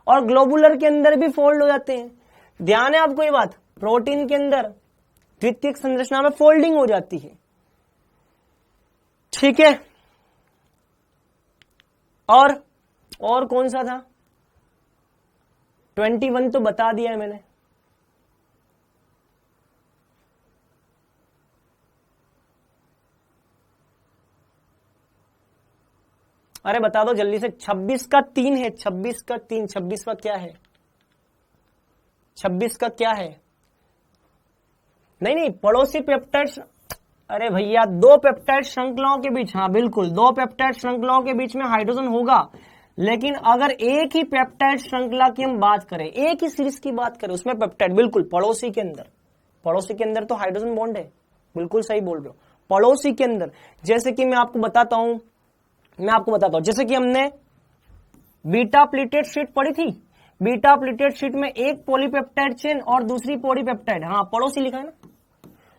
और ग्लोबुलर के अंदर भी फोल्ड हो जाते हैं। ध्यान है आपको ये बात, प्रोटीन के अंदर द्वितीयक संरचना में फोल्डिंग हो जाती है, ठीक है। और कौन सा था? 21 तो बता दिया है मैंने। अरे बता दो जल्दी से। 26 का 3 है, 26 का 3, 26 का क्या है? 26 का क्या है? नहीं पड़ोसी पेप्टाइड। अरे भैया दो पेप्टाइड श्रृंखलाओं के बीच, हाँ बिल्कुल, दो पेप्टाइड श्रृंखलाओं के बीच में हाइड्रोजन होगा, लेकिन अगर एक ही पेप्टाइड श्रृंखला की हम बात करें, एक ही सीरीज की बात करें, उसमें पेप्टाइड, बिल्कुल पड़ोसी के अंदर तो हाइड्रोजन बॉन्ड है, बिल्कुल सही बोल रहे हो, पड़ोसी के अंदर। जैसे कि मैं आपको बताता हूं, जैसे कि हमने बीटा प्लीटेड शीट पढ़ी थी, बीटा प्लीटेड शीट में एक पॉलीपेप्टाइड चेन और दूसरी पॉलीपेप्टाइड, हाँ पड़ोसी लिखा है ना,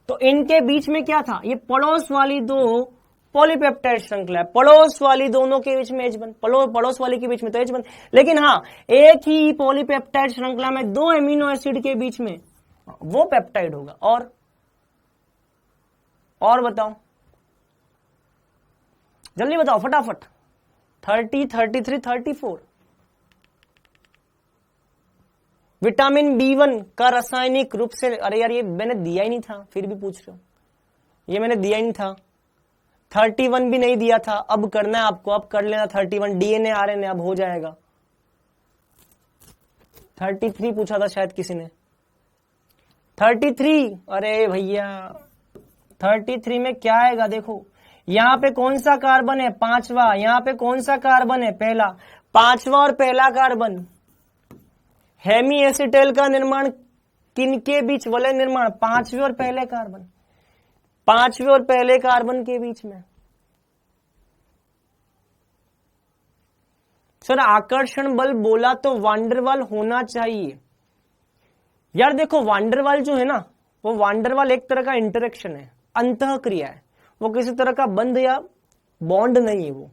तो इनके बीच में क्या था? ये पड़ोस वाली दो पॉलीपेप्टाइड श्रृंखला है, पड़ोस वाली दोनों के बीच में H1, पड़ोस वाली के बीच में तो H1, लेकिन हाँ एक ही पॉलीपेप्टाइड श्रृंखला में दो एमिनो एसिड के बीच में वो पेप्टाइड होगा। और बताओ, जल्दी बताओ फटाफट। 30, 33, 34। विटामिन B1 का रासायनिक रूप से, अरे यार ये मैंने दिया ही नहीं था, फिर भी पूछ रहे हो, ये मैंने दिया ही नहीं था। 31 भी नहीं दिया था, अब करना है आपको, अब कर लेना 31, DNA RNA अब हो जाएगा। 33 पूछा था शायद किसी ने, 33। अरे भैया 33 में क्या आएगा? देखो यहां पे कौन सा कार्बन है? 5वां। यहां पे कौन सा कार्बन है? पहला। 5वां और पहला कार्बन, हेमी एसिटेल का निर्माण किनके बीच? वलय निर्माण 5वें और पहले कार्बन, 5वें और पहले कार्बन के बीच में। सर आकर्षण बल बोला तो वांडरवाल होना चाहिए। यार देखो वांडरवाल जो है ना, वो वांडरवाल एक तरह का इंटरेक्शन है, अंतः क्रिया है, वो किसी तरह का बंध या बॉन्ड नहीं है, वो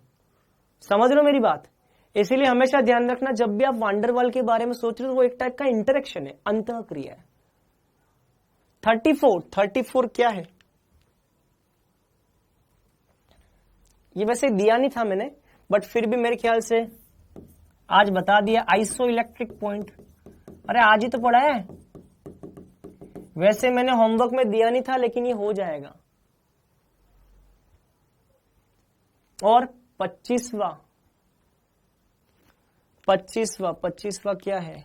समझ रहे हो मेरी बात। इसीलिए हमेशा ध्यान रखना, जब भी आप वांडरवाल के बारे में सोच रहे हो, वो एक टाइप का इंटरेक्शन है, अंतः क्रिया है। 34 क्या है? ये वैसे दिया नहीं था मैंने, बट फिर भी मेरे ख्याल से आज बता दिया। आइसो इलेक्ट्रिक पॉइंट, अरे आज ही तो पढ़ा है, वैसे मैंने होमवर्क में दिया नहीं था, लेकिन ये हो जाएगा, और 25वां क्या है?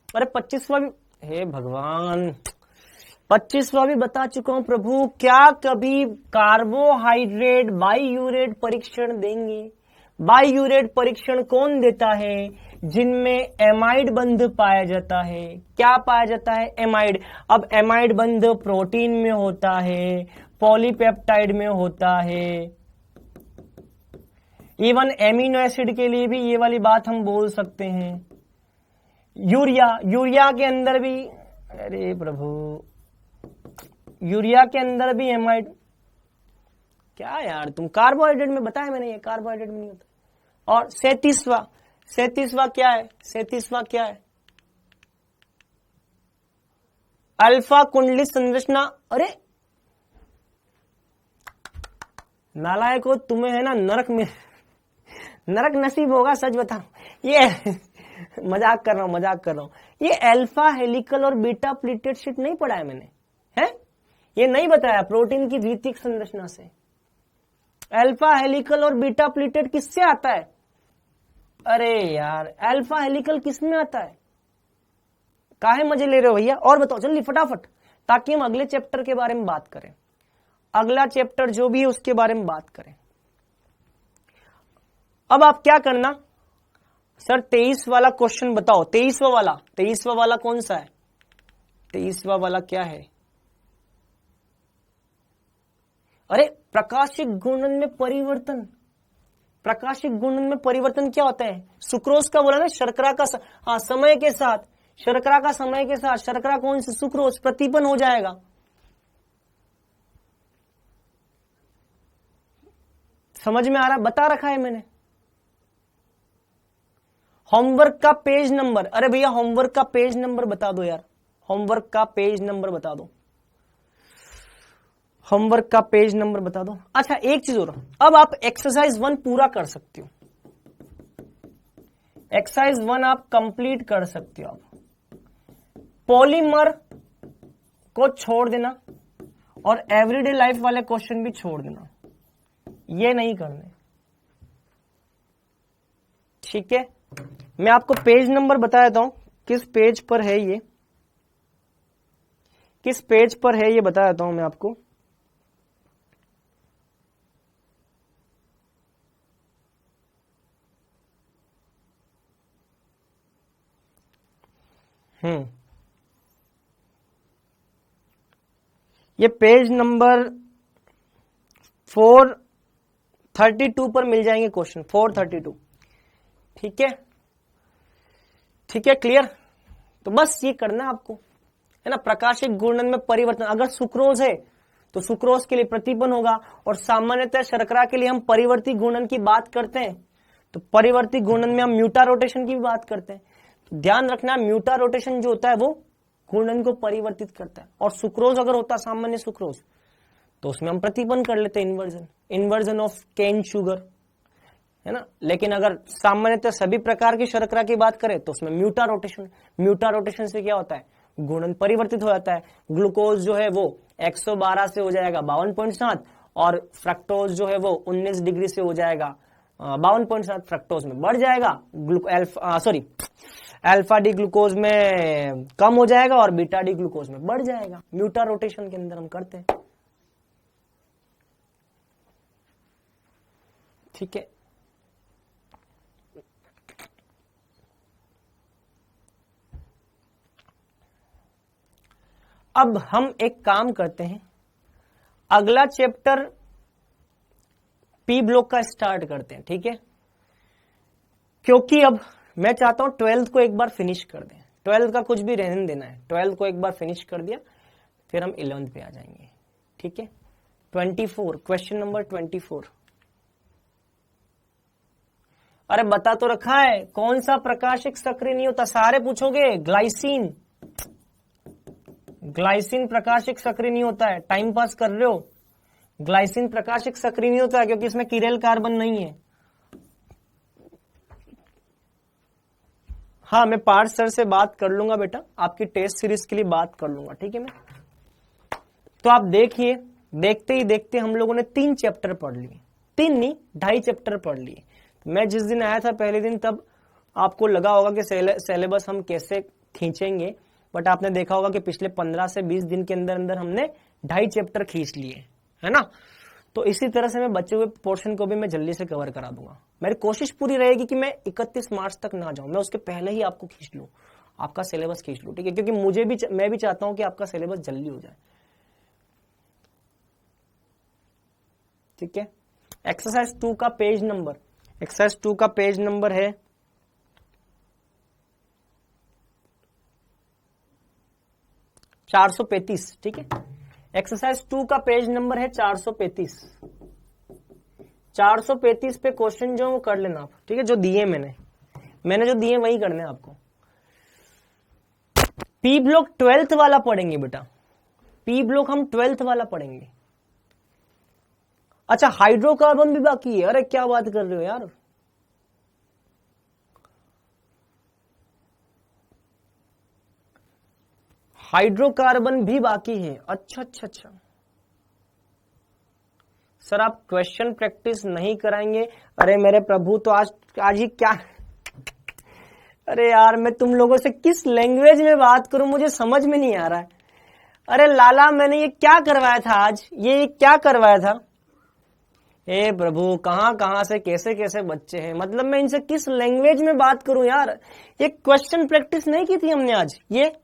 अरे 25वां भी, हे भगवान, 25वां भी बता चुका हूं प्रभु। क्या कभी कार्बोहाइड्रेट बाईयूरेट परीक्षण देंगे? बाईयूरेट परीक्षण कौन देता है? जिनमें एमाइड बंध पाया जाता है। क्या पाया जाता है? एमाइड। अब एमाइड बंध प्रोटीन में होता है, पॉलीपेप्टाइड में होता है, इवन एमिनो एसिड के लिए भी ये वाली बात हम बोल सकते हैं। यूरिया के अंदर भी, अरे प्रभु, यूरिया के अंदर भी एमाइड। क्या यार तुम, कार्बोहाइड्रेट में बताया मैंने, ये कार्बोहाइड्रेट में नहीं होता। और 37वां क्या है? 37वां क्या है? अल्फा कुंडली संरचना। अरे नालायक हो, तुम्हें है ना नरक में, नरक नसीब होगा, सच बताओ। ये मजाक कर रहा हूं। ये अल्फा हेलिकल और बीटा प्लीटेड शीट नहीं पढ़ा है मैंने, है? ये नहीं बताया प्रोटीन की द्वितीयक संरचना से। अल्फा हेलिकल और बीटा प्लीटेड किससे आता है? अरे यार, अल्फा हेलिकल किसमें आता है? काहे मजे ले रहे हो भैया? और बताओ जल्दी फटाफट, ताकि हम अगले चैप्टर के बारे में बात करें। अगला चैप्टर जो भी है उसके बारे में बात करें। अब आप क्या करना, सर 23 वाला क्वेश्चन बताओ। 23वां वाला कौन सा है? 23वां वाला क्या है? अरे प्रकाशिक गुणन में परिवर्तन। प्रकाशिक गुणन में परिवर्तन क्या होता है? सुक्रोज का बोला ना, शर्करा का समय के साथ, शर्करा का समय के साथ, शर्करा कौन सी? सुक्रोज प्रतिपन्न हो जाएगा। समझ में आ रहा? बता रखा है मैंने। होमवर्क का पेज नंबर, अरे भैया होमवर्क का पेज नंबर बता दो यार, होमवर्क का पेज नंबर बता दो, होमवर्क का पेज नंबर बता दो। अच्छा एक चीज और, अब आप एक्सरसाइज 1 पूरा कर सकते हो, एक्सरसाइज 1 आप कंप्लीट कर सकते हो। आप पॉलीमर को छोड़ देना और एवरीडे लाइफ वाले क्वेश्चन भी छोड़ देना, ये नहीं करने, ठीक है? मैं आपको पेज नंबर बता देता हूं, किस पेज पर है ये, किस पेज पर है ये बता देता हूं मैं आपको। ये पेज नंबर 432 पर मिल जाएंगे क्वेश्चन, 432, ठीक है? ठीक है, क्लियर? तो बस ये करना है आपको, है ना? प्रकाशिक गुणन में परिवर्तन, अगर सुक्रोज है तो सुक्रोज के लिए प्रतिपन्न होगा, और सामान्यतः शर्करा के लिए हम परिवर्ती गुणन की बात करते हैं, तो परिवर्ती गुणन में हम म्यूटा रोटेशन की भी बात करते हैं। तो ध्यान रखना, म्यूटा रोटेशन जो होता है वो गुणन को परिवर्तित करता है, और सुक्रोज अगर होता सामान्य सुक्रोज तो उसमें हम प्रतिपन्न कर लेते हैं, इन्वर्जन ऑफ केन शुगर, है ना? लेकिन अगर सामान्यतः सभी प्रकार की शर्करा की बात करें तो उसमें म्यूटा रोटेशन से क्या होता है? गुणन परिवर्तित हो जाता है। ग्लूकोज जो है वो 112 से हो जाएगा 52.7, और फ्रक्टोज जो है वो 19 डिग्री से हो जाएगा 52.7, फ्रक्टोज में बढ़ जाएगा, अल्फा डी ग्लूकोज में कम हो जाएगा और बीटा डी ग्लूकोज में बढ़ जाएगा। म्यूटा रोटेशन के अंदर हम करते हैं, ठीक है? अब हम एक काम करते हैं, अगला चैप्टर पी ब्लॉक का स्टार्ट करते हैं, ठीक है? क्योंकि अब मैं चाहता हूं 12th को एक बार फिनिश कर दें, 12th का कुछ भी रहने देना है, 12th को एक बार फिनिश कर दिया फिर हम 11th पे आ जाएंगे, ठीक है? 24, क्वेश्चन नंबर 24। अरे बता तो रखा है, कौन सा प्रकाशिक सक्रिय नहीं होता? सारे पूछोगे। ग्लाइसिन प्रकाशिक सक्रिय नहीं होता है, टाइम पास कर रहे हो। ग्लाइसिन प्रकाशिक सक्रिय नहीं होता है क्योंकि इसमें कीरेल कार्बन नहीं है। हाँ, मैं पार्थ सर से बात कर लूंगा बेटा, आपकी टेस्ट सीरीज के लिए बात कर लूंगा, ठीक है? मैं तो आप देखिए देखते ही देखते हम लोगों ने 3 चैप्टर पढ़ लिए, 3 नहीं 2.5 चैप्टर पढ़ लिए। मैं जिस दिन आया था पहले दिन, तब आपको लगा होगा कि सिलेबस हम कैसे खींचेंगे, बट आपने देखा होगा कि पिछले 15 से 20 दिन के अंदर अंदर हमने 2.5 चैप्टर खींच लिए, है ना। तो इसी तरह से मैं बचे हुए पोर्शन को भी मैं जल्दी से कवर करा दूंगा। मेरी कोशिश पूरी रहेगी कि मैं 31 मार्च तक ना जाऊं, मैं उसके पहले ही आपको खींच लूं, आपका सिलेबस खींच लूं, ठीक है, क्योंकि मैं भी चाहता हूं कि आपका सिलेबस जल्दी हो जाए, ठीक है। एक्सरसाइज 2 का पेज नंबर है 435, ठीक है। एक्सरसाइज 2 का पेज नंबर है 435। 435 पे क्वेश्चन जो वो कर लेना आप, ठीक है, जो दिए मैंने जो दिए वही करने आपको। पी ब्लॉक 12th वाला पढ़ेंगे बेटा, पी ब्लॉक हम 12th वाला पढ़ेंगे। अच्छा, हाइड्रोकार्बन भी बाकी है, अरे क्या बात कर रहे हो यार, हाइड्रोकार्बन भी बाकी है। अच्छा अच्छा अच्छा, सर आप क्वेश्चन प्रैक्टिस नहीं कराएंगे? अरे मेरे प्रभु, तो आज ही क्या, अरे यार मैं तुम लोगों से किस लैंग्वेज में बात करूं, मुझे समझ में नहीं आ रहा है। अरे लाला, मैंने ये क्या करवाया था आज, ये क्या करवाया था? हे प्रभु, कहां से कैसे कैसे बच्चे हैं, मतलब मैं इनसे किस लैंग्वेज में बात करूं यार। ये क्वेश्चन प्रैक्टिस नहीं की थी हमने आज, ये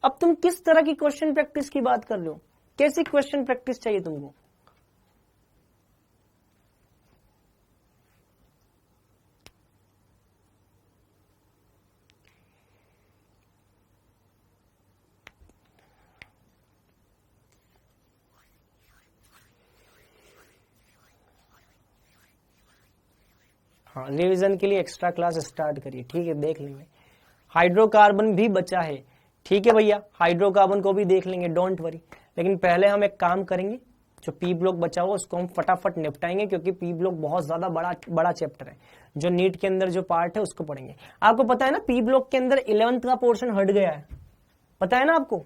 अब तुम किस तरह की क्वेश्चन प्रैक्टिस की बात कर रहे हो? कैसी क्वेश्चन प्रैक्टिस चाहिए तुमको? हाँ, रिवीजन के लिए एक्स्ट्रा क्लास स्टार्ट करिए, ठीक है, देख लेंगे। हाइड्रोकार्बन भी बचा है, ठीक है भैया, हाइड्रोकार्बन को भी देख लेंगे, डोंट वरी। लेकिन पहले हम एक काम करेंगे, जो पी ब्लॉक बचा हुआ उसको हम फटाफट निपटाएंगे, क्योंकि पी ब्लॉक बहुत ज्यादा बड़ा चैप्टर है। जो नीट के अंदर जो पार्ट है उसको पढ़ेंगे। आपको पता है ना, पी ब्लॉक के अंदर 11th का पोर्शन हट गया है, पता है ना आपको?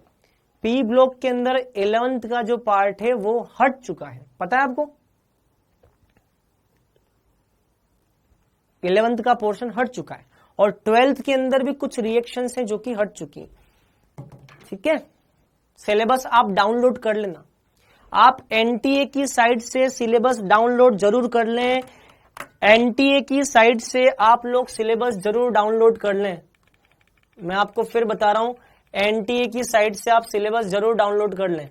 पी ब्लॉक के अंदर 11th का जो पार्ट है वो हट चुका है, पता है आपको? 11th का पोर्शन हट चुका है, और 12th के अंदर भी कुछ रिएक्शंस हैं जो कि हट चुकी, ठीक है। सिलेबस आप डाउनलोड कर लेना, आप एनटीए की साइट से सिलेबस डाउनलोड जरूर कर लें, एनटीए की साइट से आप लोग सिलेबस जरूर डाउनलोड कर लें। मैं आपको फिर बता रहा हूं, एनटीए की साइट से आप सिलेबस जरूर डाउनलोड कर लें।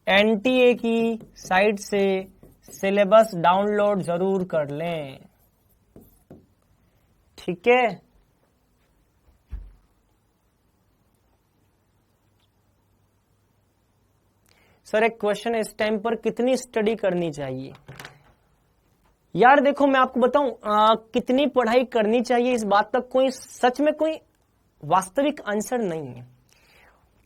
एनटीए की साइट से सिलेबस डाउनलोड जरूर कर लें, ठीक है। सर एक क्वेश्चन, इस टाइम पर कितनी स्टडी करनी चाहिए? यार देखो, मैं आपको बताऊं, कितनी पढ़ाई करनी चाहिए, इस बात तक कोई सच में कोई वास्तविक आंसर नहीं है।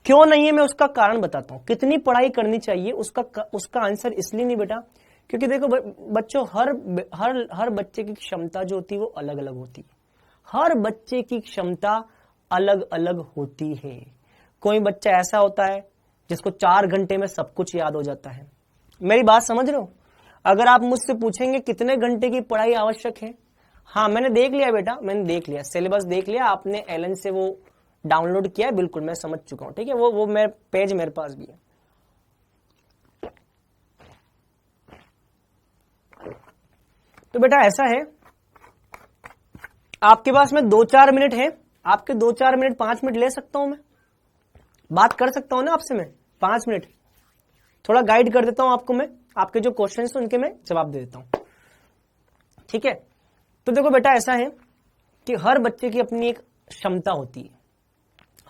क्यों नहीं है, मैं उसका कारण बताता हूं। कितनी पढ़ाई करनी चाहिए उसका आंसर इसलिए नहीं बेटा, क्योंकि देखो बच्चों, हर बच्चे की क्षमता जो होती है वो अलग अलग होती है। हर बच्चे की क्षमता अलग अलग होती है। कोई बच्चा ऐसा होता है जिसको 4 घंटे में सब कुछ याद हो जाता है। मेरी बात समझ रहे हो? अगर आप मुझसे पूछेंगे कितने घंटे की पढ़ाई आवश्यक है, हाँ मैंने देख लिया बेटा, मैंने देख लिया, सिलेबस देख लिया, आपने एलन से वो डाउनलोड किया है, बिल्कुल मैं समझ चुका हूं, ठीक है। वो पेज मेरे पास भी है। तो बेटा ऐसा है, आपके पास में 2-4 मिनट है, आपके 2-4 मिनट 5 मिनट ले सकता हूं, मैं बात कर सकता हूं ना आपसे, मैं 5 मिनट थोड़ा गाइड कर देता हूं आपको, मैं आपके जो क्वेश्चन हैं उनके मैं जवाब दे देता हूं, ठीक है। तो देखो बेटा ऐसा है कि हर बच्चे की अपनी एक क्षमता होती है,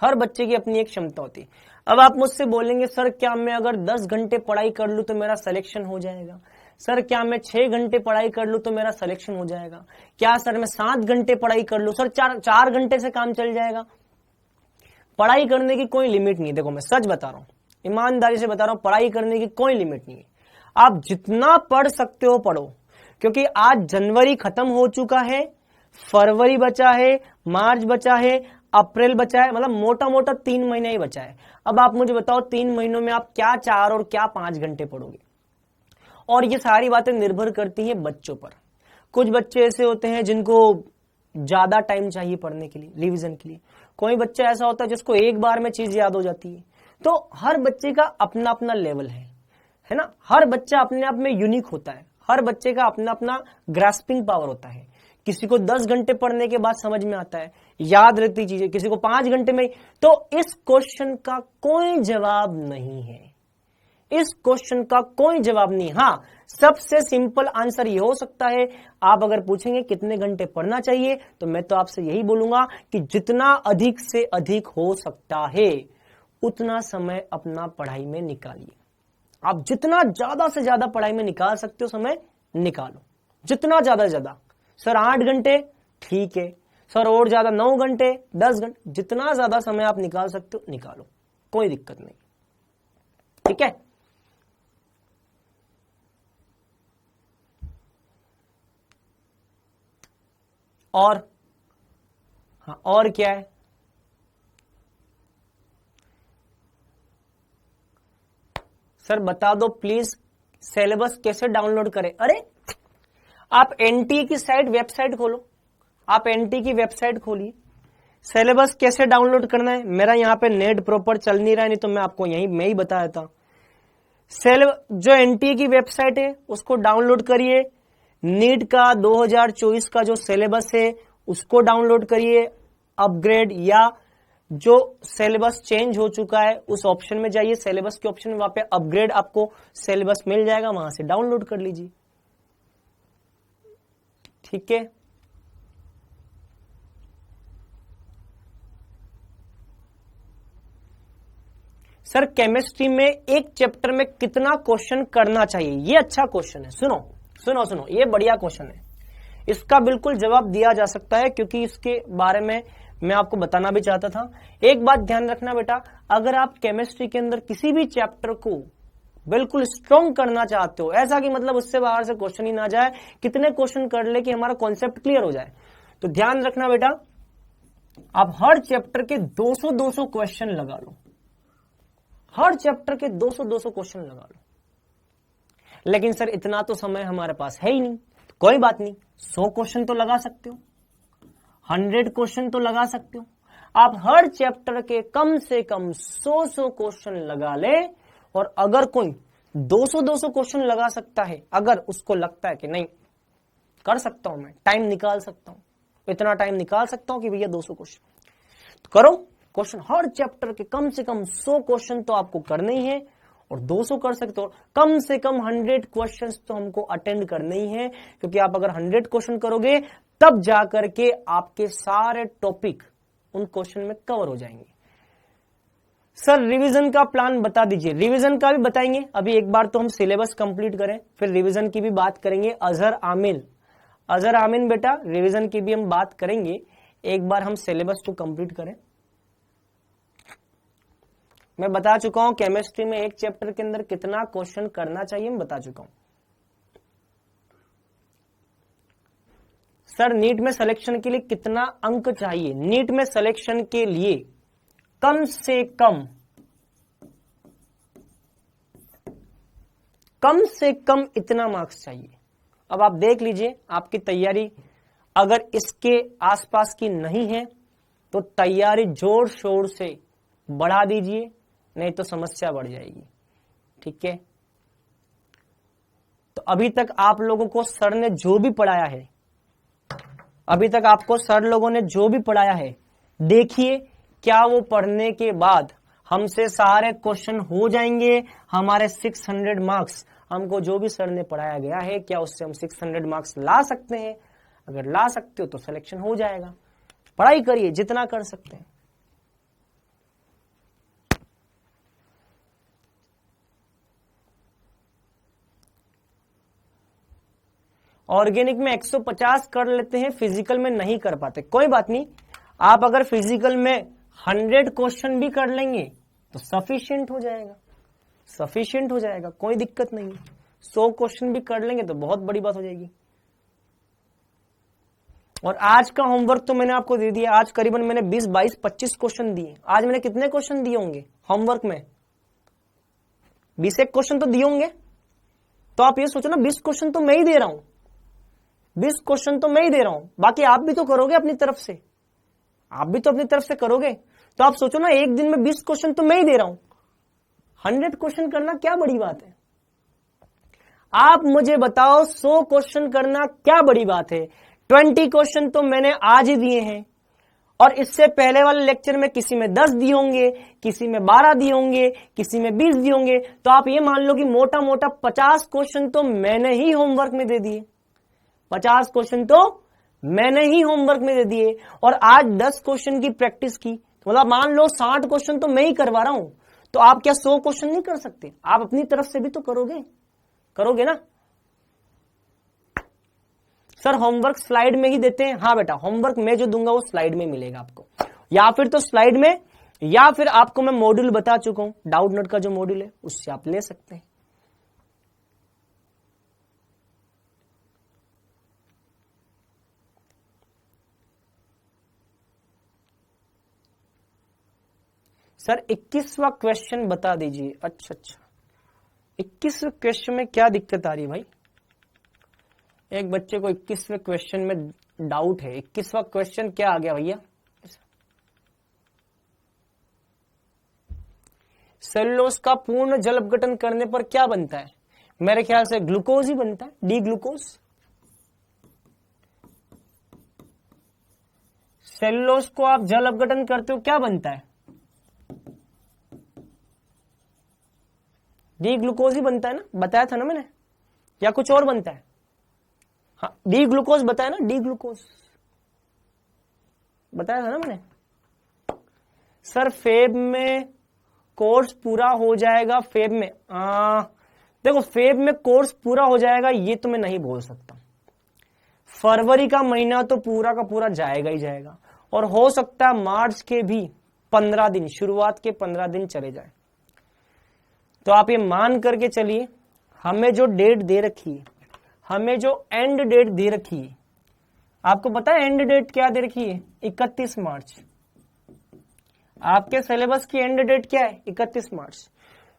हर बच्चे की अपनी एक क्षमता होती है। अब आप मुझसे बोलेंगे सर क्या मैं अगर 10 घंटे पढ़ाई कर लूं तो मेरा सिलेक्शन हो जाएगा? सर क्या मैं 6 घंटे पढ़ाई कर लूं तो मेरा सिलेक्शन हो जाएगा? क्या सर मैं 7 घंटे पढ़ाई कर लूं? सर 4 घंटे से काम चल जाएगा? पढ़ाई करने की कोई लिमिट नहीं है। देखो मैं सच बता रहा हूं, ईमानदारी से बता रहा हूं, पढ़ाई करने की कोई लिमिट नहीं है। आप जितना पढ़ सकते हो पढ़ो, क्योंकि आज जनवरी खत्म हो चुका है, फरवरी बचा है, मार्च बचा है, अप्रैल बचा है, मतलब मोटा मोटा 3 महीना ही बचा है। अब आप मुझे बताओ 3 महीनों में आप क्या 4 और क्या 5 घंटे पढ़ोगे। और ये सारी बातें निर्भर करती हैं बच्चों पर। कुछ बच्चे ऐसे होते हैं जिनको ज्यादा टाइम चाहिए पढ़ने के लिए, रिवीजन के लिए। कोई बच्चा ऐसा होता है जिसको एक बार में चीज याद हो जाती है। तो हर बच्चे का अपना अपना लेवल है ना। हर बच्चा अपने आप में यूनिक होता है, हर बच्चे का अपना अपना ग्रास्पिंग पावर होता है। किसी को 10 घंटे पढ़ने के बाद समझ में आता है, याद रहती चीजें, किसी को 5 घंटे में। तो इस क्वेश्चन का कोई जवाब नहीं है, इस क्वेश्चन का कोई जवाब नहीं। हाँ, सबसे सिंपल आंसर ये हो सकता है, आप अगर पूछेंगे कितने घंटे पढ़ना चाहिए, तो मैं तो आपसे यही बोलूंगा कि जितना अधिक से अधिक हो सकता है उतना समय अपना पढ़ाई में निकालिए। आप जितना ज्यादा से ज्यादा पढ़ाई में निकाल सकते हो समय निकालो, जितना ज्यादा से ज्यादा। सर 8 घंटे, ठीक है सर, और ज्यादा 9 घंटे, 10 घंटे, जितना ज्यादा समय आप निकाल सकते हो निकालो, कोई दिक्कत नहीं, ठीक है। और हाँ, और क्या है, सर बता दो प्लीज, सिलेबस कैसे डाउनलोड करें। अरे आप एनटीए की साइट, वेबसाइट खोलो, आप एनटीए की वेबसाइट खोलिए। सिलेबस कैसे डाउनलोड करना है, मेरा यहाँ पे नेट प्रॉपर चल नहीं रहा है, नहीं तो मैं आपको मैं ही बता देता। जो एनटीए की वेबसाइट है उसको डाउनलोड करिए। नीट का 2024 का जो सिलेबस है उसको डाउनलोड करिए, अपग्रेड या जो सिलेबस चेंज हो चुका है उस ऑप्शन में जाइए, सिलेबस के ऑप्शन में, वहां पे अपग्रेड आपको सिलेबस मिल जाएगा, वहां से डाउनलोड कर लीजिए, ठीक है। सर केमिस्ट्री में एक चैप्टर में कितना क्वेश्चन करना चाहिए, ये अच्छा क्वेश्चन है। सुनो सुनो सुनो, ये बढ़िया क्वेश्चन है, इसका बिल्कुल जवाब दिया जा सकता है, क्योंकि इसके बारे में मैं आपको बताना भी चाहता था। एक बात ध्यान रखना बेटा, अगर आप केमिस्ट्री के अंदर किसी भी चैप्टर को बिल्कुल स्ट्रॉन्ग करना चाहते हो, ऐसा कि मतलब उससे बाहर से क्वेश्चन ही ना जाए, कितने क्वेश्चन कर ले कि हमारा कॉन्सेप्ट क्लियर हो जाए, तो ध्यान रखना बेटा, आप हर चैप्टर के 200-200 क्वेश्चन लगा लो, हर चैप्टर के 200-200 क्वेश्चन लगा लो। लेकिन सर इतना तो समय हमारे पास है ही नहीं, तो कोई बात नहीं, 100 क्वेश्चन तो लगा सकते हो, 100 क्वेश्चन तो लगा सकते हो। आप हर चैप्टर के कम से कम 100-100 क्वेश्चन लगा ले, और अगर कोई 200-200 क्वेश्चन लगा सकता है, अगर उसको लगता है कि नहीं कर सकता हूं, मैं टाइम निकाल सकता हूं, इतना टाइम निकाल सकता हूं कि भैया 200 क्वेश्चन, तो करो क्वेश्चन। हर चैप्टर के कम से कम 100 क्वेश्चन तो आपको करने ही है, और 200 कर सकते हो, कम से कम 100 क्वेश्चंस तो हमको अटेंड करने ही है, क्योंकि आप अगर 100 क्वेश्चन करोगे तब जाकर के आपके सारे टॉपिक उन क्वेश्चन में कवर हो जाएंगे। सर रिवीजन का प्लान बता दीजिए, रिवीजन का भी बताएंगे, अभी एक बार तो हम सिलेबस कंप्लीट करें, फिर रिवीजन की भी बात करेंगे। अजहर आमिन बेटा, रिवीजन की भी हम बात करेंगे, एक बार हम सिलेबस को कंप्लीट करें। मैं बता चुका हूं केमिस्ट्री में एक चैप्टर के अंदर कितना क्वेश्चन करना चाहिए, मैं बता चुका हूं। सर नीट में सिलेक्शन के लिए कितना अंक चाहिए, नीट में सिलेक्शन के लिए कम से कम इतना मार्क्स चाहिए। अब आप देख लीजिए, आपकी तैयारी अगर इसके आसपास की नहीं है तो तैयारी जोर शोर से बढ़ा दीजिए, नहीं तो समस्या बढ़ जाएगी, ठीक है। तो अभी तक आप लोगों को सर ने जो भी पढ़ाया है, अभी तक आपको सर लोगों ने जो भी पढ़ाया है, देखिए क्या वो पढ़ने के बाद हमसे सारे क्वेश्चन हो जाएंगे, हमारे 600 मार्क्स, हमको जो भी सर ने पढ़ाया गया है, क्या उससे हम 600 मार्क्स ला सकते हैं? अगर ला सकते हो तो सिलेक्शन हो जाएगा। पढ़ाई करिए जितना कर सकते हैं। ऑर्गेनिक में 150 कर लेते हैं, फिजिकल में नहीं कर पाते, कोई बात नहीं। आप अगर फिजिकल में 100 क्वेश्चन भी कर लेंगे तो सफिशिएंट हो जाएगा, सफिशिएंट हो जाएगा, कोई दिक्कत नहीं। 100 क्वेश्चन भी कर लेंगे तो बहुत बड़ी बात हो जाएगी। और आज का होमवर्क तो मैंने आपको दे दिया। आज करीबन मैंने 20, 22, 25 क्वेश्चन दिए। आज मैंने कितने क्वेश्चन दिए होंगे होमवर्क में? 20 एक क्वेश्चन तो दिए होंगे। तो आप ये सोचो ना, 20 क्वेश्चन तो मैं ही दे रहा हूं, 20 क्वेश्चन तो मैं ही दे रहा हूं, बाकी आप भी तो करोगे अपनी तरफ से, आप भी तो अपनी तरफ से करोगे। तो आप सोचो ना, एक दिन में 20 क्वेश्चन तो मैं ही दे रहा हूं, 100 क्वेश्चन करना क्या बड़ी बात है? आप मुझे बताओ, 100 क्वेश्चन करना क्या बड़ी बात है? 20 क्वेश्चन तो मैंने आज ही दिए हैं, और इससे पहले वाले लेक्चर में किसी में 10 दिए होंगे, किसी में 12 दिए होंगे, किसी में 20 दिए होंगे। तो आप ये मान लो कि मोटा मोटा 50 क्वेश्चन तो मैंने ही होमवर्क में दे दिए, 50 क्वेश्चन तो मैंने ही होमवर्क में दे दिए। और आज 10 क्वेश्चन की प्रैक्टिस की, तो मतलब मान लो 60 क्वेश्चन तो मैं ही करवा रहा हूं। तो आप क्या 100 क्वेश्चन नहीं कर सकते? आप अपनी तरफ से भी तो करोगे ना। सर होमवर्क स्लाइड में ही देते हैं? हाँ बेटा, होमवर्क मैं जो दूंगा वो स्लाइड में मिलेगा आपको, या फिर तो स्लाइड में, या फिर आपको मैं मॉड्यूल बता चुका हूं, डाउट नोट का जो मॉड्यूल है उससे आप ले सकते हैं। सर 21वां क्वेश्चन बता दीजिए। अच्छा, 21वें क्वेश्चन में क्या दिक्कत आ रही है भाई? एक बच्चे को 21वें क्वेश्चन में डाउट है। 21वां क्वेश्चन क्या आ गया भैया? सेलुलोज का पूर्ण जल अपघटन करने पर क्या बनता है? मेरे ख्याल से ग्लूकोज ही बनता है, डी ग्लूकोज। सेलुलोज को आप जल अपघटन करते हो, क्या बनता है? डी ग्लूकोज ही बनता है ना, बताया था ना मैंने, या कुछ और बनता है? हाँ, डी ग्लूकोज बताया ना, डी ग्लूकोज बताया था ना मैंने। सर फेब में कोर्स पूरा हो जाएगा, फेब में देखो, फेब में कोर्स पूरा हो जाएगा ये तो मैं नहीं बोल सकता। फरवरी का महीना तो पूरा का पूरा जाएगा ही जाएगा, और हो सकता है मार्च के भी 15 दिन, शुरुआत के 15 दिन चले जाए। तो आप ये मान करके चलिए, हमें जो डेट दे रखी है, हमें जो एंड डेट दे रखी है, आपको पता है एंड डेट क्या दे रखी है? 31 मार्च। आपके सिलेबस की एंड डेट क्या है? 31 मार्च।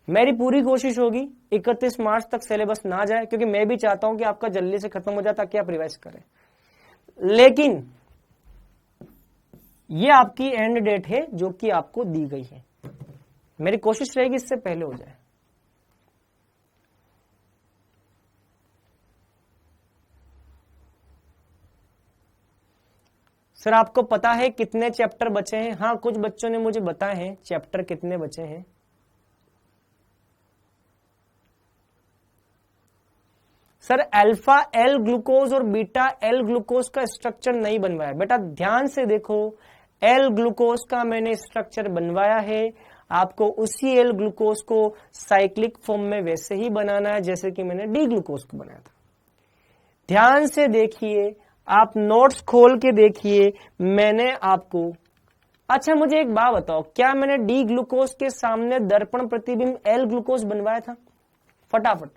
मेरी पूरी कोशिश होगी 31 मार्च तक सिलेबस ना जाए, क्योंकि मैं भी चाहता हूं कि आपका जल्दी से खत्म हो जाए ताकि आप रिवाइज करें। लेकिन ये आपकी एंड डेट है जो कि आपको दी गई है। मेरी कोशिश रहेगी इससे पहले हो जाए। सर आपको पता है कितने चैप्टर बचे हैं? हाँ, कुछ बच्चों ने मुझे बताए हैं चैप्टर कितने बचे हैं। सर अल्फा एल ग्लूकोज और बीटा एल ग्लूकोज का स्ट्रक्चर नहीं बनवाया। बेटा ध्यान से देखो, एल ग्लूकोज का मैंने स्ट्रक्चर बनवाया है, आपको उसी एल ग्लूकोज को साइक्लिक फॉर्म में वैसे ही बनाना है जैसे कि मैंने डी ग्लूकोज को बनाया था। ध्यान से देखिए, आप नोट्स खोल के देखिए, मैंने आपको। अच्छा मुझे एक बात बताओ, क्या मैंने डी ग्लूकोज के सामने दर्पण प्रतिबिंब एल ग्लूकोज बनवाया था? फटाफट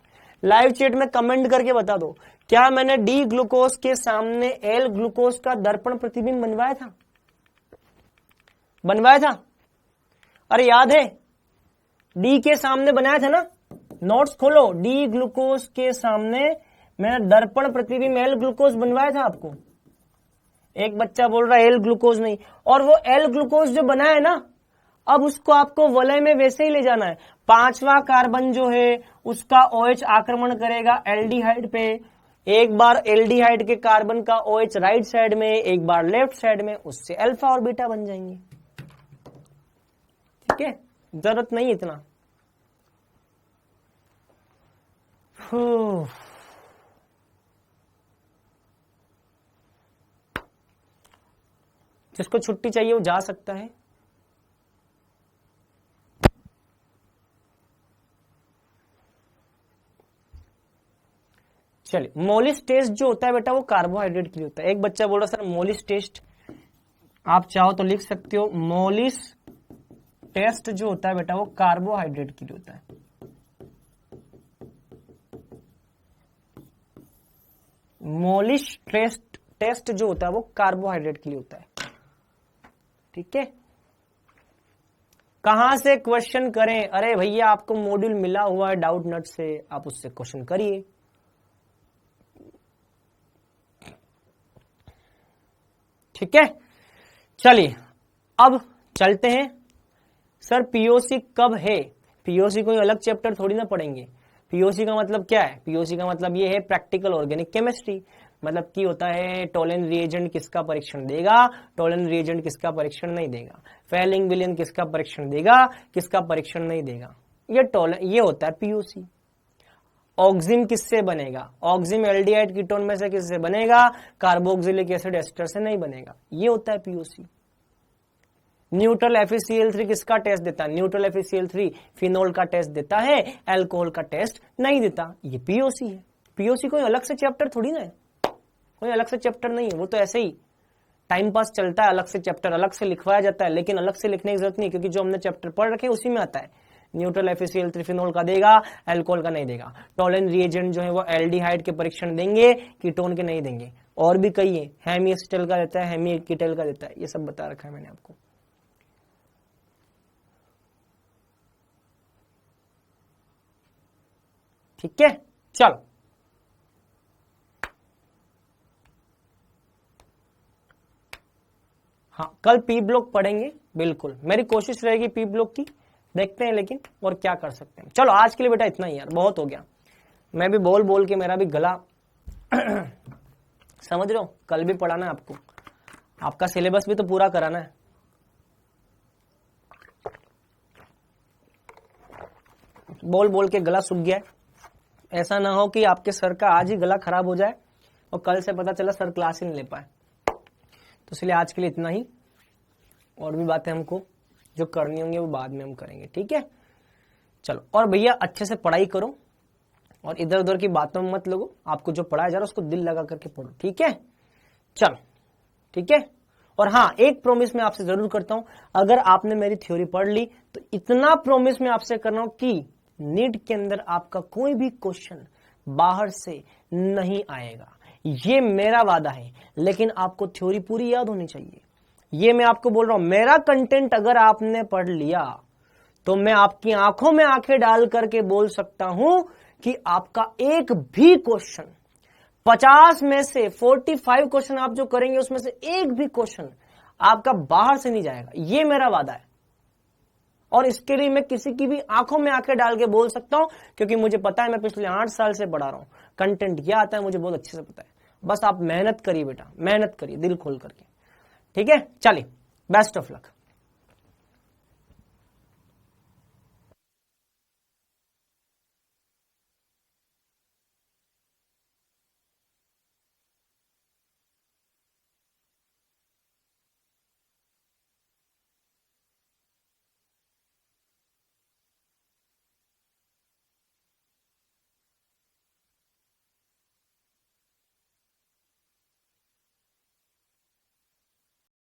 लाइव चैट में कमेंट करके बता दो, क्या मैंने डी ग्लूकोज के सामने एल ग्लूकोज का दर्पण प्रतिबिंब बनवाया था? बनवाया था? अरे याद है, डी के सामने बनाया था ना। नोट्स खोलो, डी ग्लूकोज के सामने मैंने दर्पण प्रतिबिंब एल ग्लूकोज बनवाया था आपको। एक बच्चा बोल रहा है एल ग्लूकोज नहीं, और वो एल ग्लूकोज जो बना है ना, अब उसको आपको वलय में वैसे ही ले जाना है। 5वां कार्बन जो है उसका OH आक्रमण करेगा एल्डिहाइड पे, एक बार एल्डिहाइड के कार्बन का OH राइट साइड में, एक बार लेफ्ट साइड में, उससे अल्फा और बीटा बन जाएंगे। ठीक है, जरूरत नहीं इतना। जिसको छुट्टी चाहिए वो जा सकता है। चलिए, मोलिस टेस्ट जो होता है बेटा वो कार्बोहाइड्रेट के लिए होता है। एक बच्चा बोल रहा सर मोलिस टेस्ट, आप चाहो तो लिख सकते हो, मोलिस टेस्ट जो होता है बेटा वो कार्बोहाइड्रेट के लिए होता है। मोलिस टेस्ट जो होता है वो कार्बोहाइड्रेट के लिए होता है। ठीक है, कहां से क्वेश्चन करें? अरे भैया आपको मॉड्यूल मिला हुआ है डाउट नट से, आप उससे क्वेश्चन करिए। ठीक है, चलिए अब चलते हैं। सर पीओसी कब है? पीओसी कोई अलग चैप्टर थोड़ी ना पढ़ेंगे। पीओसी का मतलब क्या है? पीओसी का मतलब ये है प्रैक्टिकल ऑर्गेनिक केमिस्ट्री। मतलब की होता है टोलन रिएजेंट किसका परीक्षण देगा, टोलन रिएजेंट किसका परीक्षण नहीं देगा, फेलिंग विलियन किसका परीक्षण देगा, किसका परीक्षण नहीं देगा। ये होता है पीओसी। ऑक्सिम किससे बनेगा? ऑक्सिम एल्डिहाइड कीटोन में से किससे बनेगा? कार्बोक्सिलिक एसिड एस्टर से नहीं बनेगा। ये होता है पीओसी। न्यूट्रल FeCl3 किसका टेस्ट देता है? न्यूट्रल FeCl3 फिनोल का टेस्ट देता है, अल्कोहल का टेस्ट नहीं देता। ये पीओसी है। पीओसी कोई अलग से चैप्टर थोड़ी ना है, कोई अलग से चैप्टर नहीं है, वो तो ऐसे ही टाइम पास चलता है। अलग से चैप्टर अलग से लिखवाया जाता है, लेकिन अलग से लिखने की जरूरत नहीं, क्योंकि जो हमने चैप्टर पढ़ रखे उसी में आता है। न्यूट्रल FeCl3 फिनोल का देगा, अल्कोहल का नहीं देगा। टोलन रिएजेंट जो है वो एल्डिहाइड के परीक्षण देंगे, कीटोन के नहीं देंगे। और भी कई है, हेमी एसिटल का देता है, हेमी कीटल का देता है। ये सब बता रखा है मैंने आपको। ठीक है, चलो हाँ, कल पी ब्लॉक पढ़ेंगे, बिल्कुल मेरी कोशिश रहेगी पी ब्लॉक की। देखते हैं लेकिन और क्या कर सकते हैं। चलो आज के लिए बेटा इतना ही यार, बहुत हो गया। मैं भी बोल बोल के मेरा भी गला समझ रहे हो, कल भी पढ़ाना है आपको, आपका सिलेबस भी तो पूरा कराना है। बोल बोल के गला सूख गया है। ऐसा ना हो कि आपके सर का आज ही गला खराब हो जाए और कल से पता चला सर क्लास ही नहीं ले पाए। तो इसलिए आज के लिए इतना ही, और भी बातें हमको जो करनी होंगी वो बाद में हम करेंगे। ठीक है, चलो। और भैया अच्छे से पढ़ाई करो और इधर उधर की बातों में मत लगो। आपको जो पढ़ाया जा रहा है उसको दिल लगा करके पढ़ो। ठीक है, चलो ठीक है। और हाँ, एक प्रॉमिस मैं आपसे जरूर करता हूं, अगर आपने मेरी थ्योरी पढ़ ली तो इतना प्रॉमिस मैं आपसे कर रहा हूं कि नीट के अंदर आपका कोई भी क्वेश्चन बाहर से नहीं आएगा। ये मेरा वादा है, लेकिन आपको थ्योरी पूरी याद होनी चाहिए। ये मैं आपको बोल रहा हूं, मेरा कंटेंट अगर आपने पढ़ लिया तो मैं आपकी आंखों में आंखें डाल करके बोल सकता हूं कि आपका एक भी क्वेश्चन 50 में से 45 क्वेश्चन आप जो करेंगे उसमें से एक भी क्वेश्चन आपका बाहर से नहीं जाएगा। ये मेरा वादा है, और इसके लिए मैं किसी की भी आंखों में आंखें डाल के बोल सकता हूं, क्योंकि मुझे पता है, मैं पिछले 8 साल से पढ़ा रहा हूं। कंटेंट क्या आता है मुझे बहुत अच्छे से पता है। बस आप मेहनत करिए बेटा, मेहनत करिए दिल खोल करके। ठीक है, चलिए, बेस्ट ऑफ लक।